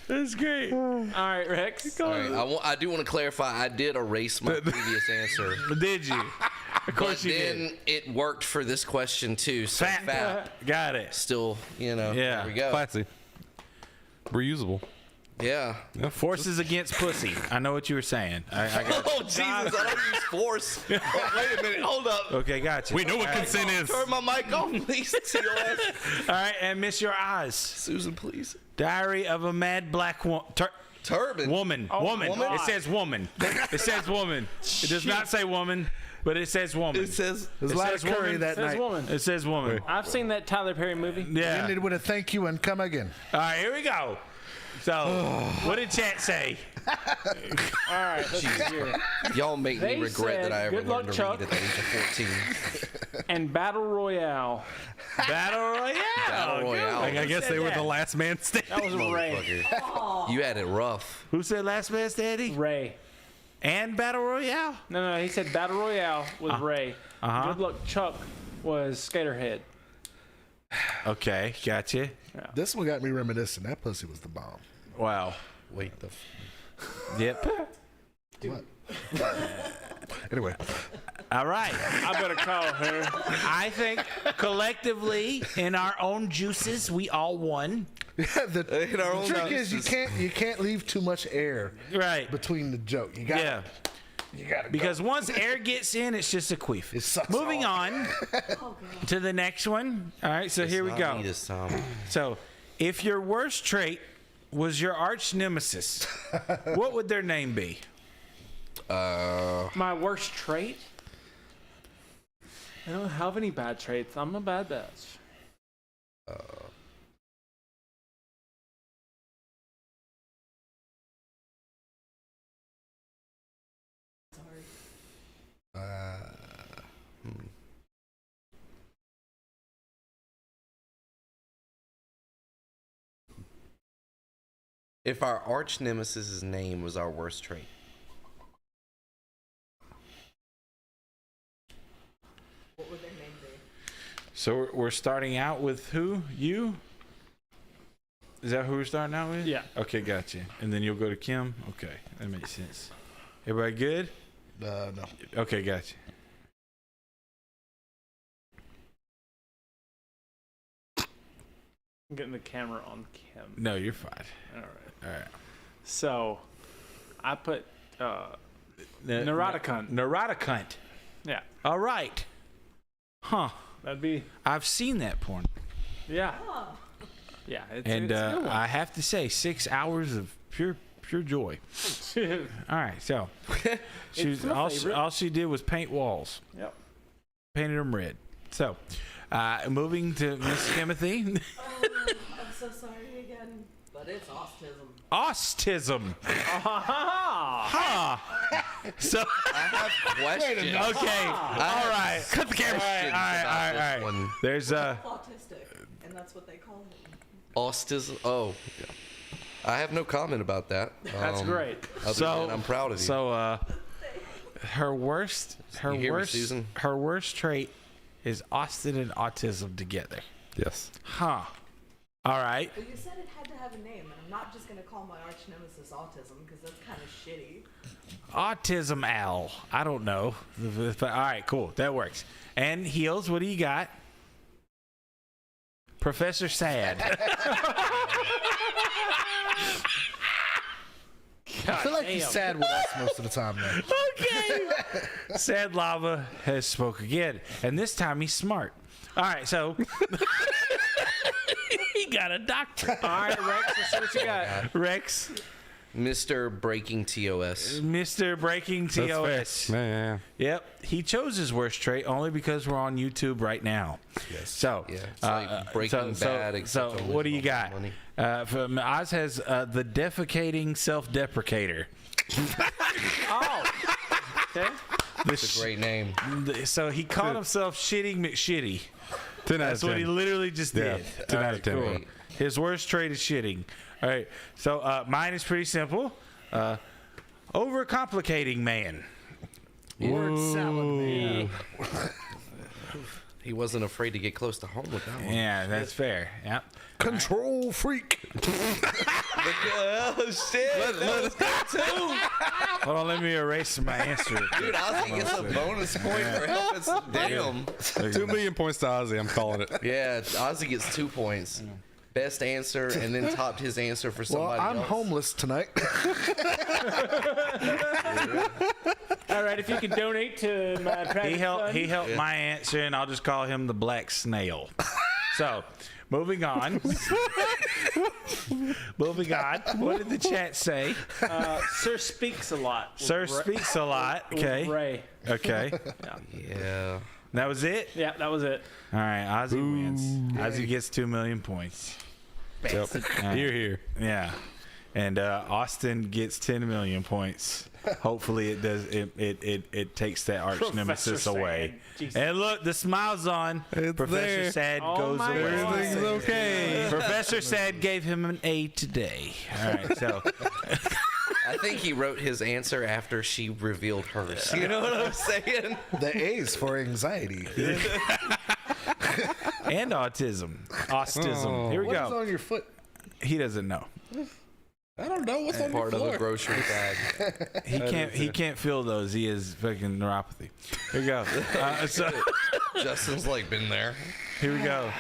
That's great. All right, Rex. All right, I do want to clarify. I did erase my previous answer. Did you? Of course But you then did. it worked for this question too. So fat. Got it. Still, you know. Yeah. There we go. Classy. Reusable. Yeah. Forces against pussy. I know what you were saying. I got Oh Jesus! I don't use force. Oh, wait a minute. Hold up. Okay, got you. We know what consent is. Turn my mic off, please. TOS. All right, and Miss Your Eyes. Susan, please. Diary of a Mad Black Turban. Woman. Woman. It says woman. It says woman. It does not say woman, but it says woman. It says. There's a lot of curry woman. that Says night. woman. It says woman. I've seen that Tyler Perry movie. Yeah. Ended with a thank you and come again. All right, here we go. So, what did chat say? All right, let's see here. Y'all make They me regret said, that I ever "Good luck, learned to Chuck." read at the age of 14. And Battle Royale. Battle Royale. Battle Royale. Like, I guess they were that? the last man That standing. was Ray. You had it rough. Who said Last Man Standing? Ray. And Battle Royale? No, he said Battle Royale was Ray. Good Luck Chuck was Skaterhead. Okay, gotcha. This one got me reminiscing. That pussy was the bomb. Wow. Wait, Yep. What? Anyway, All right. I better call her. I think collectively, in our own juices, we all won. the own trick is you can't leave too much air Right. between the joke. You got Yeah. You got to Because once air gets in, it's just a queef. It sucks Moving all. on to the next one. All right, so here we Not go. me this time. So, if your worst trait was your arch nemesis, what would their name be? My worst trait? I don't have any bad traits. I'm a bad bitch. If our arch nemesis' name was our worst trait. What would their name be? So we're starting out with who? You? Is that who we're starting out with? Yeah. Okay, gotcha. And then you'll go to Kim? Okay, that makes sense. Everybody good? No. Okay, gotcha. I'm getting the camera on Kim. No, you're fine. All right. All right. So, I put neuroticant. Neuroticant. Yeah, All right. Huh. that'd be I've seen that porn. yeah. Yeah, and it's a good one. I have to say, 6 hours of pure joy. All right, so all she did was paint walls. Yep. Painted them red. So, moving to Miss Timothy. I'm so sorry again, but it's autism. Autism. So I have questions. okay, all right. Cut the camera. All right. One. There's Autistic, and that's what they call him. Autism. Oh, I have no comment about that. That's great. Other than I'm proud of you. So, her worst Susan? her worst trait is Austin and autism together. Yes. Huh. All right. Well, you said it had to have a name, and I'm not just gonna call my arch nemesis autism because that's kind of shitty. Autism Al. I don't know. All right, cool. That works. And Heels, what do you got? Professor Sad. I feel like he's sad with us most of the time, though. Okay. Sad Lava has spoke again, and this time he's smart. All right, so he got a doctorate. All right, Rex, let's see what you got. Rex, Mr. Breaking TOS. Mr. Breaking TOS. Yeah. Yep, he chose his worst trait only because we're on YouTube right now. Yes. So, Yeah, it's like Breaking Bad, except so only what do you with got? money. From Oz has the defecating self-deprecator. Oh. Okay. It's a great name. So he called himself Shitting McShitty. 10 out of That's 10. what he literally just Yeah, did. 10 All out right, of 10. cool. His worst trait is shitting. All right. So mine is pretty simple. Overcomplicating man. Word salad, man. He wasn't afraid to get close to home with that one. Yeah, that's fair. Yep. Control freak. Oh, shit. Hold on, let me erase my answer. Dude, Ozzy gets a bonus point for helping some damn. 2 million points to Ozzy. I'm calling it. Yeah, Ozzy gets 2 points. Best answer, and then topped his answer for Well, somebody I'm else. homeless tonight. All right, if you could donate to my private He helped fund. my answer, and I'll just call him the Black Snail. So, moving on. Moving on. What did the chat say? Sir speaks a lot. Sir speaks a lot. Okay. Ray. Okay. Yeah. That was it? Yeah, that was it. All right, Ozzy wins. Ozzy gets 2 million points. Yep. Here. Yeah. And Austin gets 10 million points. Hopefully it does it takes that arch nemesis Sad. away. Jesus. And look, the smile's on. It's Professor there. Sad Oh goes my away. God. Everything's okay. Professor Sad gave him an A today. All right, so I think he wrote his answer after she revealed hers. You know what I'm saying? The A's for anxiety. and autism. Autism. Here we What is go. on your foot? He doesn't know. I don't know. What's on your Part of floor? a grocery bag. He can't feel those. He has fucking neuropathy. Here we go. So Justin's like been there. here we go.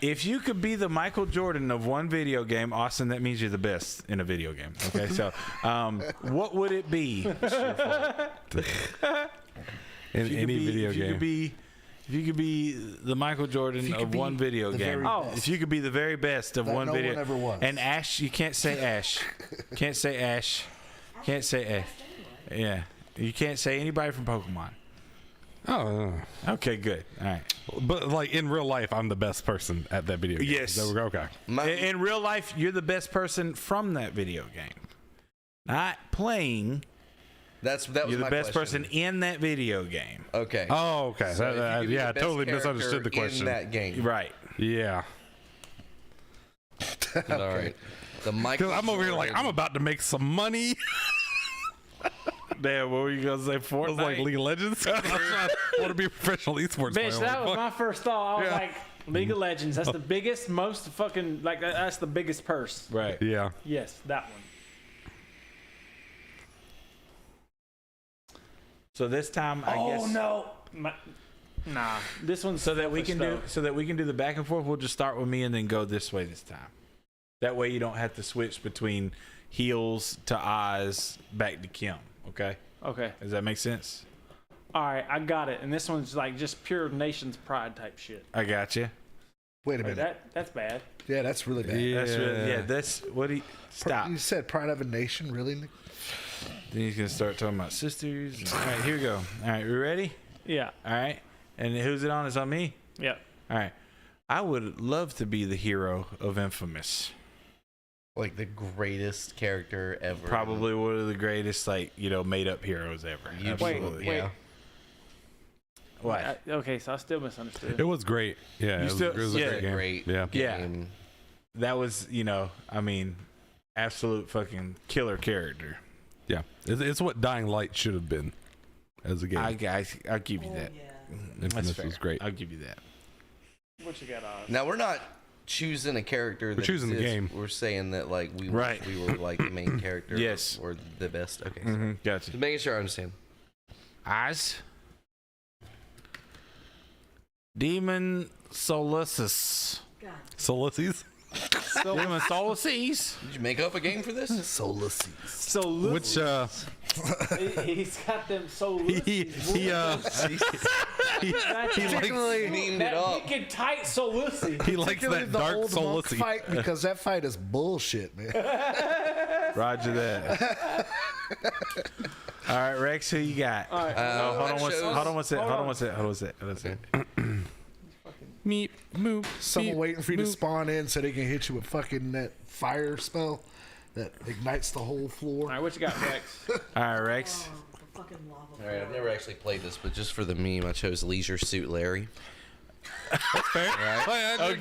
If you could be the Michael Jordan of one video game, Austin, that means you're the best in a video game. Okay, so what would it be? In any video game. If you could be the Michael Jordan could of be one video the game. very best. If you could be the very best of That one no video. one ever was. And Ash, you can't say Ash. Can't say Ash. Can't say Ash. Yeah. You can't say anybody from Pokemon. Oh, Okay, good. All right. but like in real life, I'm the best person at that video game. Yes. Okay. In real life, you're the best person from that video game. Not playing. That was You're the my best question. person in that video game. Okay. Oh, okay. So if you could be Yeah, the best totally misunderstood the character question. in that game. Right. Yeah. All right. The Michael. Because I'm over here like, Jordan. I'm about to make some money. Damn, what were you going to say? I was Fortnite? like League of Legends. I want to be a professional esports player. Bitch, that I'm was like, my first thought. I was Yeah. like, League of Legends. That's the biggest, most fucking, like, that's the biggest purse. Right. Yeah. Yes, that one. So this time, I guess. Oh, no. Nah, this one's So that we can do selfish, the back and forth. We'll just start with me and then go this way this time. That way you don't have to switch between Heels to Oz back to Kim. Okay. though. Okay. Does that make sense? All right, I got it. And this one's like just pure nation's pride type shit. I got you. Wait a minute. That's bad. Yeah, that's really bad. Yeah. That's really, that's what he stop. You said pride of a nation, really, Nick? Then he's gonna start talking about sisters. All right, here we go. All right, we ready? Yeah. All right, and who's it on? It's on me. Yep. All right, I would love to be the hero of Infamous. Like the greatest character ever. Probably one of the greatest, made up heroes ever. Absolutely. Yeah. What? Okay, so I still misunderstood. It was great. Yeah, it was a great game. Great Yeah. game. That was, absolute fucking killer character. Yeah, it's what Dying Light should have been as a game. I'll give you that. Yeah. Infamous That's fair. was great. I'll give you that. What you got, Oz? Now we're not choosing a character. We're choosing the game. We're saying that we Right. we were like the main character. Yes. Or the best. Okay. Mm-hmm. Gotcha. Just making sure I understand. Eyes. Demon Solaces. God. Solstice. Demon Solaces. Did you make up a game for this? Soulless. So Which he's got them so he loosey. Particularly, Memed That it up. big and tight so loosey. he likes that the dark old monk Solstice. fight, because that fight is bullshit, man. Roger that. All right, Rex, who you got? All right. Hold on one second. Meep, move. Someone beep, waiting for you to move. spawn in so they can hit you with fucking that fire spell that ignites the whole All floor. right, what you got, Rex? All right, Rex. Oh, the fucking lava. All right, I've never actually played this, but just for the meme, I chose Leisure Suit Larry. Okay. All right, I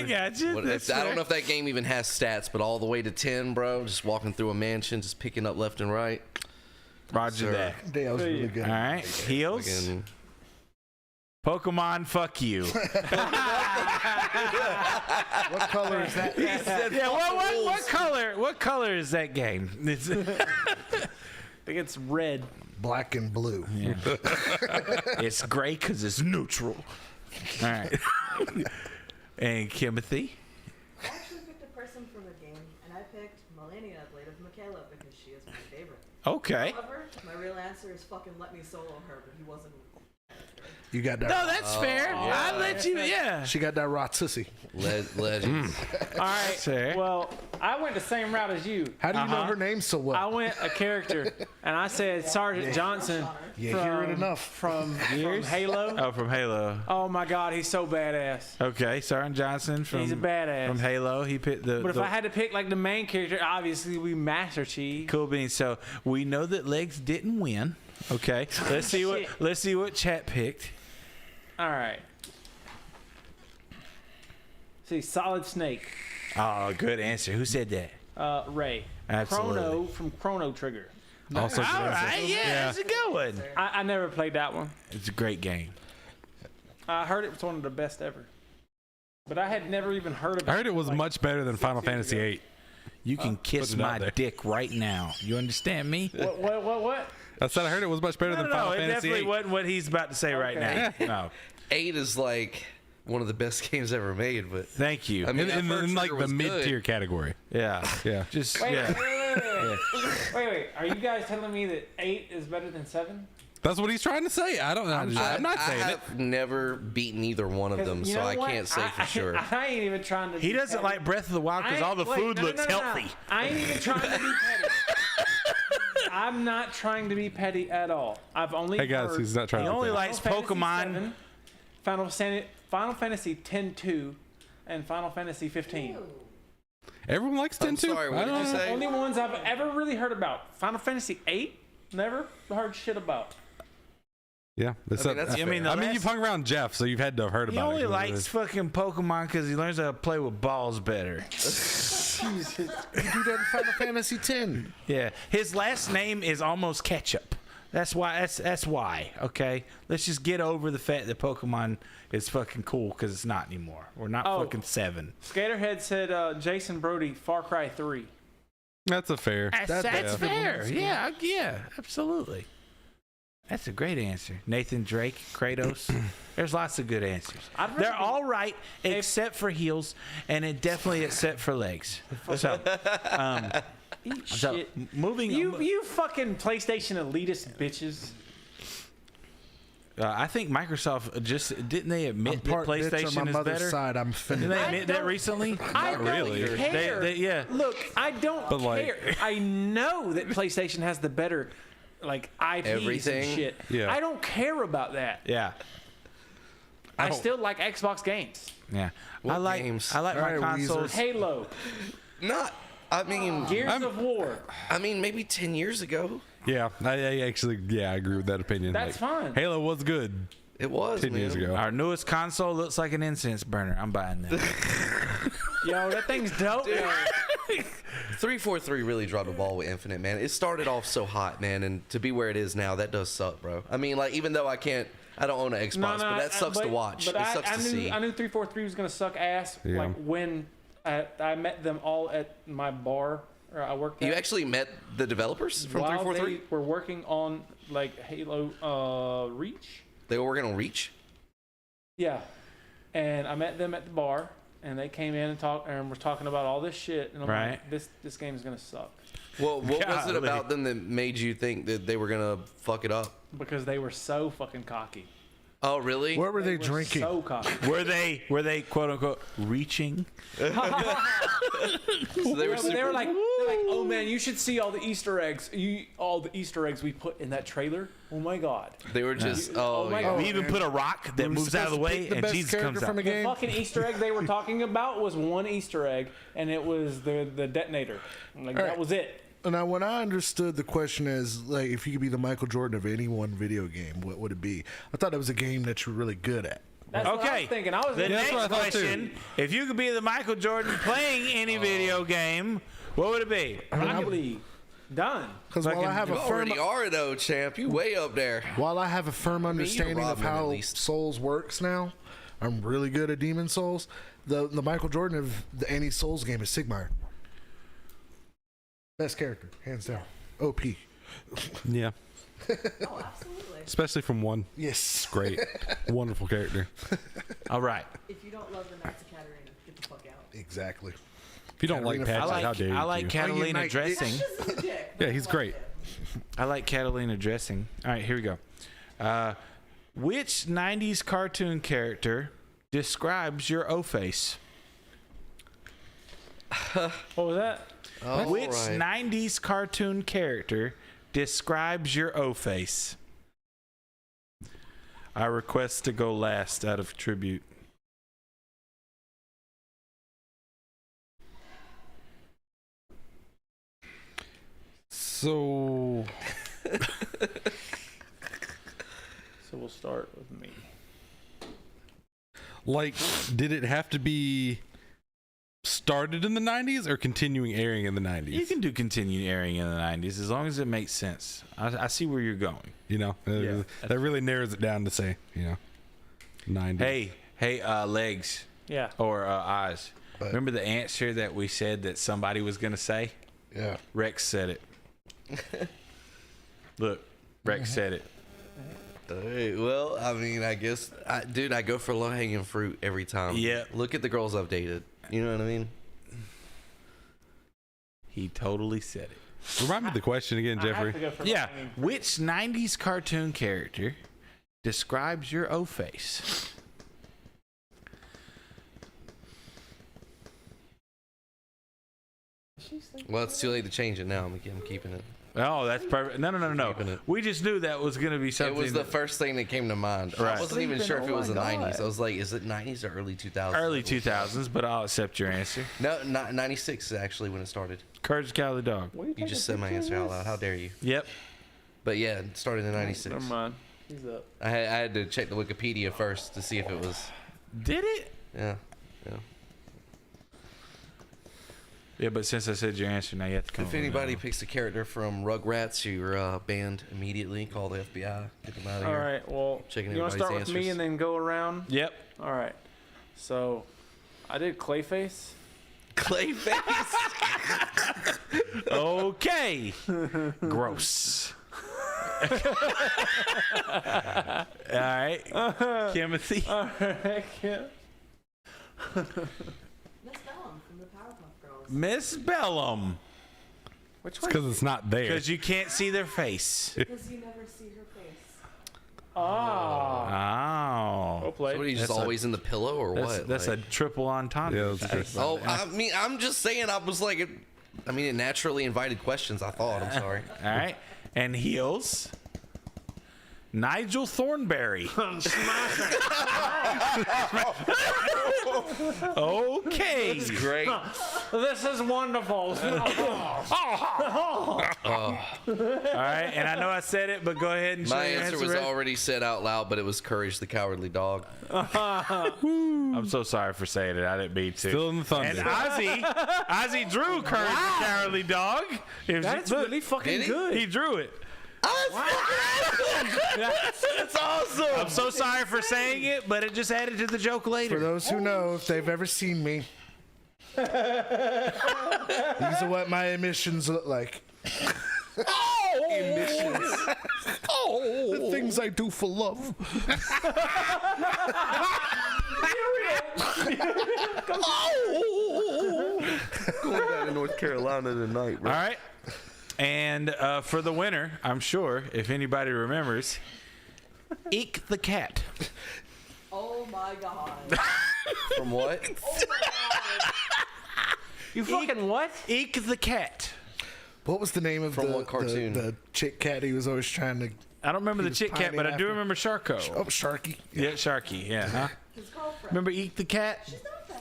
got you. I don't know if that game even has stats, but all the way to 10, bro. Just walking through a mansion, just picking up left and right. Roger Sir. that. That was really good. All right, heels. Fucking- Pokemon, fuck you. What color is that? Yeah, what color is that game? It's, I think it's red. Black and blue. it's gray because it's neutral. All right. And Kimothy. I actually picked a person from the game, and I picked Melania, Blade of Michaela, because she is my favorite. Okay. However, my real answer is fucking let me solo her, but he wasn't. You got that. No, that's fair. I'll let you. Yeah. She got that rot sissy. Legends. All right. Fair. Well, I went the same route as you. How do you know her name so well? I went a character, and I said Sergeant Johnson. You hear it enough. From Halo. Oh, from Halo. Oh my God, he's so badass. Okay, Sergeant Johnson from He's a badass. from Halo. He picked the. But if the I had to pick like the main character, obviously we Master Chief. cool beans. So we know that Legs didn't win. Okay, let's see what Chat picked. All right. See, Solid Snake. Oh, good answer. Who said that? Ray. Absolutely. Chrono from Chrono Trigger. Also, All right, yeah, that's a good one. I never played that one. It's a great game. I heard it was one of the best ever. But I had never even heard of it. I heard it was like, much better than Final 6 years Fantasy ago. VIII. You can kiss put it out my there. dick right now. You understand me? What? I said I heard it was much better than Final it Fantasy definitely VIII. wasn't what he's about to say right Okay. now. No, 8 is like one of the best games ever made, but thank you. I mean, In that first like trigger the was mid-tier good. category. Yeah, Yeah. just Wait, yeah. wait. Are you guys telling me that 8 is better than 7? That's what he's trying to say. I don't know. I'm not saying I it. have never beaten either one of them, You so know I what? can't say for sure. I ain't even trying to. He be doesn't petty. like Breath of the Wild because all the Wait, food no, looks no. healthy. I ain't even trying to be petty. I'm not trying to be petty at all. I've only Hey guys, heard he's not trying He to. only be petty. likes Final Pokemon. Fantasy VII, Final Fantasy X-2, and Final Fantasy 15. Everyone likes 10 I'm too. sorry, what did you say? Only ones I've ever really heard about. Final Fantasy 8, never heard shit about. Yeah, that's fair. I mean, the last- you've hung around Jeff, so you've had to have heard He about only it. likes fucking Pokemon because he learns how to play with balls better. You do that in Final Fantasy X. Yeah, his last name is almost Ketchup. That's why. That's why. Okay, let's just get over the fact that Pokemon is fucking cool because it's not anymore. We're not fucking 7. Skaterhead said Jason Brody, Far Cry 3. That's a fair. That's fair. Yeah, absolutely. That's a great answer. Nathan Drake, Kratos. There's lots of good answers. They're all right except for heels, and it definitely except for legs. So, Eat so shit. moving. You fucking PlayStation elitist bitches. I think Microsoft just didn't they admit that PlayStation on my is mother's better? side. I'm Didn't offended. they admit that recently? I Not don't really. care. Yeah. Look, I don't But, like- care. I know that PlayStation has the better, like, IPs Everything. and shit. Yeah. I don't care about that. Yeah. I still like Xbox games. Yeah. What I like games? I like my All right, consoles. Halo, Not. I mean, Gears of War. maybe 10 years ago. Yeah, I actually, I agree with that opinion. That's fine. Halo was good It was 10 years ago. Our newest console looks like an incense burner. I'm buying that. Yo, that thing's dope. Yo. 343 really dropped the ball with Infinite, man. It started off so hot, man, and to be where it is now, that does suck, bro. I mean, like, even though I don't own an Xbox, but that sucks to watch. But It sucks to see. I knew 343 was gonna suck ass. Yeah. Like when I met them all at my bar, or I worked. You at, actually met the developers from while 343? they were working on like Halo Reach. They were working on Reach? Yeah, and I met them at the bar, and they came in and were talking about all this shit, and I'm Right. like, this game is gonna suck Well, what was it Golly. about them that made you think that they were going to fuck it up? because they were so fucking cocky. Oh, really? What were they were drinking? So cocky. Were they quote unquote reaching? So they were But super... they were like, oh man, you should see all the Easter eggs. All the Easter eggs we put in that trailer. Oh my god. They were just... Oh my yeah. God. We even put a rock that moves out of the way and Jesus comes out. from a The game. fucking Easter egg they were talking about was one Easter egg, and it was the detonator. Like that right. was it. Now, when I understood the question as like, if you could be the Michael Jordan of any one video game, what would it be? I thought it was a game that you're really good at. That's what I Okay. was thinking. I was The that's what I next thought, too. question: if you could be the Michael Jordan playing any video game, what would it be? Rocket League. Done. Because while I have You a firm, already are, though, champ. You way up there. while I have a firm understanding rob of him at how least. Souls works now, I'm really good at Demon Souls. The Michael Jordan of any Souls game is Sigmar. Best character, hands down. OP. Yeah, Oh, absolutely. especially from one. Yes. Great, wonderful character. All right. If you don't love the Knights of Katarina, get the fuck out. Exactly. If you don't like Katarina, Patrick, I how like dare you? I like two? Catalina Night, dressing. This is a dick. but Yeah, I he's love great. him. I like Catalina dressing. All right, here we go. Which 90s cartoon character describes your O-face? What was that? Oh, Which right. 90s cartoon character describes your O-face? I request to go last out of tribute. So, So we'll start with me. like, did it have to be started in the 90s or continuing airing in the 90s? You can do continued airing in the 90s as long as it makes sense. I see where you're going. You know, Yeah. that really narrows it down to say, 90s. Hey, legs Yeah. or eyes. But- Remember the answer that we said that somebody was going to say? Yeah. Rex said it. Look, Rex said it. Hey, well, I mean, I guess, dude, I go for low-hanging fruit every time. Yeah. Look at the girls I've dated. You know what I mean? He totally said it. Remind me of the question again, I have Jeffrey. to go for Yeah. low-hanging. Which 90s cartoon character describes your O-face? Well, it's too late to change it now. I'm keeping it. Oh, that's perfect. No. Keeping it. We just knew that was going to be something. It was the first thing that came to mind. I Right. wasn't even sure if it was the Sleeping, oh my 90s. I was like, is it 90s or early 2000s? early 2000s, but I'll accept your answer. No, 96 is actually when it started. Courage the Cowardly Dog. What are You taking just said my pictures answer of out loud. this? How dare you? Yep. But yeah, it started in 96. Never mind. He's up. I had to check the Wikipedia first to see if it was. Did it? Yeah. Yeah, but since I said your answer, now you have to come If up with anybody another picks a character from Rugrats, you're banned immediately. Call the FBI. Get them out of All here. right. Well, Checking you want to start everybody's with me answers. and then go around? one. Yep. All right. So, I did Clayface. Clayface. Okay. Gross. All right. Timothy. All right. Yeah. Miss Bellum from the Powerpuff Girls. Miss Bellum. Which It's one? because it's not there. Because you can't see their face. Because you never see her face. Oh. Well played. So what, are you just always in the pillow or what? That's Like, a triple entendre. Yeah, that's true. oh, I mean, I'm just saying. I was like, it naturally invited questions. I thought. I'm sorry. All right. And heels. Nigel Thornberry. Okay. Great. This is wonderful. All right. And I know I said it, but go ahead and show My your answer was Rick. already said out loud, but it was Courage the Cowardly Dog. I'm so sorry for saying it. I didn't mean to. Still in the thunder. And Ozzy drew Courage the Cowardly Dog. That's really fucking good. He drew it. That's awesome. I'm so sorry for saying it, but it just added to the joke later. For those who know, if they've ever seen me, these are what my emissions look like. Emissions. The things I do for love. Going down to North Carolina tonight, bro. All right. And for the winner, I'm sure, if anybody remembers, Eek the Cat. Oh my god. From what? Oh my god. You fucking what? Eek the Cat. What was the name of From the what cartoon? The chick cat he was always trying to... I don't remember He the was Chick Cat, but I do pining remember Sharko. Oh, Sharky. Yeah, Sharky. Yeah. Huh? His girlfriend. Remember Eek the Cat?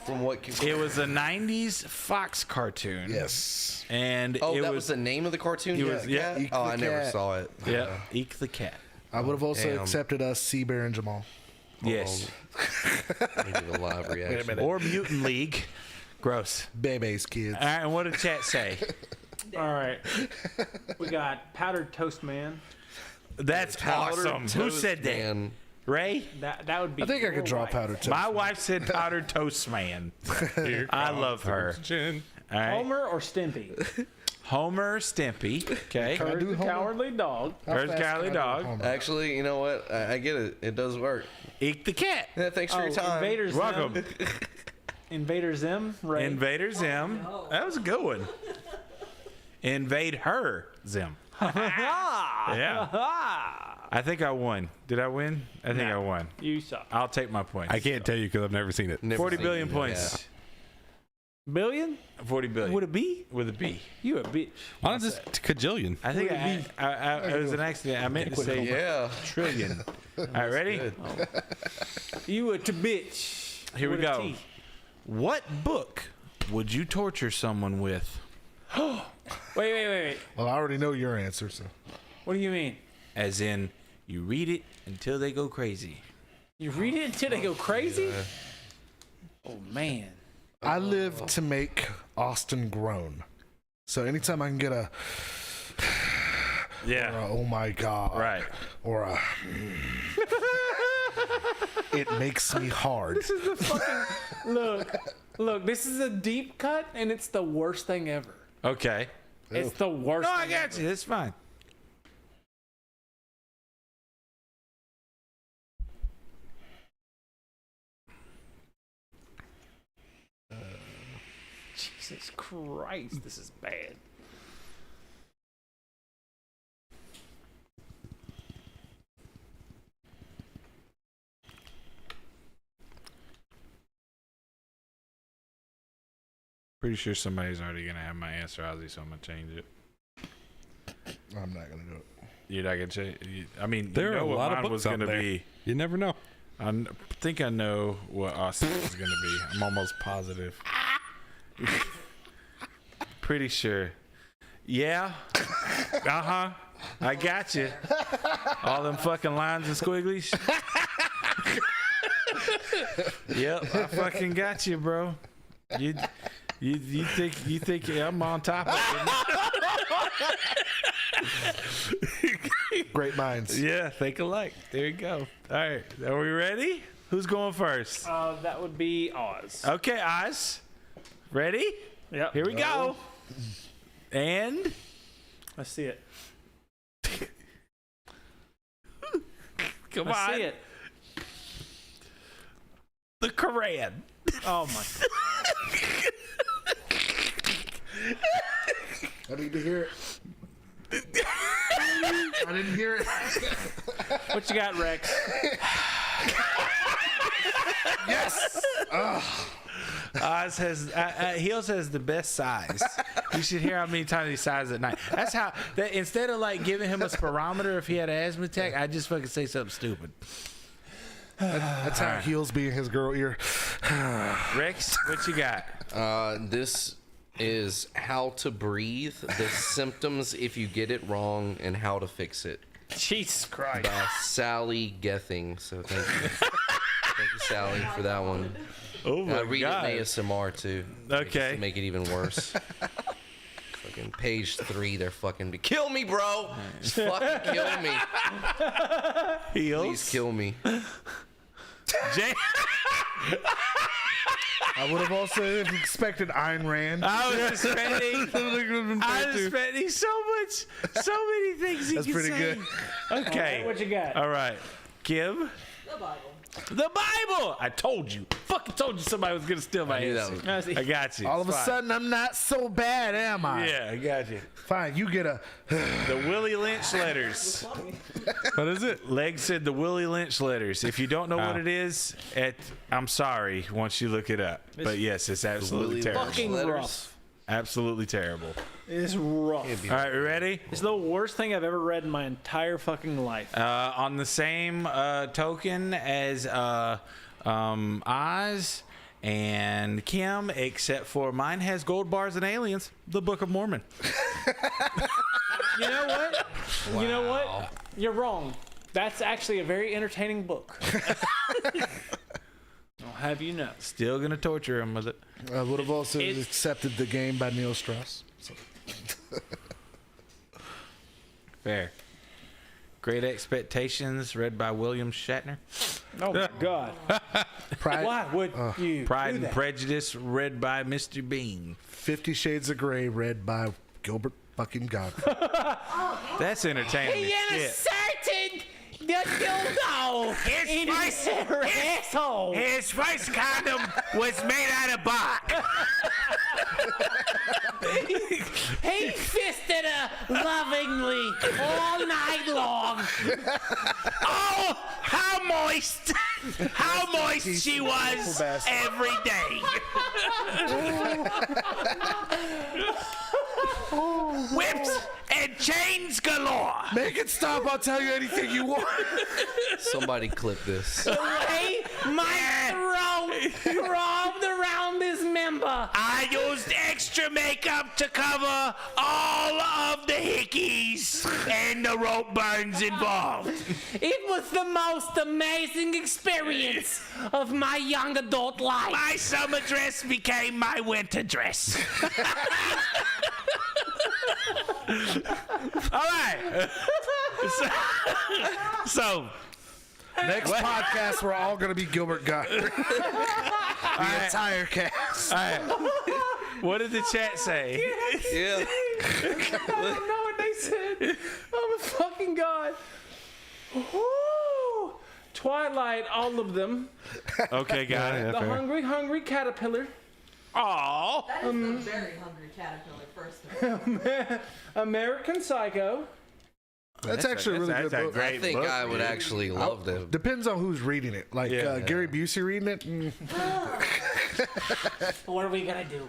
From what? It was a 90s Fox cartoon. Yes. And Oh, it that was the name of the cartoon? yeah, Eek Oh, the I never Cat. saw it. Yeah, Eek the Cat. I would have also Damn. accepted us, Seabear and Jamal. Yes. I need to do a live reaction. Or Mutant League. Gross. Bebe's kids. All right, and what did chat say? All right. We got Powdered Toast Man. That's awesome. Who said that? Man. Ray? That would be. I think I your could draw wife. powder toast. My wife said Powdered Toast Man. I love her. All right. Homer or Stimpy? Homer Stimpy. Okay. Can I do The Homer? Cowardly Dog. How There's fast Cowardly can I do Dog. Homer? Actually, you know what? I get it. It does work. Eek the Cat. Yeah, thanks for your time. Invader Zim. Welcome. Invader Zim. Ray. Invader Zim. That was a good one. Invade her Zim. Yeah. I think I won. Did I win? I think I won. You suck. I'll take my points. I can't tell you because I've never seen it. Never 40 seen billion it, points. Billion? 40 billion. Would it be? With a B. You a bitch. Why not just cajillion? I think it was an accident. I meant to say Yeah. trillion. All right, ready? Good. You a bitch. Here we With a go. T. What book would you torture someone with? Wait. Well, I already know your answer, so. What do you mean? As in, you read it until they go crazy. You read it until they go crazy? Oh, man. I live to make Austin groan. So anytime I can get a, Yeah. oh my God. Right. Or a, it makes me hard. This is the fucking... Look, this is a deep cut, and it's the worst thing ever. Okay. It's the worst No, I thing got ever. you. That's fine. Jesus Christ, this is bad. Pretty sure somebody's already going to have my answer, Ozzy, so I'm going to change it. I'm not going to do it. You're not going to change I mean, There you know are a what lot of mine books was out going to there. be. You never know. I think I know what Austin is going to be. I'm almost positive. Pretty sure. Yeah. Uh-huh. I got you. All them fucking lines and squigglies. Yep, I fucking got you, bro. You think I'm on top of it? Great minds. Yeah, think alike. There you go. All right, are we ready? Who's going first? That would be Oz. Okay, Oz. Ready? Yep. Here we go. And Let's see it. come Let's on. see it. The Quran. Oh, my I need to hear it. I didn't hear it. What you got, Rex? Yes. Oz has Heels has the best size. You should hear how many times he sighs at night. That's how. That instead of like giving him a spirometer if he had an asthma attack, I just fucking say something stupid. That's how Heels be in his girl ear. Rex, what you got? This is How to Breathe, the symptoms if you get it wrong, and how to fix it. Jesus Christ. By Sally Gething. So thank you. Thank you, Sally, for that one. Oh my read God. it in ASMR too. Okay. To make it even worse. Fucking page 3, they're fucking kill me, bro. Just fucking kill me. Heels. Please kill me. Jay. I would have also expected Ayn Rand. I was expecting so many things. That's pretty good. Okay. What you got? All right. Kim. The Bible. The Bible. I told you. Fucking told you somebody was gonna steal my knew that answer. I got you. All of a It's fine. sudden, I'm not so bad, am I? Yeah, I got you. Fine, you get a. The Willie Lynch letters. What is it? Leg said the Willie Lynch letters. If you don't know what it is, I'm sorry once you look it up. But yes, it's absolutely terrible. Fucking rough. Absolutely terrible. It's rough. All right, you ready? It's the worst thing I've ever read in my entire fucking life. On the same token as Oz and Kim, except for mine has gold bars and aliens, the Book of Mormon. You know what? Wow. You know what? You're wrong. That's actually a very entertaining book. I'll have you know. Still gonna torture him with it. I would have also accepted The Game by Neil Strauss. So. Fair. Great Expectations, read by William Shatner. Oh my God! Pride, Why would you? Pride do and that? Prejudice, read by Mr. Bean. 50 Shades of Grey, read by Gilbert fucking Godfrey. That's entertaining as shit. certain that you know His first condom was made out of bark. He fisted her lovingly all night long. Oh, how moist! How moist she was every day. Whips and chains galore. Make it stop, I'll tell you anything you want. Somebody clip this. Hey, my throat throbbed around this member. I used extra makeup to cover all of the hickeys and the rope burns involved. It was the most amazing experience of my young adult life. My summer dress became my winter dress. All right. So Next podcast, we're all going to be Gilbert Godfrey. The entire cast. all right. What did the chat say? Yeah. I don't know what they said. Oh my fucking God. Woo! Twilight, all of them. Okay, got it. The hungry caterpillar. Aw. That is a very hungry caterpillar, first of all. American Psycho. That's actually a really good book. I think I would actually love them. Depends on who's reading it. Like Gary Busey reading it. What are we gonna do?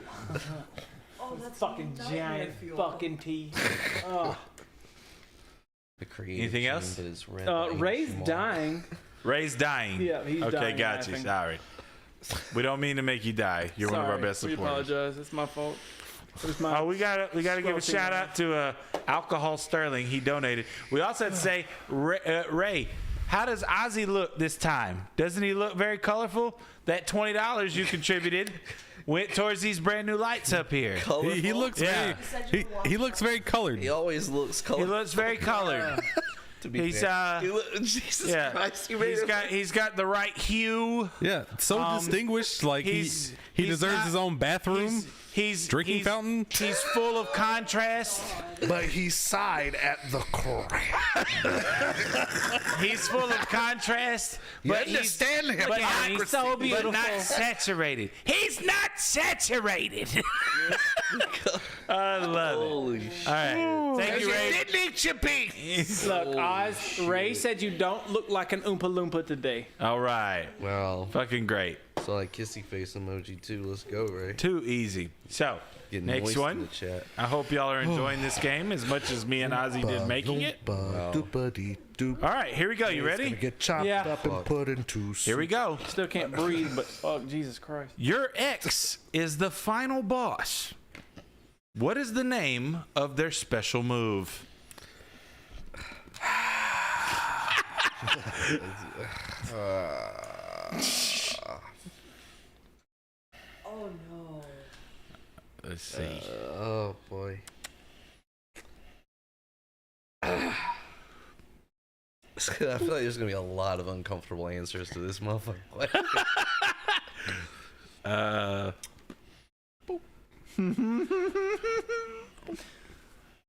Oh, that's Fucking giant fucking teeth. Oh. The creative Anything team else? that is read by Ray's Jamal. dying. Ray's dying. Yeah, he's okay, dying got you. laughing. Sorry. We don't mean to make you die. You're one of our best We supporters. apologize. It's my fault. It's my Oh, we gotta give a Stroking shout out to Alcohol Sterling. He donated. We also have to say, Ray, how does Ozzy look this time? Doesn't he look very colorful? That $20 you contributed went towards these brand new lights up here. He looks Yeah. he looks very colored. He always looks He colorful. looks very colored. To be He's fair. Jesus yeah. Christ, you made him. He's got the right hue. Yeah, so distinguished. Like he he's deserves not- his own bathroom. He's Drinking fountain? He's full of contrast. But he sighed at the crack. He's full of contrast. But understand the but hypocrisy. he's so beautiful. But not saturated. He's not saturated. I love it. Holy shit. All right. Thank you, Ray. Didn't he your piece. Look, Oz, Ray said you don't look like an Oompa Loompa today. All right. Well, Fucking great. so like kissy face emoji too. Let's go, Ray. Too easy. So, Getting next moist in one. the chat. I hope y'all are enjoying this game as much as me and Ozzy did making it. All right, here we go. You ready? Get chopped Yeah. up and put into Here we go. Still can't breathe, but oh, Jesus Christ. Your ex is the final boss. What is the name of their special move? Oh no. Let's see. Oh boy. I feel like there's gonna be a lot of uncomfortable answers to this motherfucker.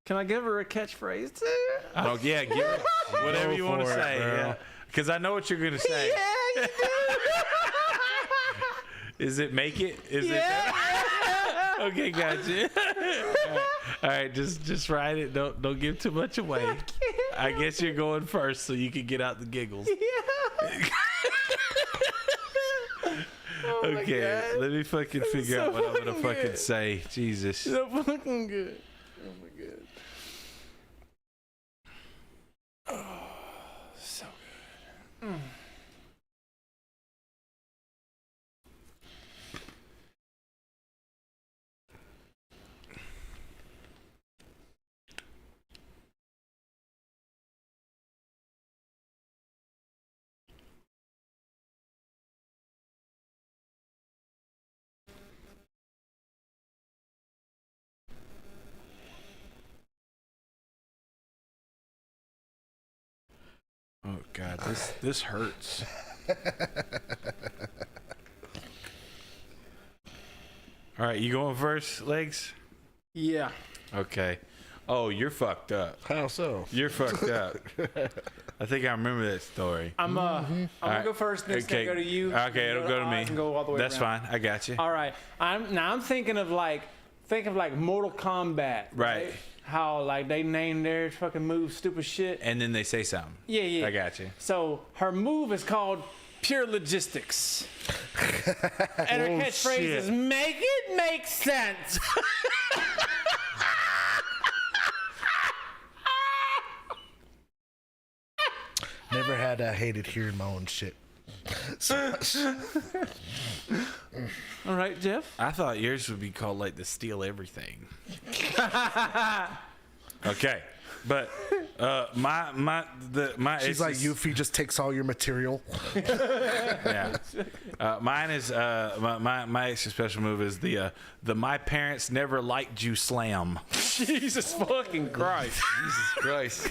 Can I give her a catchphrase too? Oh yeah, give it whatever you want to for it, say. bro. Yeah, because I know what you're gonna say. Yeah, you Is it make it? Is it? Okay, gotcha. All right, just write it. Don't give too much away. I guess you're going first, so you can get out the giggles. Okay, let me fucking figure out what I'm gonna fucking say. Jesus. So fucking good. Oh my god. Oh, so good. Oh God, this hurts. All right, you going first, Legs? Yeah. Okay. Oh, you're fucked up. How so? You're fucked up. I think I remember that story. I'm gonna go first, then it's gonna go to you. Okay, it'll go to me. And go all the way That's around. fine. I got you. All right. I'm thinking of like Mortal Kombat. Right. How like they name their fucking moves stupid shit. And then they say something. Yeah. I got you. So her move is called Pure Logistics. And her catchphrase shit. is make it make sense. Never had hated hearing my own shit. All right, Jeff. I thought yours would be called like the steal everything. Okay. But my She's like Yuffie just takes all your material. Yeah. Mine is my extra special move is the my parents never liked you slam. Jesus fucking Christ. Jesus Christ.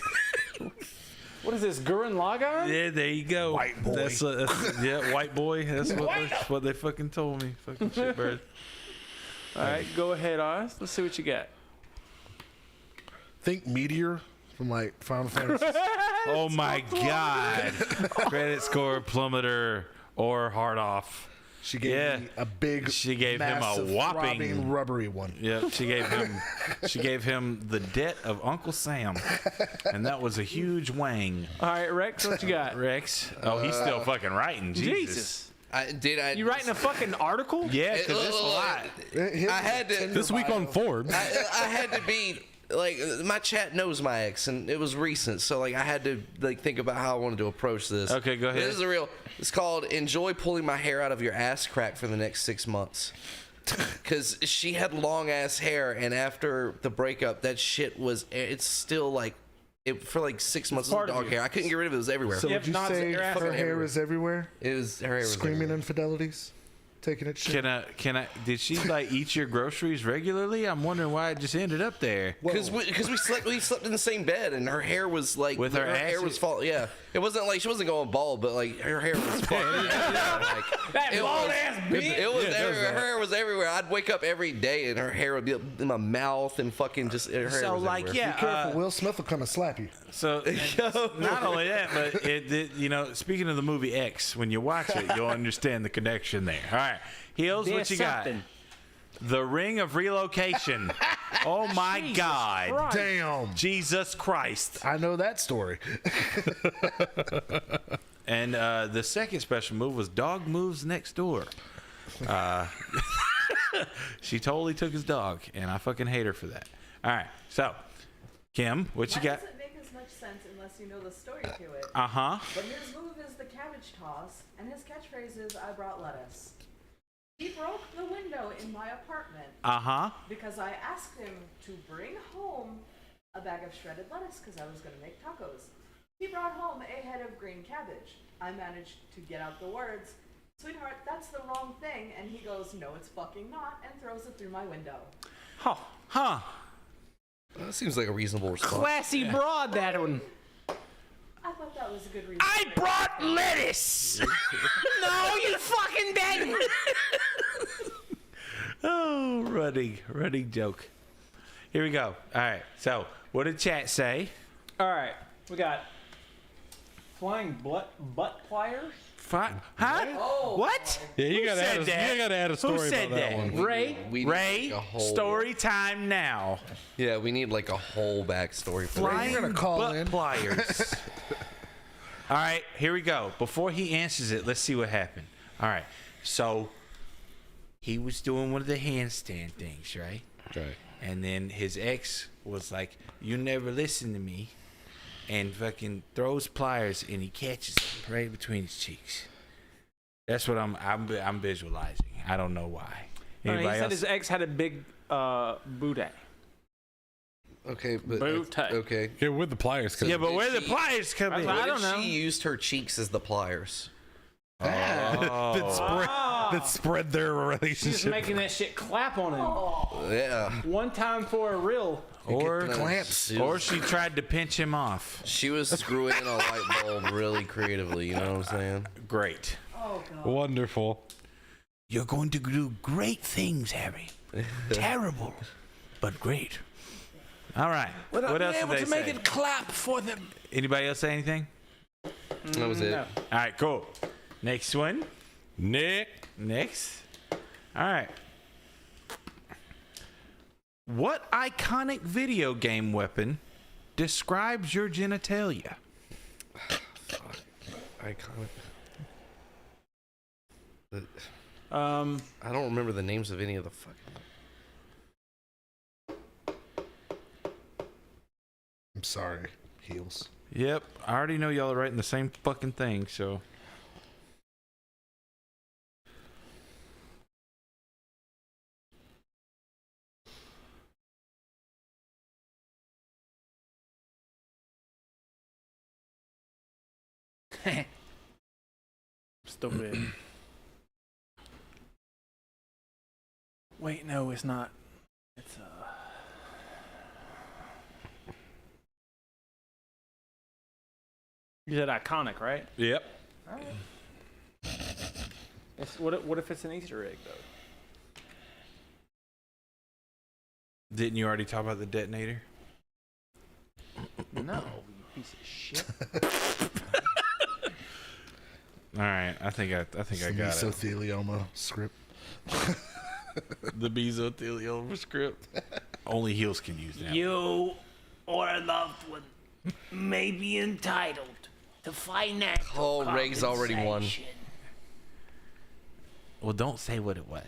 What is this, Gurren Lagann? Yeah, there you go. White boy. That's yeah, white boy. That's what they fucking told me. Fucking shitbird. All right, go ahead, Oz. Let's see what you got. Think Meteor from like Final Fantasy. Oh my God. Credit score plummeter or hard off. She gave me a big. She gave him a massive, whopping throbbing, rubbery one. Yep, she gave him the debt of Uncle Sam, and that was a huge wang. All right, Rex, what you got? Rex, oh, he's still fucking writing. Jesus. You writing a fucking article? Yeah, because it's a lot. I had to. This week on Forbes. I had to be like, my chat knows my ex, and it was recent, so like I had to like think about how I wanted to approach this. Okay, go ahead. This is a real. It's called "Enjoy Pulling My Hair Out of Your Ass Crack" for the next 6 months. Because she had long ass hair, and after the breakup, that shit was. It's still like. For like 6 months, it was dog hair. I couldn't get rid of it. It was everywhere. So would you say her hair is everywhere? It was her hair was Screaming everywhere. infidelities, taking it shit. Can I? Did she like eat your groceries regularly? I'm wondering why it just ended up there. Because we slept in the same bed, and her hair was like With her hair ass? was falling. Yeah, it wasn't like she wasn't going bald, but like her hair was falling. That bald ass bitch. It was Yeah, it does everywhere. that. Her hair was everywhere. I'd wake up every day, and her hair would be up in my mouth and fucking just. Her hair So was like, everywhere. Be careful, Will Smith will come and slap you. So not only that, but you know, speaking of the movie X, when you watch it, you'll understand the connection there. All right, Heels, what There's you got? something. The Ring of Relocation. Oh my God. Christ. Damn. Jesus Christ. I know that story. And the second special move was Dog Moves Next Door. She totally took his dog, and I fucking hate her for that. All right, so Kim, what you Why got? doesn't make as much sense unless you know the story to it. Uh-huh. But his move is the cabbage toss, and his catchphrase is, I brought lettuce. He broke the window in my apartment Uh-huh. because I asked him to bring home a bag of shredded lettuce because I was going to make tacos. He brought home a head of green cabbage. I managed to get out the words, sweetheart, that's the wrong thing. And he goes, no, it's fucking not, and throws it through my window. Huh. That seems like a reasonable response. Classy broad, that one. I thought that was a good reason. I brought lettuce. No, you fucking didn't. Oh, running joke. Here we go. All right, so what did chat say? All right, we got flying butt pliers. Huh? Oh. What? Yeah, you Who gotta said add that? a, you gotta add a story Who said about that, that? one. Ray, we need like a whole- story time now. Yeah, we need like a whole backstory for that. Flying gonna call butt in. pliers. All right, here we go. Before he answers it, let's see what happened. All right, so he was doing one of the handstand things, right? Okay. And then his ex was like, "You never listen to me," and fucking throws pliers and he catches them right between his cheeks. That's what I'm visualizing. I don't know why. He Anybody said else? his ex had a big booty. Okay, but Booty. okay. Yeah, with the pliers. Yeah, but where the she- pliers come in? I don't What if know. She used her cheeks as the pliers. that spread their She's relationship. making that shit clap on him. Yeah. One time for a real. Or clamps. Or she tried to pinch him off. She was screwing in a light bulb really creatively. You know what I'm saying? Great. Oh, God. Wonderful. You're going to do great things, Harry. Terrible, but great. All right. What else did they say? clap for them. Anybody else say anything? That was it. No. All right, cool. Next one. Nick. Next. All right. What iconic video game weapon describes your genitalia? Iconic. I don't remember the names of any of the fucking. I'm sorry, heels. Yep, I already know y'all are writing the same fucking thing, so. Stupid. Wait, no, it's not. It's You said iconic, right? Yep. All right. What if it's an Easter egg though? Didn't you already talk about the detonator? No, you piece of shit. All right, I think I got it. Mesothelioma script. The mesothelioma script. Only heels can use that. You or a loved one may be entitled to financial Oh, Ray's already won. compensation. Well, don't say what it was.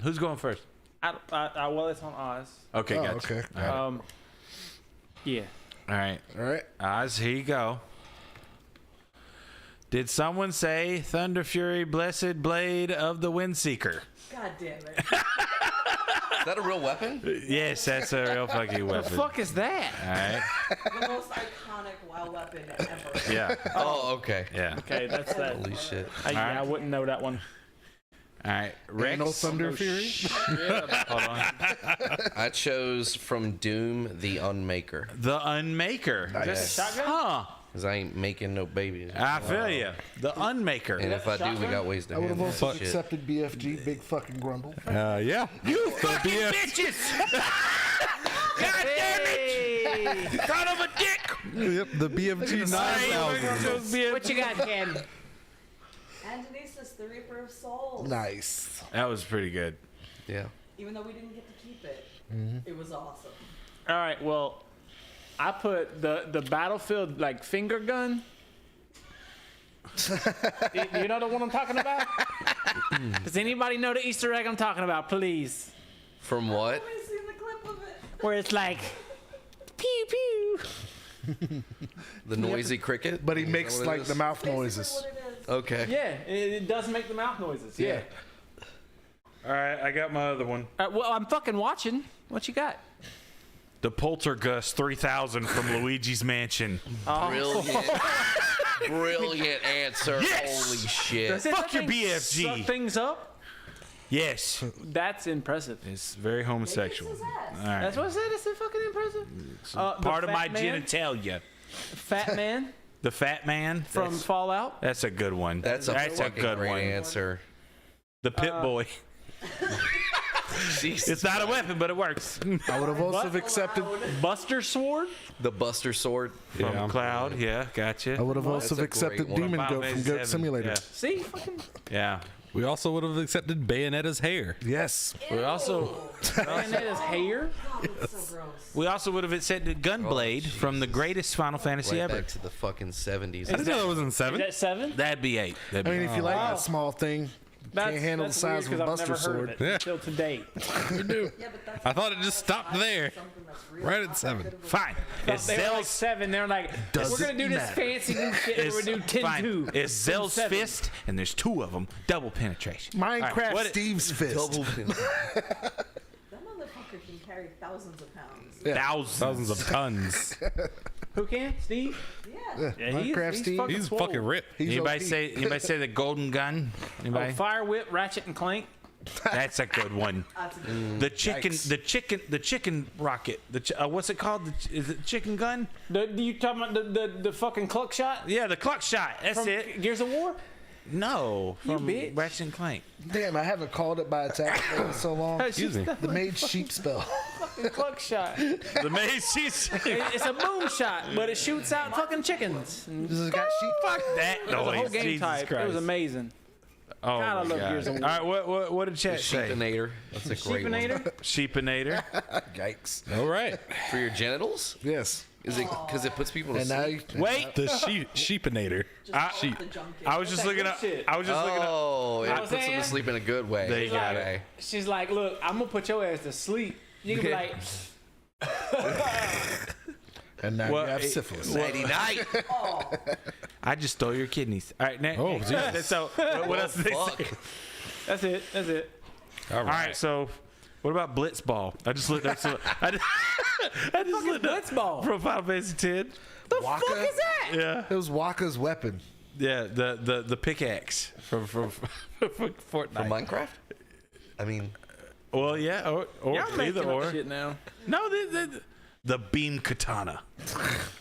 Who's going first? Well, it's on Oz. Okay, Oh, gotcha. okay. All right. Yeah. All right. All right. Oz, here you go. Did someone say Thunder Fury, Blessed Blade of the Windseeker? God damn it. Is that a real weapon? Yes, that's a real fucking What weapon. the fuck is that? All right. The most iconic WoW weapon ever. Yeah. Oh, okay. Yeah. Okay, that's that. Holy shit. I wouldn't know that one. All right. Rex. No Thunder Fury. Hold on. I chose from Doom the Unmaker. The Unmaker. Yes. Shotgun? Huh. Because I ain't making no babies. I feel you. The Unmaker. And if I do, we got ways to I would have handle also that shit. accepted BFG, Big Fucking Grumble. Yeah. You fucking bitches! God damn it! Son of a dick! Yep. The BFG 9000. What you got, Ken? And Denise's The Reaper of Souls. Nice. That was pretty good. Yeah. Even though we didn't get to keep it, it was awesome. All right, well, I put the Battlefield like finger gun. Do you know the one I'm talking about? Does anybody know the Easter egg I'm talking about? Please. From what? I've only seen the clip of it. Where it's like, pew pew. The noisy cricket? But he Is makes that what it like is? the mouth Basically noises. what it is. Okay. Yeah, it does make the mouth noises. Yeah. All right, I got my other one. Well, I'm fucking watching. What you got? The Poltergeist 3000 from Luigi's Mansion. Brilliant. Brilliant answer. Yes! Holy shit. Fuck your Suck BFG. things up. Yes. That's impressive. It's very homosexual. Kicks his ass. All right. That's what I said. It's fucking impressive. The Part of my Fat Man? genitalia. Fat Man The Fat Man from Fallout. That's a good one. That's a fucking great answer. The Pit Boy. Jesus. It's not a weapon, but it works. I would have also What? accepted. Buster Sword. The Buster Sword. From Cloud, yeah, gotcha. I would have also That's a accepted great one. Demon Final Goat from Fantasy Goat VII, Simulator. Yeah. See, fucking Yeah. We also would have accepted Bayonetta's hair. Yes. We also Bayonetta's hair. God, it's so gross. would have accepted Gunblade from the greatest Final Fantasy Right ever. back to the fucking 70s. I didn't know that was in Is 7. that 7? That'd be 8. I mean, if you like that small thing, can't handle the size of a Buster Sword. It until today. We do. Yeah, but that's I thought it just stopped there. something that's real. Right at 7. Fine. It's They were like Zell's 7. They're like, Does we're gonna it do this matter? fancy new shit. And we're gonna do 10-2. fine. It's Zell's 7. fist, and there's 2 of them. Double penetration. Minecraft All right, what- Steve's fist. Double pin. That motherfucker can carry thousands of pounds. Thousands of tons. Who can? Steve? Yeah. Yeah, Minecraft he's Steve. fucking He's swole. fucking ripped. He's Anybody OP. say the golden gun? Oh, Anybody? Fire Whip, Ratchet and Clank. That's a good one. That's a good The chicken rocket. What's it called? Is it chicken gun? You talking about the fucking cluck shot? Yeah, the cluck shot. That's From it. Gears of War? No, from bitch. Ratchet and Clank. Damn, I haven't called it by its actual name in so long. Excuse me. The mage sheep spell. Fucking cluck shot. The maze she's It's a boom shot, but it shoots out fucking chickens. This has got sheep. fuck that It was a whole noise. game Jesus type. Christ. It was amazing. Oh, God, I my love God. Gears of All War. right, what did chat say? Sheepinator. That's a great one. Sheepinator? Sheepinator. Yikes. All right. For your genitals? Yes. Is it because it puts people to And sleep? now you, Wait, The sheepinator. just the junkie. I was just That looking good up. shit. I was just looking up. Oh, know it what puts I'm them saying? to sleep in a good way. There you got Okay. it. She's like, look, I'm gonna put your ass to sleep. You can be like, and now Well, you have it- syphilis. Nighty night. I just stole your kidneys. All right, Oh, next. Jesus. So, what else did they Fuck. say? that's it. That's it. All All right, so what about Blitzball? I just looked up. I just looked up Blitzball? from Final Fantasy 10. The fuck is that? Yeah, It was Waka's weapon. yeah, the pickaxe from Fortnite. From Minecraft? I mean, Well, yeah, or Y'all making either up or. shit now. No, the beam katana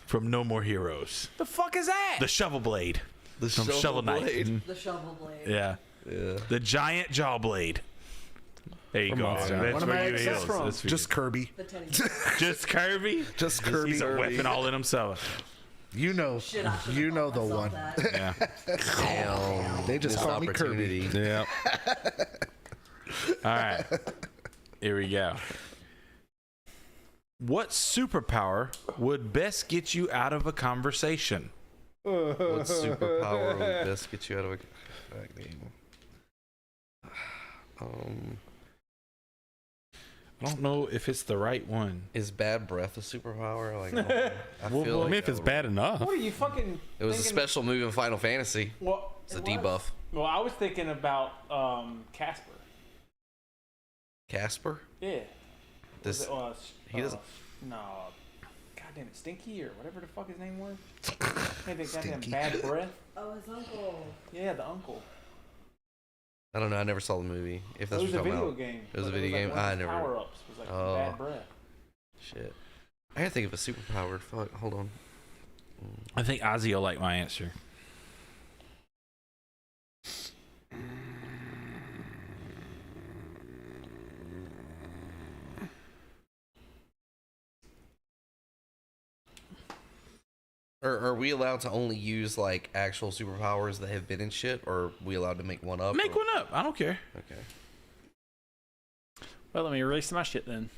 from No More Heroes. The fuck is that? The shovel blade the from Shovel Knight. blade. The shovel blade. Yeah. Yeah. The giant jaw blade. There you go. Monster. That's What am I where you accessed heals. from? That's for Just Kirby. The teddy. just Kirby. Just Kirby. He's a weapon all in himself. You know. Shit, I should've You know called the myself one. that. Yeah. Damn. They just Missed call me Kirby. opportunity. Yeah. All right. Here we go. What superpower would best get you out of a conversation? What superpower would best get you out of a fuck, name? I don't know if it's the right one. Is bad breath a superpower? Like, I Well, feel I mean, like if it's that bad enough. What are you fucking? it was a thinking- special move in Final Fantasy. Well, It's a it debuff. was. Well, I was thinking about Casper. Casper? Yeah. This he doesn't. No. Goddamn it, Stinky or whatever the fuck his name was. Hey, the goddamn bad breath. Oh, his uncle. Yeah, the uncle. I don't know. I never saw the movie. If It that's was what a you're talking video about. game. It was a but video like game? one of I his never- Power-ups was like Oh. bad breath. Shit. I gotta think of a superpower. Fuck. Hold on. I think Ozzy will like my answer. Are we allowed to only use like actual superpowers that have been in shit, or are we allowed to make one up? Make one up. I don't care. Okay. Well, let me erase my shit then.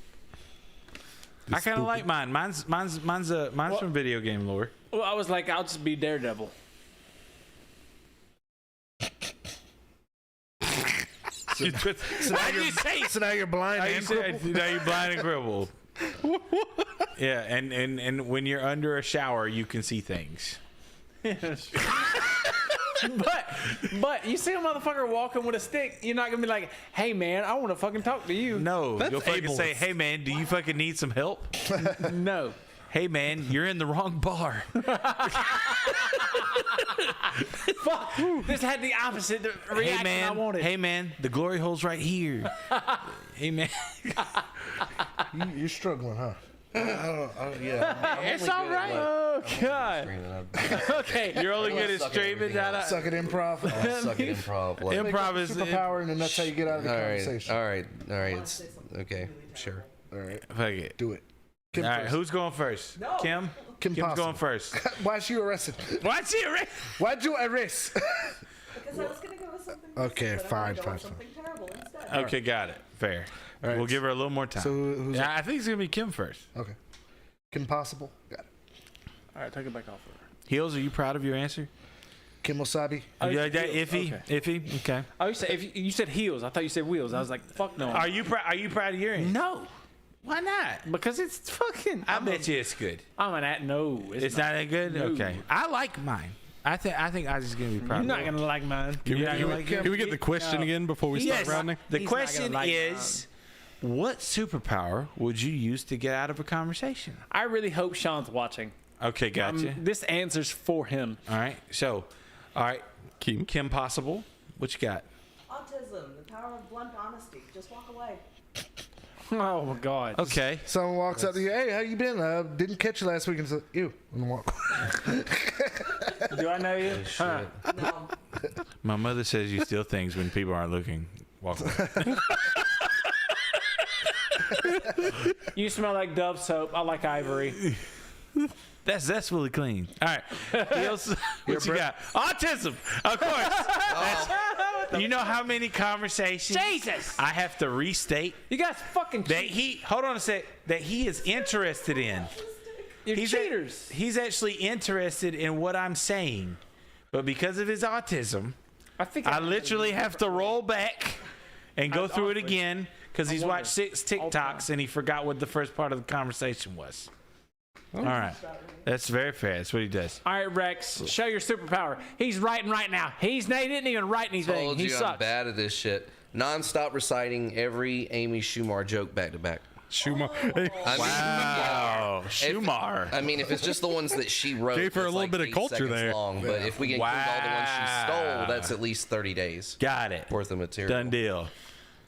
I kind of like mine. Mine's from video game lore. Well, I was like, I'll just be Daredevil. So now you're blind and crippled. Now you're blind and crippled. Yeah, and when you're under a shower, you can see things. But you see a motherfucker walking with a stick, you're not gonna be like, hey man, I want to fucking talk to you. No, That's you'll fucking ableist. say, hey man, do you fucking need some help? No. Hey man, you're in the wrong bar. Fuck. This had the opposite reaction I wanted. Hey man, the glory hole's right here. Hey man. You're struggling, huh? Yeah. It's all right. Oh god. Okay. You're only good at streaming that. Suck at improv. Suck at improv. Like, Improv is superpower, and then that's how you get out of the all conversation. right. It's okay. Sure. All right, Fuck it. do it. All Kim right, first. who's going first? No. Kim? Kim Kim's Possible. going first. Why'd you arrested? Why's he arrested? Why'd you arrest? Because I was gonna go with something. Okay, decent, but I wanna fine, go fine, with something terrible instead. Okay, got it. Fair. All right. We'll give her a little more time. So who's yeah, I think it's going to be Kim first. okay? Kim Possible. Got it. All right, take it back off of her. Heels, are you proud of your answer? Kim Wasabi. Yeah, Heels, iffy? okay. Iffy? Okay. Oh, you said heels. I thought you said wheels. I was like, fuck no. Are you proud of your answer? No. Why not? Because it's fucking. I bet you it's good. I'm an at no. It's not that good? No. Okay. I like mine. I think Ozzy's going to be proud You're of not it. gonna like mine. Can we, Yeah, you like it? can we get the question No. again before we Yes. start rounding? The He's not question gonna like is, what superpower would you use to get out of a conversation? I really hope Sean's watching. Okay, gotcha. This answer's for him. All right. So, all right. Kim Possible. What you got? Autism, the power of blunt honesty. Just walk away. Oh my god. Okay. Someone walks up to you. Hey, how you been? Didn't catch you last week. And said, "You." And walk. Do I know you? Huh. No. My mother says you steal things when people aren't looking. Walk away. You smell like Dove soap. I like Ivory. That's really clean. All right. What you got? Autism. Of course. You know how many conversations Jesus! I have to restate You guys fucking that hold on a sec, that he is interested in. You're cheaters. He's actually interested in what I'm saying. But because of his autism, I literally have to roll back and go through it again because he's watched 6 TikToks and he forgot what the first part of the conversation was. All right. That's very fair. That's what he does. All right, Rex, show your superpower. He's writing right now. He didn't even write anything. Told He you sucks. I'm bad at this shit. Non-stop reciting every Amy Schumer joke back to back. Schumer. Wow. Schumer. I mean, if it's just the ones that she wrote, Gave her a it's little like bit of 8 culture seconds there. long. But if we can include all the ones she stole, that's at least 30 days Got it. worth of material. Done deal.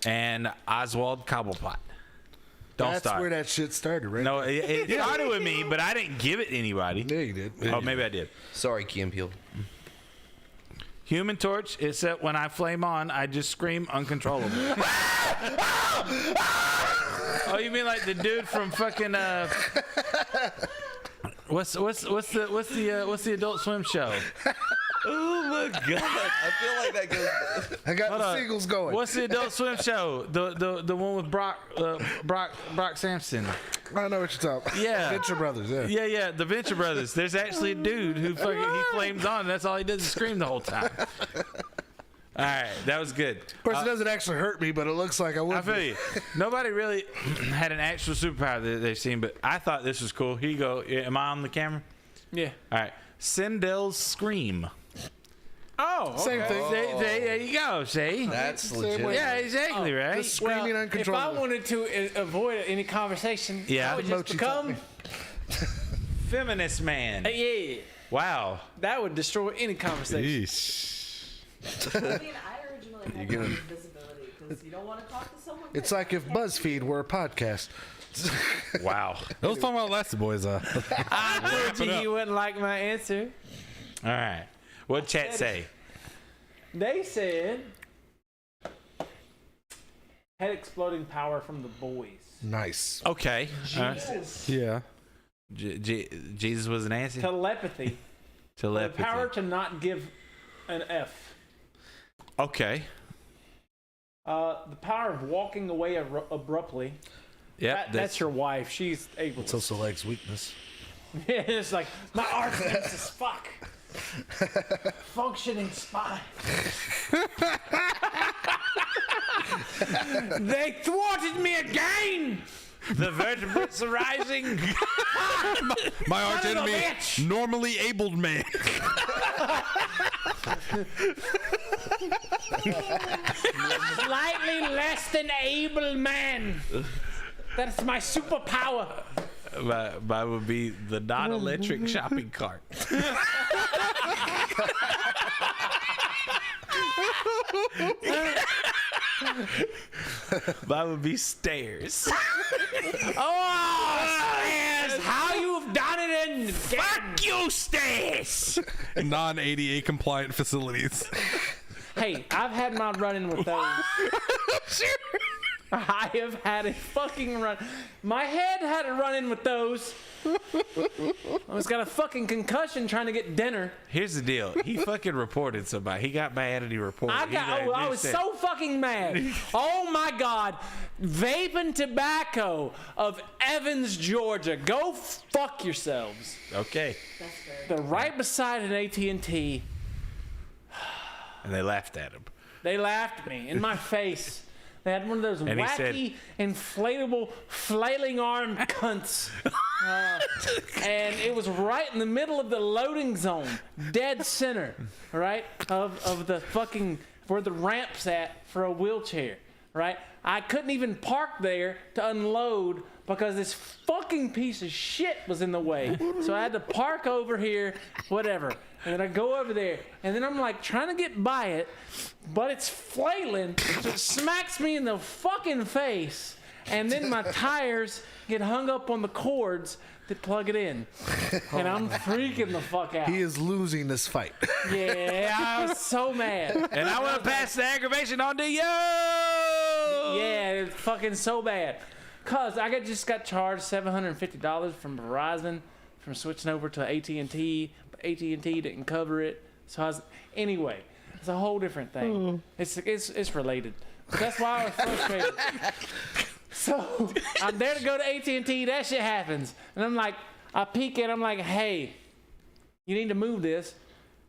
And Oswald Cobblepot. Don't That's start. where that shit started, right? No, it started with me, but I didn't give it to anybody. Yeah, you did. Oh, maybe I did. Sorry, Key and Peele. Human Torch, except when I flame on, I just scream uncontrollably. Oh, you mean like the dude from fucking what's the Adult Swim show? Oh my god! I feel like that goes. I got Hold the on. seagulls going. What's the Adult Swim show? The one with Brock Sampson. I know what you're talking about. Yeah. Venture Brothers, yeah. Yeah, the Venture Brothers. There's actually a dude who fucking he flames on. And that's all he does is scream the whole time. All right, that was good. Of course, it doesn't actually hurt me, but it looks like I would. I feel be. you. Nobody really had an actual superpower that they've seen, but I thought this was cool. Here you go. Am I on the camera? Yeah. All right. Sindel's Scream. Oh, okay. Same thing. There you go. See? That's Same legit. way. Yeah, exactly, right? Just screaming If I uncontrollably. wanted to avoid any conversation, Yeah. I would just Mochi taught become. Feminist man. Yeah, Wow. that would destroy any conversation. Yeesh. I mean, I originally had invisibility because you don't want to talk to someone. It's like if BuzzFeed were a podcast. Wow. That was talking about last boys. I told you wouldn't like my answer. All right. What'd chat say? They said head exploding power from the boys. Nice. Okay. All right. Jesus. Yeah. Jesus was Nancy. Telepathy. The power to not give an F. Okay. The power of walking away abruptly. Yeah, that's your wife. She's able. It's also Leg's weakness. Yeah, it's like my arguments is fuck. Functioning spine. They thwarted me again. The vertebrates are rising. My arch enemy, normally abled man. Slightly less than able man. That's my superpower. Mine would be the non-electric shopping cart. Mine would be stairs. Oh, stairs! How you've done it in Fuck you, stairs! Non-ADA compliant facilities. Hey, I've had my run-in with those. Sure. I have had a fucking run. My head had a run-in with those. I was got a fucking concussion trying to get dinner. Here's the deal. He fucking reported somebody. He got mad and he reported. I was so fucking mad. Oh my God. Vaping tobacco of Evans, Georgia. Go fuck yourselves. Okay. That's fair. They're right beside an AT&T. And they laughed at him. They laughed at me in my face. They had one of those And he wacky, inflatable, flailing arm cunts. And it was right in the middle of the loading zone, dead center, right? Of the fucking, where the ramp's at for a wheelchair, right? I couldn't even park there to unload because this fucking piece of shit was in the way. So I had to park over here, whatever. And then I go over there, and then I'm like trying to get by it, but it's flailing, so it smacks me in the fucking face. And then my tires get hung up on the cords that plug it in. And I'm freaking the fuck out. He is losing this fight. Yeah, I was so mad. And I want to pass the aggravation on to you. Yeah, it's fucking so bad. Cause I just got charged $750 from Verizon from switching over to AT&T. AT&T didn't cover it, so anyway, it's a whole different thing. It's related. But that's why I was frustrated. So I'm there to go to AT&T. That shit happens, and I'm like, I peek it. I'm like, hey, you need to move this.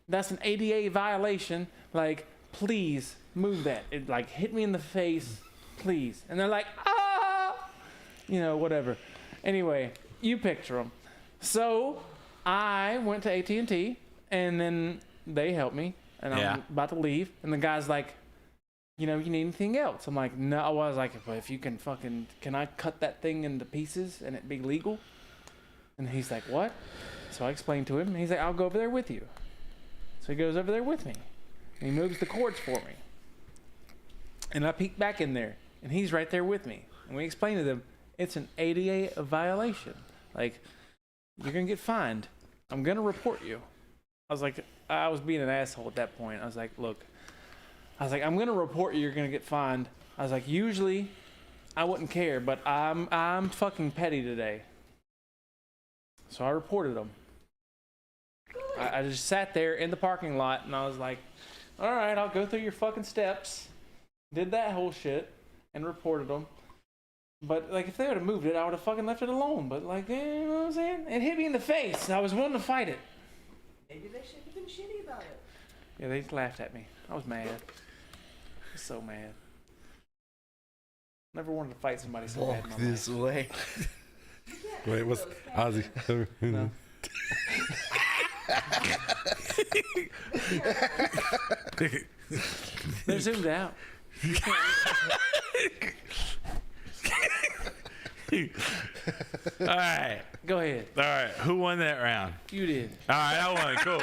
That's an ADA violation. Like, please move that. It like hit me in the face, please. And they're like, whatever. Anyway, you picture them. So I went to AT&T, and then they helped me, and I'm about to leave, and the guy's like, you need anything else? I'm like, no. I was like, well, if you can can I cut that thing into pieces and it be legal? And he's like, what? So I explained to him, and he's like, I'll go over there with you. So he goes over there with me, and he moves the cords for me. And I peek back in there, and he's right there with me. And we explained to them, it's an ADA violation. Like, you're going to get fined. I'm going to report you. I was being an asshole at that point. I was like, look, I'm going to report you. You're going to get fined. I was like, usually I wouldn't care, but I'm fucking petty today. So I reported him. I just sat there in the parking lot, and I was like, all right, I'll go through your fucking steps. Did that whole shit and reported them. But, like, if they would have moved it, I would have fucking left it alone. But, like, you know what I'm saying? It hit me in the face. I was willing to fight it. Maybe they should have been shitty about it. Yeah, they laughed at me. I was mad. I was so mad. Never wanted to fight somebody so bad in my this life. way. Wait, what's Ozzy? No. They're zoomed out. All right. Go ahead. All right. Who won that round? You did. All right, I won. Cool.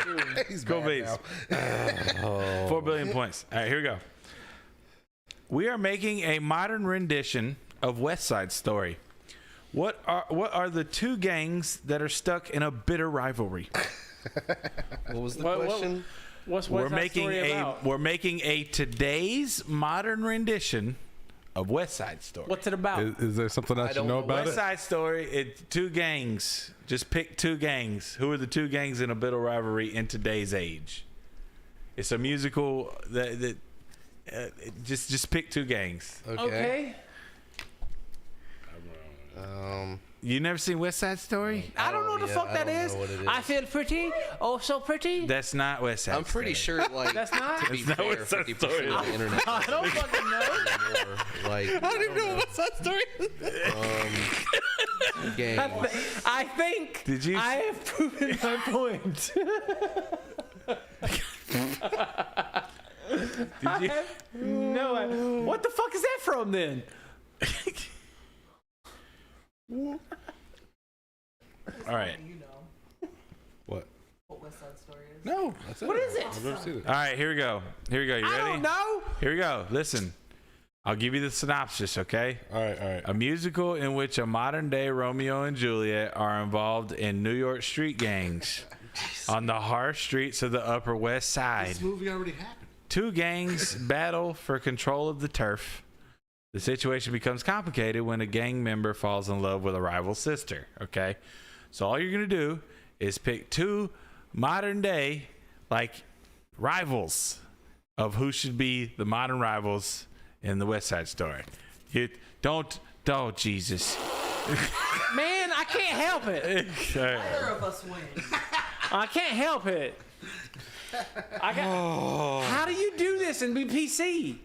He's Cool mad beats. now. 4 billion points. All right, here we go. We are making a modern rendition of West Side Story. What are the two gangs that are stuck in a bitter rivalry? What was the question? What's We're that making story about? we're making a today's modern rendition of West Side Story. What's it about? Is there something I should know about West it? Side Story, it's two gangs. Just pick two gangs. Who are the two gangs in a bitter rivalry in today's age? It's a musical that just pick two gangs. Okay. You never seen West Side Story? I don't know what the fuck that is. I feel pretty. Oh, so pretty. That's not West Side I'm pretty Story. sure, like, That's not. to be That's not fair, West Side 50% Story. of the internet. I don't fucking know. Like, I don't even know West Side Story. gangs. I think. Did you? I have proven my point. Did you? No. What the fuck is that from then? All right. You know What? what West Side Story is. No. That's What is it? I've never seen it. All right. Here we go. You ready? I don't know. Here we go. Listen. I'll give you the synopsis, okay? All right. A musical in which a modern-day Romeo and Juliet are involved in New York street gangs on the harsh streets of the Upper West Side. This movie already happened. Two gangs battle for control of the turf. The situation becomes complicated when a gang member falls in love with a rival sister, okay? So all you're going to do is pick two modern-day, like, rivals of who should be the modern rivals in the West Side Story. Don't, Jesus. Man, I can't help it. Neither of us win. I can't help it. How do you do this and be PC?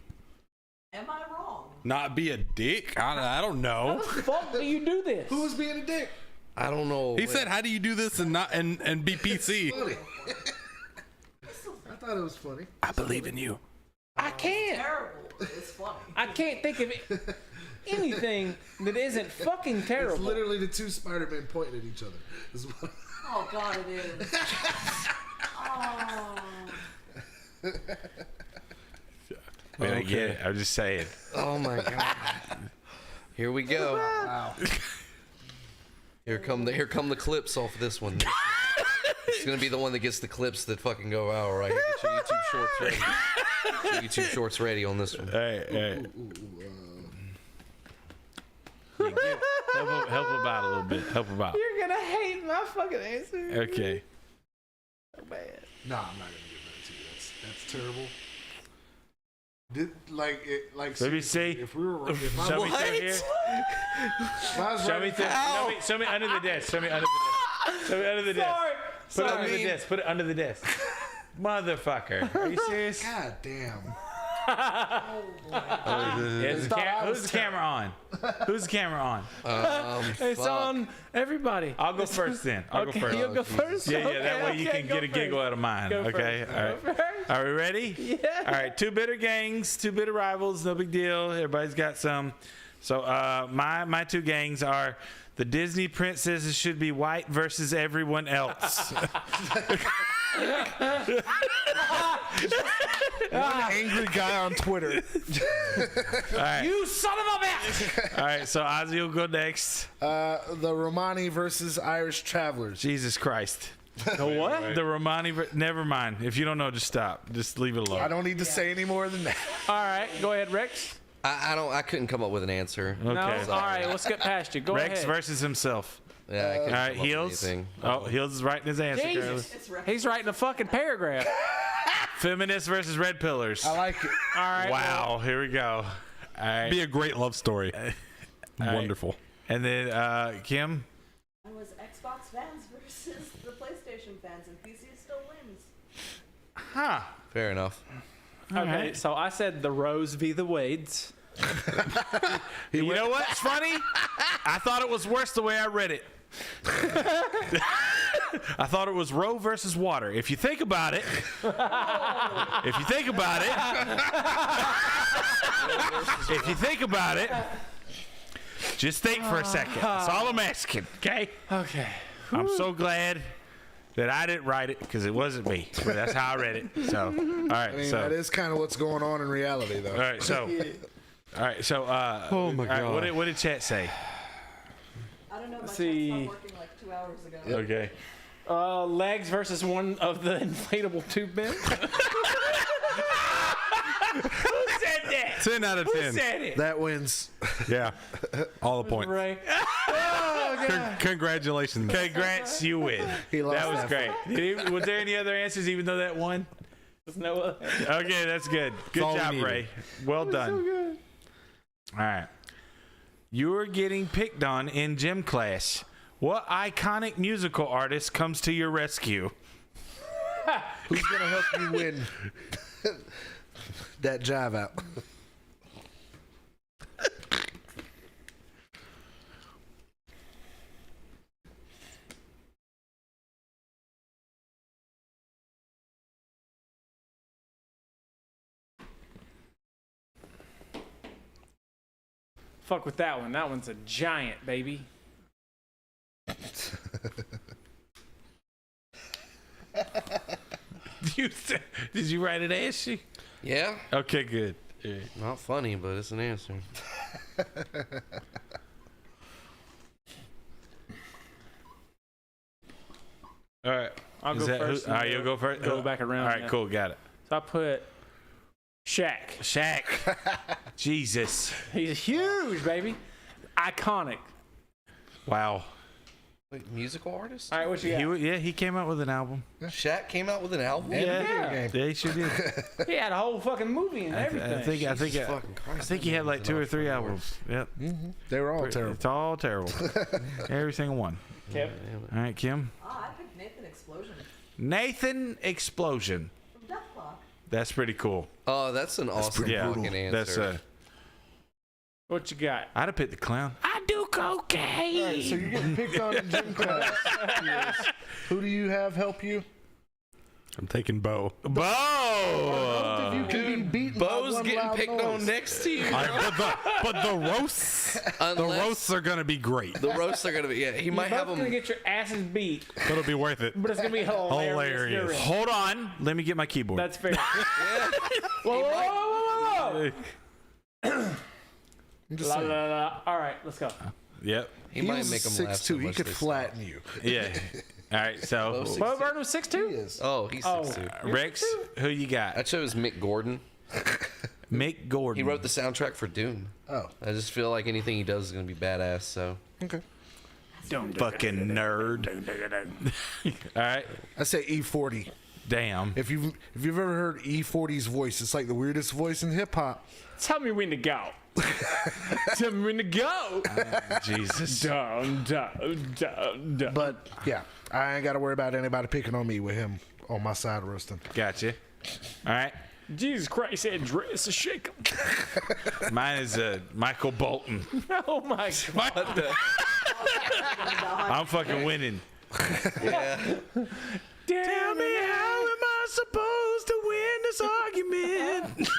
Am I wrong? Not be a dick? I don't know. How the fuck do you do this? Who's being a dick? I don't know. He said, "How do you do this and not and be PC?" Funny. I thought it was funny. I believe in you. I can't. Terrible. It's funny. I can't think of anything that isn't fucking terrible. It's literally the two Spider-Men pointing at each other. Is what- Oh God, it is. Oh. I mean, I get it. I'm just saying. Oh my god. Here we go. Wow. Here come the clips off of this one. It's gonna be the one that gets the clips that fucking go out right here. Get your YouTube shorts ready. Get your YouTube shorts ready on this one. All right. Help him out a little bit. Help him out. You're gonna hate my fucking answer. Okay. So bad. No, I'm not gonna give that to you. That's terrible. Let me see. If we were, if I Show me was, through here. if I was Show me right- through. Show me under the desk. Show me under the desk. Show me under the desk. Put it under the desk. Put it under the desk. Motherfucker. Are you serious? God damn. Who's the camera on? Who's the camera on? It's on everybody. I'll go first then. I'll go first. You'll go first? Yeah, Okay, that way you okay, can go get a giggle first. out of mine. Go Okay? first. All right. Go first. Are we ready? Yeah. All right. Two bitter gangs, two bitter rivals. No big deal. Everybody's got some. So my two gangs are the Disney princesses should be white versus everyone else. One angry guy on Twitter. All right. You son of a bitch! All right. So Ozzy will go next. The Romani versus Irish Travelers. Jesus Christ. The what? The Romani. Never mind. If you don't know, just stop. Just leave it alone. I don't need to say any more than that. All right, go ahead, Rex. I couldn't come up with an answer. Okay. No, all right, let's get past you. Go Rex ahead. versus himself. Yeah, I couldn't All right, come up with Heels. anything. Oh, Heels is writing his answer. Jesus. Carlos. It's Rex. He's writing a fucking paragraph. Feminists versus red pillars. I like it. All right. Wow, here we go. All right. Be a great love story. right. Wonderful. And then Kim. I was Xbox fans versus the PlayStation fans, and PC still wins. Huh. Fair enough. Okay, so I said the Rose v. the Wades. You know what's funny? I thought it was worse the way I read it. I thought it was Roe versus water. If you think about it, just think for a second. That's all I'm asking, okay? Okay. I'm so glad that I didn't write it because it wasn't me. But that's how I read it. So, all right. I mean, so that is kind of what's going on in reality, though. all right. So, Oh my all right, God. what did chat say? I don't know. My see. chat stopped working like 2 hours ago. Okay. Legs versus one of the inflatable tube men. Who said that? 10 out of 10. Who said it? That wins. Yeah. All the points. Ray. Congratulations. Congrats, you win. He lost That was that great. Was there any other answers even though that won? There's no other. Okay, that's good. Good all we job, needed. Ray. Well done. So good. All right. You're getting picked on in gym class. What iconic musical artist comes to your rescue? Who's gonna help you win that jive out? Fuck with that one. That one's a giant, baby. Did you write it, Ashley? Yeah. Okay, good. Not funny, but it's an answer. All right. I'll go first. All right, you'll go first. Go back around. All right, yeah. cool. Got it. So I put Shaq. Shaq. Jesus. He's huge, baby. Iconic. Wow. Wait, musical artist? All right, what you got? He came out with an album. Shaq came out with an album? Yeah, he sure did. He had a whole fucking movie and everything. I think he had like 2 or 3 albums. Yep. They were all terrible. It's all terrible. Every single one. Kim? All right, Kim. I picked Nathan Explosion Nathan Explosion. from Death Clock. That's pretty cool. Oh, that's an awesome Yeah, fucking answer. that's What you got? I'd have picked the clown. I do cocaine. All right, so you're getting picked on in gym class. Yes. Who do you have help you? I'm taking Bo. Bo. You can be beaten by Bo's one getting loud picked noise. on next to you. But the roasts, are gonna be great. The roasts are gonna be. Yeah, he might You're have both them. gonna get your asses beat, It'll be worth it. but it's gonna be hilarious. Hilarious. Hold on. Let me get my keyboard. That's fair. Whoa, whoa, whoa, whoa, whoa. I'm just La, saying. la, la. All right, let's go. Yep. He He might was make them laugh 6'2". so He much could they flatten you. Yeah. All right. So, Bo's Bo Burton was 6'2"? He is. stop. Oh, he's 6'2". Rex, who you I got? chose Mick Gordon. Mick Gordon. He wrote the soundtrack for Doom. Oh. I just feel like anything he does is gonna be badass. So Okay. fucking nerd. All right. I say E40. Damn. If you've ever heard E40's voice, it's like the weirdest voice in hip hop. Tell me when to go. Tell me when to go. Jesus. Down, down, down, down. But yeah, I ain't got to worry about anybody picking on me with him on my side roasting. Gotcha. All right. Jesus Christ, Andreas, shake him. Mine is Michael Bolton. Oh my God. I'm fucking winning. Tell me how am I supposed to win this argument?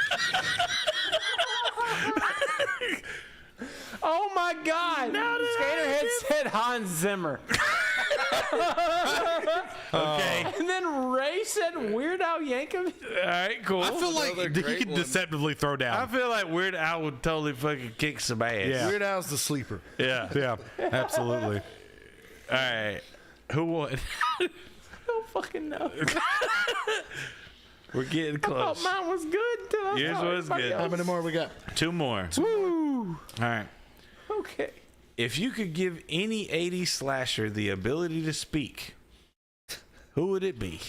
Oh my God. Skaterhead said Hans Zimmer. Okay. And then Ray said Weird Al Yankovic. All right, cool. I feel like he could deceptively throw down. I feel like Weird Al would totally fucking kick some ass. Yeah. Weird Al's the sleeper. Yeah. Yeah, absolutely. All right. Who won? I don't fucking know. We're getting I close. thought mine was good until I Yours saw was everybody good. How else. many more we got? 2 more. Woo. All right. Okay. If you could give any 80s slasher the ability to speak, who would it be?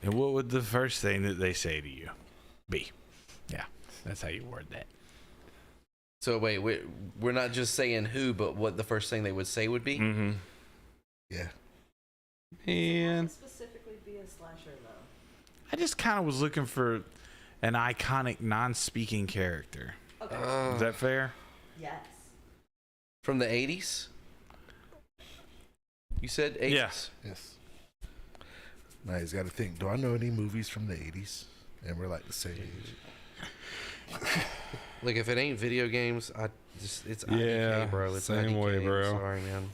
And what would the first thing that they say to you be? Yeah, that's how you word that. So wait, we're not just saying who, but what the first thing they would say would be. Mm-hmm. Yeah. And Specifically be a slasher though. I just kind of was looking for an iconic non-speaking character. Okay. Is that fair? Yes. From the 80s? You said 80s? Yeah. Yes. Now he's got to think. Do I know any movies from the 80s? And we're like the same age. Like if it ain't video games, it's Yeah, IDK, bro. It's same IDK. way, bro. Sorry, man.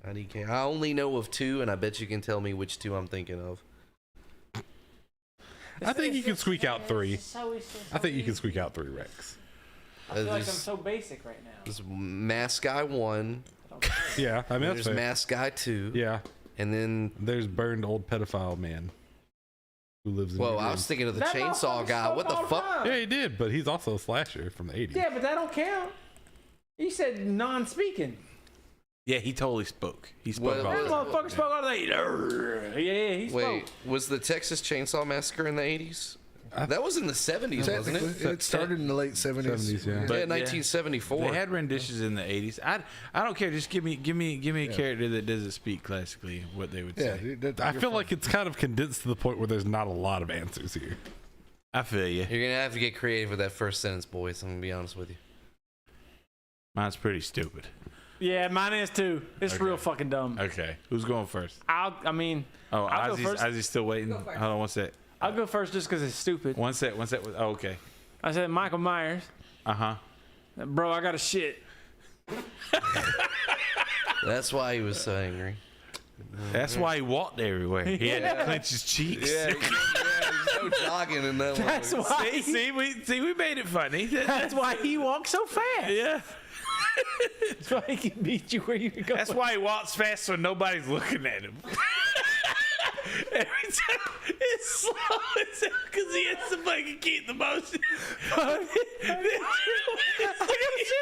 IDK. I only know of 2, and I bet you can tell me which 2 I'm thinking of. I think you can squeak out 3. I think you can squeak out 3, Rex. I feel like I'm There's- so basic right now. There's Mask Guy 1. Yeah, I mean that's There's fair. Mask Guy 2. Yeah, And then there's burned old pedophile man. who lives in. Whoa, your I was dreams. thinking of the That chainsaw motherfucker guy. spoke What the all the fuck? time. Yeah, he did, but he's also a slasher from the 80s. Yeah, but that don't count. He said non-speaking. Yeah, he totally spoke. He spoke all What- That the time. motherfucker spoke all day. Yeah, he spoke. Wait, was the Texas Chainsaw Massacre in the 80s? That was in the 70s, wasn't it? It started in the late 70s. 70s, yeah. Yeah, 1974. They had renditions in the 80s. I don't care. Just give me a character that doesn't speak classically what they would Yeah, say. I feel like it's kind of condensed to the point where there's not a lot of answers here. I feel you. You're gonna have to get creative with that first sentence, boys. I'm gonna be honest with you. Mine's pretty stupid. Yeah, mine is too. It's Okay. real fucking dumb. Okay, who's going first? I'll go Ozzy's, first. Ozzy's still waiting. Go first. Hold on one sec. I'll go first just because it's stupid. One sec. Oh, okay. I said Michael Myers. Uh-huh. Bro, I got a shit. That's why he was so angry. That's why he walked everywhere. He had to clench his cheeks. Yeah, he's so jogging in that one. That's why. See, we made it funny. That's why he walks so fast. Yeah. That's why he can beat you where you're going. That's why he walks fast so nobody's looking at him. Every time it's slow as hell because he has to fucking keep the motion.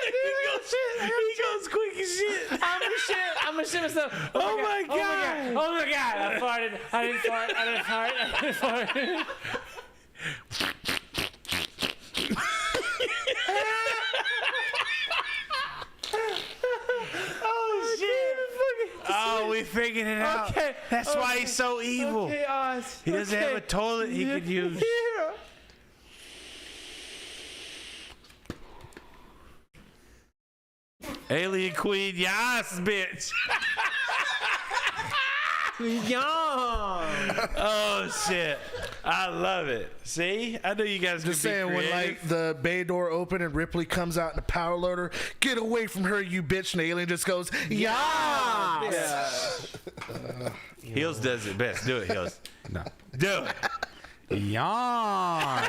He goes quick as shit. I'm gonna shit myself. Oh my God. Oh my God. I farted. I didn't fart. Oh shit. Oh, we figured it out. Okay. That's why he's so evil. Okay, Oz. He doesn't have a Okay. toilet he could use. Yeah. Alien Queen, yes, bitch. Yeah. Oh shit, I love it. See, I knew you guys could Just be saying, when creative. like the bay door open and Ripley comes out in a power loader, get away from her, you bitch! And the alien just goes, yeah. Hills does it best. Do it, Hills. No. Do it. Yawn.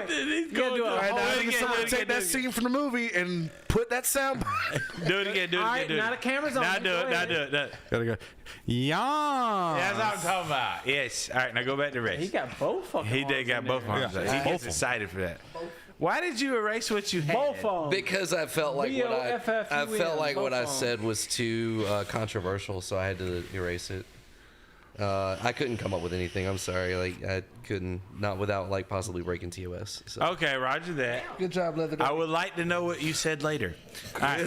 He's You gotta do it. All right, now do it I need again, someone do it to take again, that do it scene from the movie and put that sound. Do it again. Do it All right, again. Do it. now the camera's on. Now do Go it. Now ahead. do it. No. Gotta go. Yawn. That's what I'm talking about. Yes. All right, now go back to He rest. got both fucking. He did arms got in both there. arms. Yeah. He Both gets of 'em. excited for that. Why did you erase what you had? Both of them. Because I felt like what I B-O-F-F-U-N, felt like what I both of 'em. said was too controversial, so I had to erase it. I couldn't come up with anything. I'm sorry. Like I couldn't, not without like possibly breaking TOS. So. Okay, Roger that. Good job, Leather. I would like to know what you said later. All right,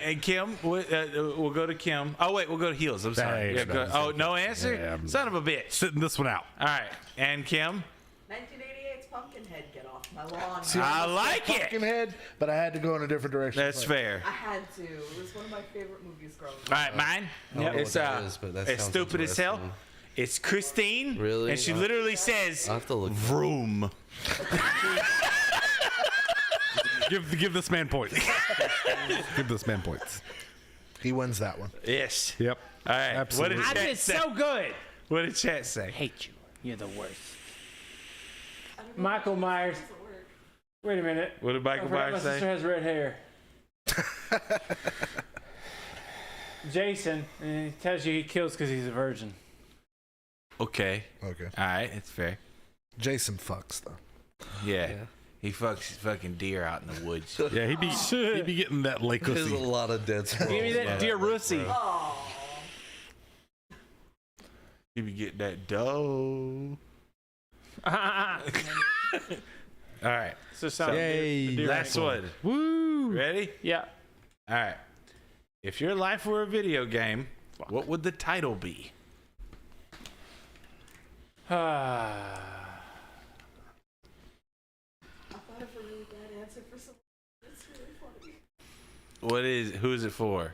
and Kim, we'll go to Kim. Oh wait, we'll go to Heels. I'm sorry. Yeah, Yeah, go, oh, no answer. Yeah, I'm- Son of a bitch. Sitting this one out. All right, and Kim. 1988's Pumpkinhead, get off my lawn. I like it. Pumpkinhead, but I had to go in a different direction. That's fair. I had to. It was one of my favorite movies growing up. All right, mine. I don't know It's what that is, but that it's sounds stupid as hell. interesting. It's Christine. Really? And she literally says, I'll have to look. "Vroom." Give this man points. Give this man points. He wins that one. Yes. Yep. All right. Absolutely. What I did chat did say? so good. What did chat say? Hate you. You're the worst. Michael Myers. Wait a minute. What did Michael I forgot Myers my sister say? has red hair. Jason, and he tells you he kills because he's a virgin. Okay. Okay. All right. It's fair. Jason fucks though. Yeah. He fucks fucking deer out in the woods. Yeah, he'd be getting that lake There's a pussy. lot of dead squirrels. Give me that man. dear Russie. Oh. He be getting that dough. All right. So sound Yay. deer Last ankle. one. Woo. Ready? Yeah. All right. If your life were a video game, what would the title be? I thought of a really bad answer for someone. It's really funny. Who is it for?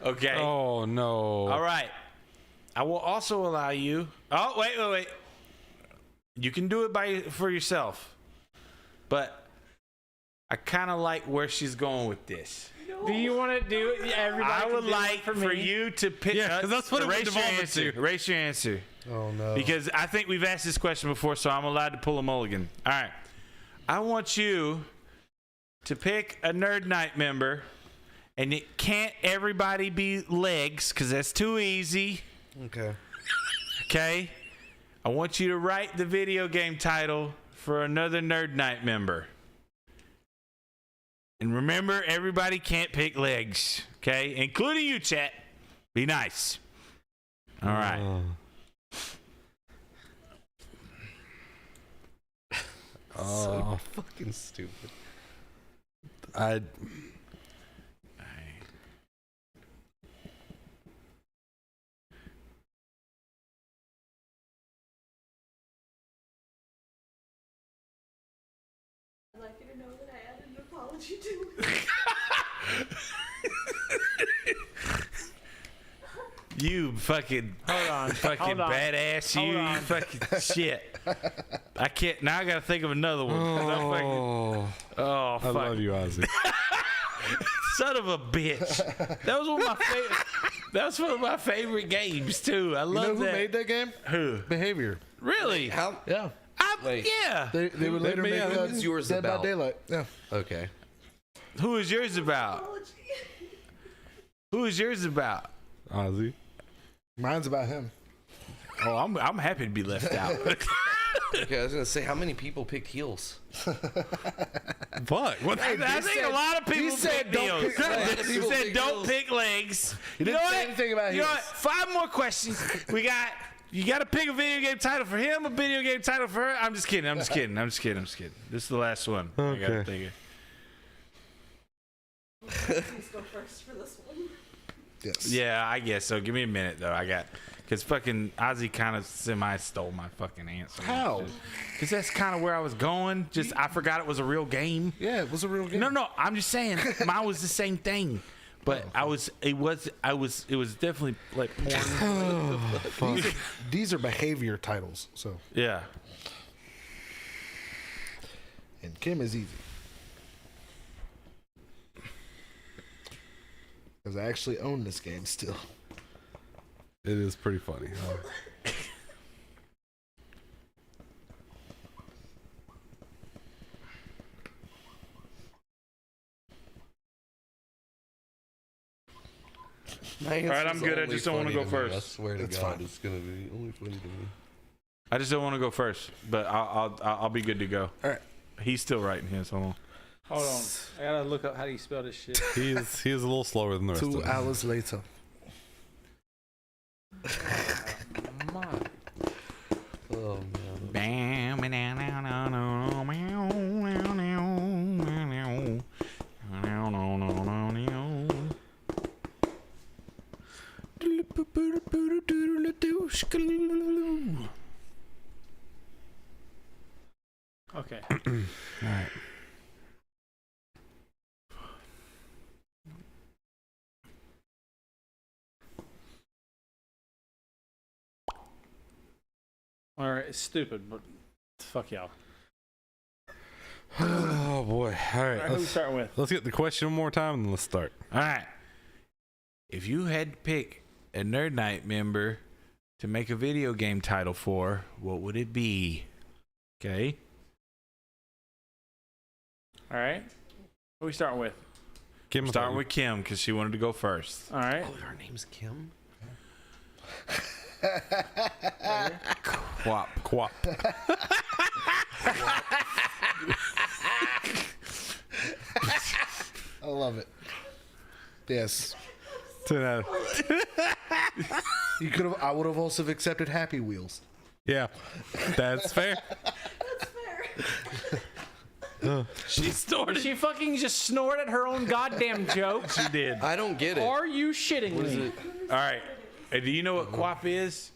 Okay. Oh no. All right. I will also allow you. Oh, wait. You can do it for yourself. But I kind of like where she's going with this. Do you want to do it? Everybody I can would do it like for, for me. you to pick. Yeah, 'cause that's what it would raise your devolve answer. into. Raise your answer. Oh no. Because I think we've asked this question before, so I'm allowed to pull a mulligan. All right. I want you to pick a Nerd Night member, and it can't everybody be legs, because that's too easy. Okay. Okay? I want you to write the video game title for another Nerd Night member. And remember, everybody can't pick legs. Okay? Including you, chat. Be nice. All right. So fucking stupid. I'd like you to know that I added an apology too. You fucking fucking badass. You fucking shit. I can't. Now I gotta think of another one. I love you, Ozzy. Son of a bitch. That was one of my favorite. That was one of my favorite games too. I love who that. made that game? Who? Behavior. Really? How? Yeah. Yeah. They would later make Who is yours Dead about? by Daylight. Yeah. Okay. Who is yours about? Who is yours about? Ozzy. Mine's about him. Oh, I'm happy to be left out. Okay, I was gonna say, how many people picked heels? Fuck. What? I think a lot of people said pick don't heels. pick legs. He said don't pick legs. He didn't say anything about You know heels. what? 5 more questions. You got to pick a video game title for him, a video game title for her. I'm just kidding. This is the last one. I got to think of. Please go first for this one. Yes. Yeah, I guess so. Give me a minute though. Because fucking Ozzy kind of semi stole my fucking answer. How? Because that's kind of where I was going. Just I forgot it was a real game. Yeah, it was a real game. No, I'm just saying mine was the same thing. But it was definitely like porn. These are behavior titles. So Yeah. and Kim is easy. Because I actually own this game still. It is pretty funny. All right, I'm good. I just don't want to go first. I swear to That's God, fine. it's gonna be only funny to me. I just don't want to go first, but I'll be good to go. All right. He's still writing his. Hold on. Hold on. I gotta look up how do you spell this shit. He is a little slower than the rest 2 of them. hours later. Oh man. Okay. All right. All right. It's stupid, but fuck y'all. Oh boy! All right, All right, who we starting with? let's get the question one more time and then let's start. All right. If you had to pick a Nerd Night member to make a video game title for, what would it be? Okay. All right. Who we starting with? Kim, Starting with Kim because she wanted to go first. All right. Oh, her name's Kim. Quap. Quap. I love it. Yes. 10 out. You could have. I would have also accepted Happy Wheels. Yeah, that's fair. That's fair. She snorted. She fucking just snorted her own goddamn joke. She did. I don't get it. Are you shitting me? All right. Hey, do you know what Quap is?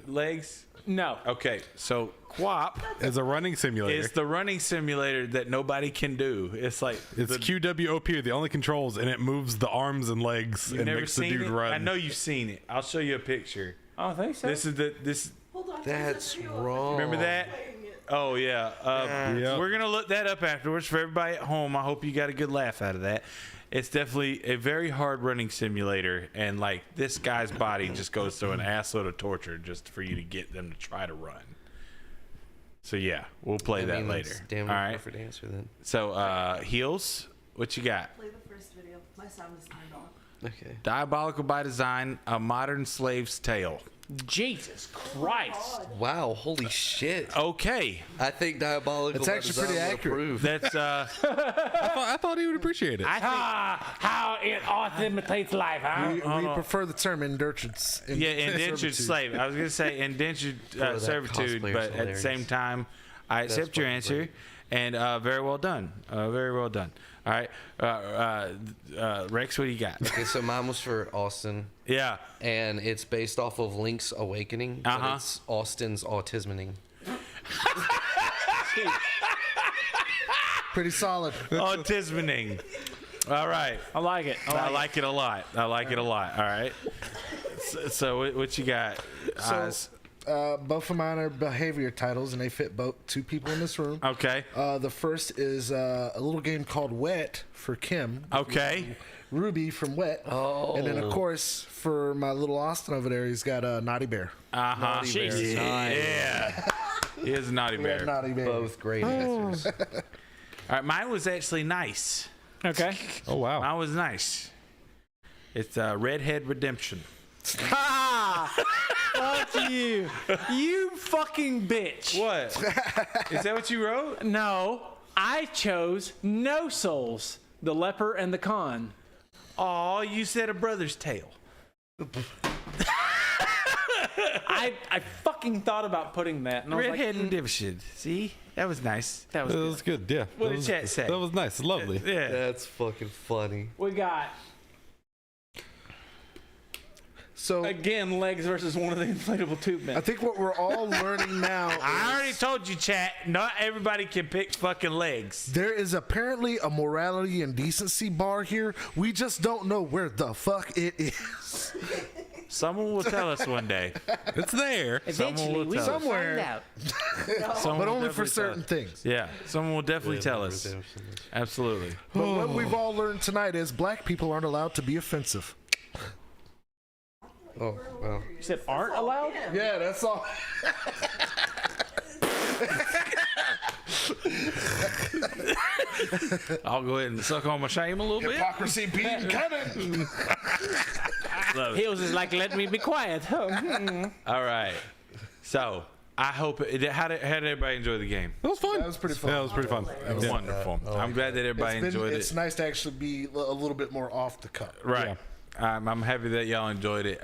Legs? No. Okay, so Quap It's a running simulator. is the running simulator that nobody can do. It's like It's QWOP, the only controls, and it moves the arms and legs you've and never makes the seen dude it. run. I know you've seen it. I'll show you a picture. I don't think so. This is this. Hold on. That's wrong. Remember that? Oh yeah. Yep. We're gonna look that up afterwards for everybody at home. I hope you got a good laugh out of that. It's definitely a very hard running simulator, and like this guy's body just goes through an assload of torture just for you to get them to try to run. So yeah, we'll play that later. Damn All right. perfect answer then. So heels, what you got? Play the first video. My sound is turned on. Okay. Diabolical by design, a modern slave's tale. Jesus Christ. Wow, holy shit. Okay. I think Diabolical It's by actually Design pretty would accurate. approve. That's I thought he would appreciate it. How it imitates life, huh? We prefer the term indentured slave. I was gonna say indentured that servitude, cosplayer's but at the hilarious. same time, I accept your fucking answer, great. and very well done. Very well done. All right, Rex, what do you got? Okay, so mine was for Austin, Yeah. and it's based off of Link's Awakening, but Uh-huh. it's Austin's autisming. Pretty solid. Autisming. All right. I like it. I like it a lot. I like it a lot. All right. So what you got? Oz? Both of mine are behavior titles, and they fit both two people in this room. Okay. The first is a little game called Wet for Kim. Okay. Ruby from Wet. Oh. And then, of course, for my little Austin over there, he's got a Naughty Bear. Uh-huh. Jeez. Yeah. He is a naughty We had bear. Naughty Bear. Both great answers. All right. Mine was actually nice. Okay. Oh wow. Mine was nice. It's Redhead Redemption. Ha! Fuck you. You fucking bitch. What? Is that what you wrote? No, I chose No Souls, the leper and the con. Oh, you said A Brother's Tale. I fucking thought about putting that, and I was Redhead like, Redemption. See? That was nice. that was That good. was good. Yeah. What that did was, chat say? That was nice. Lovely. Yeah. That's fucking funny. We got So again legs versus one of the inflatable tube men. I think what we're all learning now I is already told you, chat. Not everybody can pick fucking legs. there is apparently a morality and decency bar here. We just don't know where the fuck it is. Someone will tell us one day. It's there. Someone will tell us. Somewhere, Someone but will only for definitely tell certain us. things. Yeah, someone will definitely tell us. Redemption. Absolutely. But what we've all learned tonight is black people aren't allowed to be offensive. Oh, well. You said aren't allowed? Yeah, that's all. I'll go ahead and suck on my shame a little bit. Hypocrisy being coming. Love it. He was just like, let me be quiet. All right. So I hope. How did everybody enjoy the game? That was fun. That was pretty fun. Yeah, that was pretty fun. Yeah. Wonderful. I'm glad that everybody enjoyed It's it. nice to actually be a little bit more off the cuff. Right. I'm happy that y'all enjoyed it.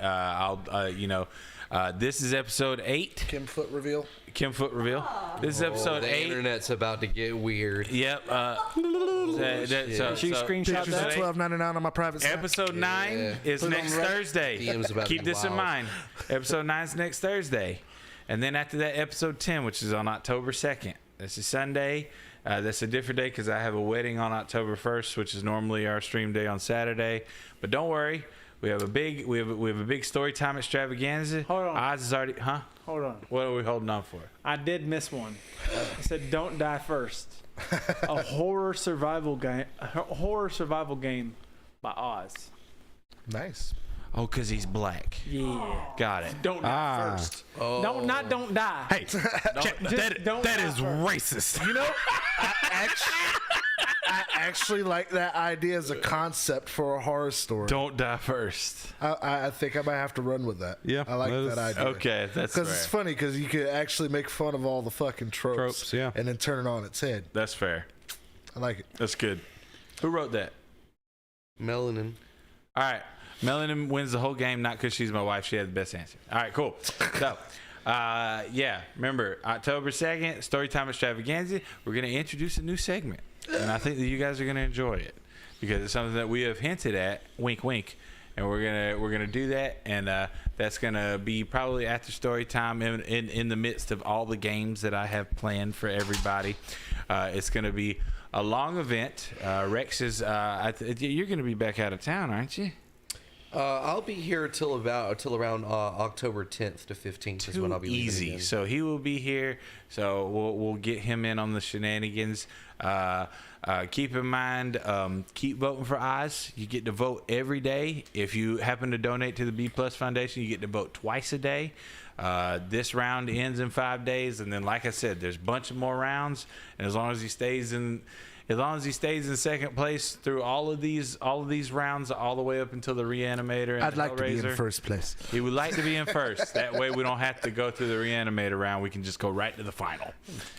This is episode 8. Kim foot reveal. Kim Foot reveal. This is episode The 8. internet's about to get weird. Yep. She screenshot Pictures at that. $12.99 on my private site. Episode 9 is Put it on next Reddit. Thursday. DM's about to Keep be this in wild. mind. Episode 9 is next Thursday. And then after that, episode 10, which is on October 2nd. This is Sunday. That's a different day because I have a wedding on October 1st, which is normally our stream day on Saturday. But don't worry. We have a big story time extravaganza. Hold on. Oz is already, huh? Hold on. What are we holding on for? I did miss one. I said, "Don't die first." A horror survival game. By Oz. Nice. Oh, because he's black. Yeah. Got it. Don't die first. Don't die. Hey, don't that die is first. racist. You know, I actually like that idea as a concept for a horror story. Don't die first. I think I might have to run with that. Yeah, I like that that is- idea. Okay, that's Because fair. it's funny because you could actually make fun of all the fucking tropes Yeah. and then turn it on its head. That's fair. I like it. That's good. Who wrote that? Melanin. All right. Melanin wins the whole game, not because she's my wife. She had the best answer. All right, cool. So, yeah, remember, October 2nd, Storytime Extravaganza. We're going to introduce a new segment. And I think that you guys are going to enjoy it because it's something that we have hinted at, wink, wink. And we're gonna do that, and that's gonna be probably after story time in the midst of all the games that I have planned for everybody. It's gonna be a long event. Rex is you're gonna be back out of town, aren't you? I'll be here till around October 10th to 15th is when I'll be leaving Easy. again. So he will be here. So we'll get him in on the shenanigans. Keep in mind, keep voting for Oz. You get to vote every day. If you happen to donate to the B Plus Foundation, you get to vote twice a day. This round ends in 5 days, and then, like I said, there's a bunch of more rounds. And as long as he stays in As long as he stays in second place through all of these rounds, all the way up until the Reanimator and I'd the like to be in Hellraiser. first place. He would like to be in first. That way we don't have to go through the Reanimator round. We can just go right to the final.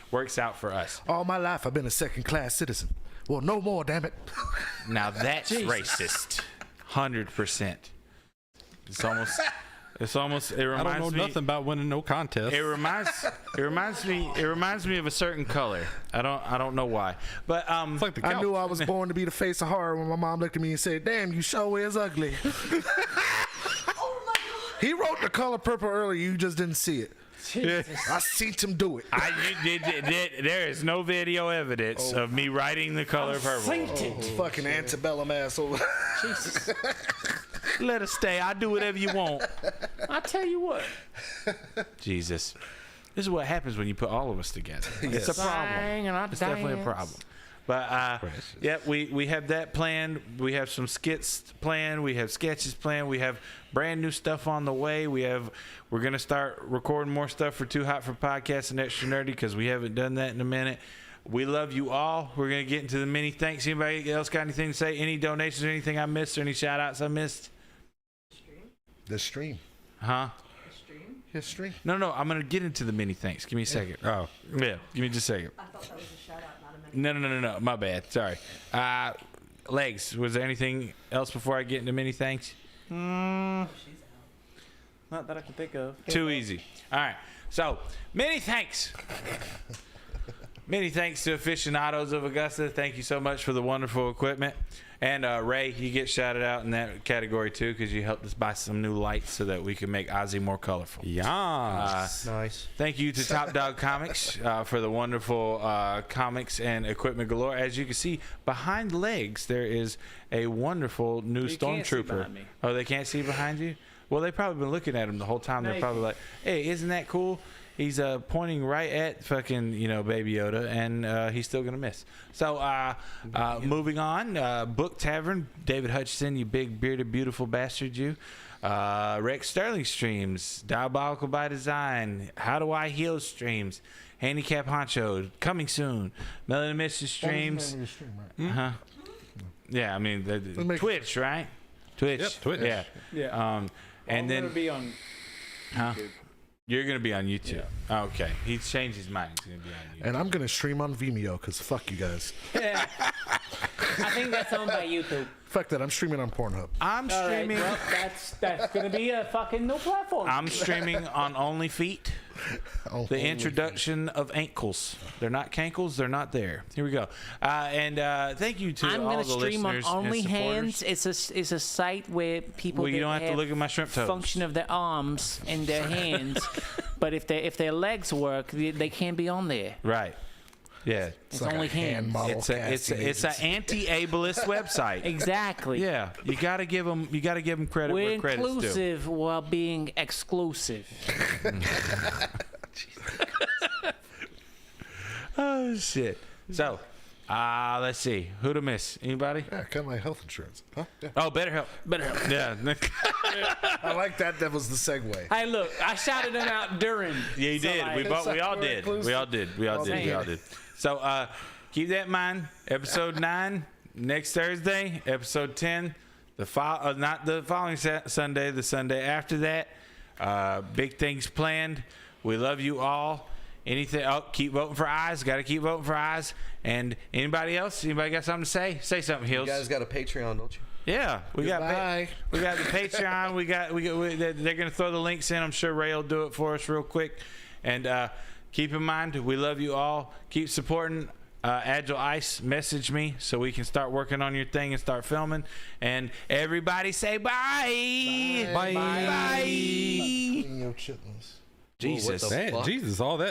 Works out for us. All my life, I've been a second-class citizen. Well, no more, damn it. Now that's racist. 100%. It reminds I don't know me nothing about winning no contest. It reminds me of a certain color. I don't know why. But It's like the I cow. knew I was born to be the face of horror when my mom looked at me and said, "Damn, you sure is ugly." Oh my god. He wrote The Color Purple earlier. You just didn't see it. I seen him do it. there is no video evidence of me writing The Color Purple. Fucking antebellum asshole. Jesus. Let us stay. I'll do whatever you want. I tell you what. Jesus. This is what happens when you put all of us together. It's a problem. It's definitely a problem. But yeah, we have that planned. We have some skits planned. We have sketches planned. We have brand new stuff on the way. We're gonna start recording more stuff for Too Hot for Podcasts and Extra Nerdy because we haven't done that in a minute. We love you all. We're gonna get into the mini thanks. Anybody else got anything to say? Any donations or anything I missed or any shout outs I missed? The stream. Huh? History. No. I'm gonna get into the mini thanks. Give me a second. Oh, yeah. Give me just a second. I thought that was a shout out, not a minute. No. My bad. Sorry. Legs. Was there anything else before I get into mini thanks? Not that I can think of. Too easy. All right. So, many thanks. Many thanks to Aficionados of Augusta. Thank you so much for the wonderful equipment. And Ray, you get shouted out in that category too because you helped us buy some new lights so that we can make Ozzy more colorful. Yes. Nice. Thank you to Top Dog Comics for the wonderful comics and equipment galore. As you can see, behind Legs, there is a wonderful new You can't see Stormtrooper. behind me. Oh, they can't see behind you? Well, they've probably been looking at him the whole time. They're Maybe. probably like, hey, isn't that cool? He's pointing right at fucking, Baby Yoda, and he's still going to miss. So, moving on, Book Tavern, David Hutchison, you big, bearded, beautiful bastard, you. Rex Sterling streams, Diabolical by Design, How Do I Heal streams, Handicap Honcho, coming soon. Melody Misses streams. Uh-huh. Yeah, I mean, Twitch, right? Twitch. Yep, Twitch. Yeah. Yeah. And I'm then... gonna be on. Huh? You're going to be on YouTube. Yeah. Okay. He's changed his mind. He's going to be on YouTube. And I'm going to stream on Vimeo because fuck you guys. Yeah. I think that's owned by YouTube. Fuck that. I'm streaming on Pornhub. I'm All right, streaming. well, that's gonna be a fucking new platform. I'm streaming on Only Feet. The introduction of ankles. They're not cankles. They're not there. Here we go. And thank you to I'm all gonna the stream on listeners and OnlyHands. supporters. It's a site where people Well, you that don't have to look at my shrimp toes. function of their arms and their hands, but if their legs work, they can't be on there. Right. Yeah. It's only hands. It's an anti-ableist website. Exactly. Yeah. You got to give them credit We're where credit's due. inclusive while being exclusive. Oh shit. So, let's see. Who to miss? Anybody? Yeah, kind of like health insurance. Huh? Yeah. Oh, BetterHelp. Yeah. I like that. That was the segue. Hey, look, I shouted them out during. Yeah, you So, did. like, We all did. We all did. So, keep that in mind. Episode 9 next Thursday. Episode 10, not the following Sunday, the Sunday after that. Big things planned. We love you all. Anything? Oh, keep voting for Eyes. Got to keep voting for Eyes. And anybody else? Anybody got something to say? Say something, Hills. You guys got a Patreon, don't you? Yeah, we got Goodbye. we got the Patreon. They're gonna throw the links in. I'm sure Ray will do it for us real quick. And keep in mind, we love you all. Keep supporting Agile Ice. Message me so we can start working on your thing and start filming. And everybody say bye. Bye. Bye. Yo, chitlins. Jesus. Man, Jesus, all that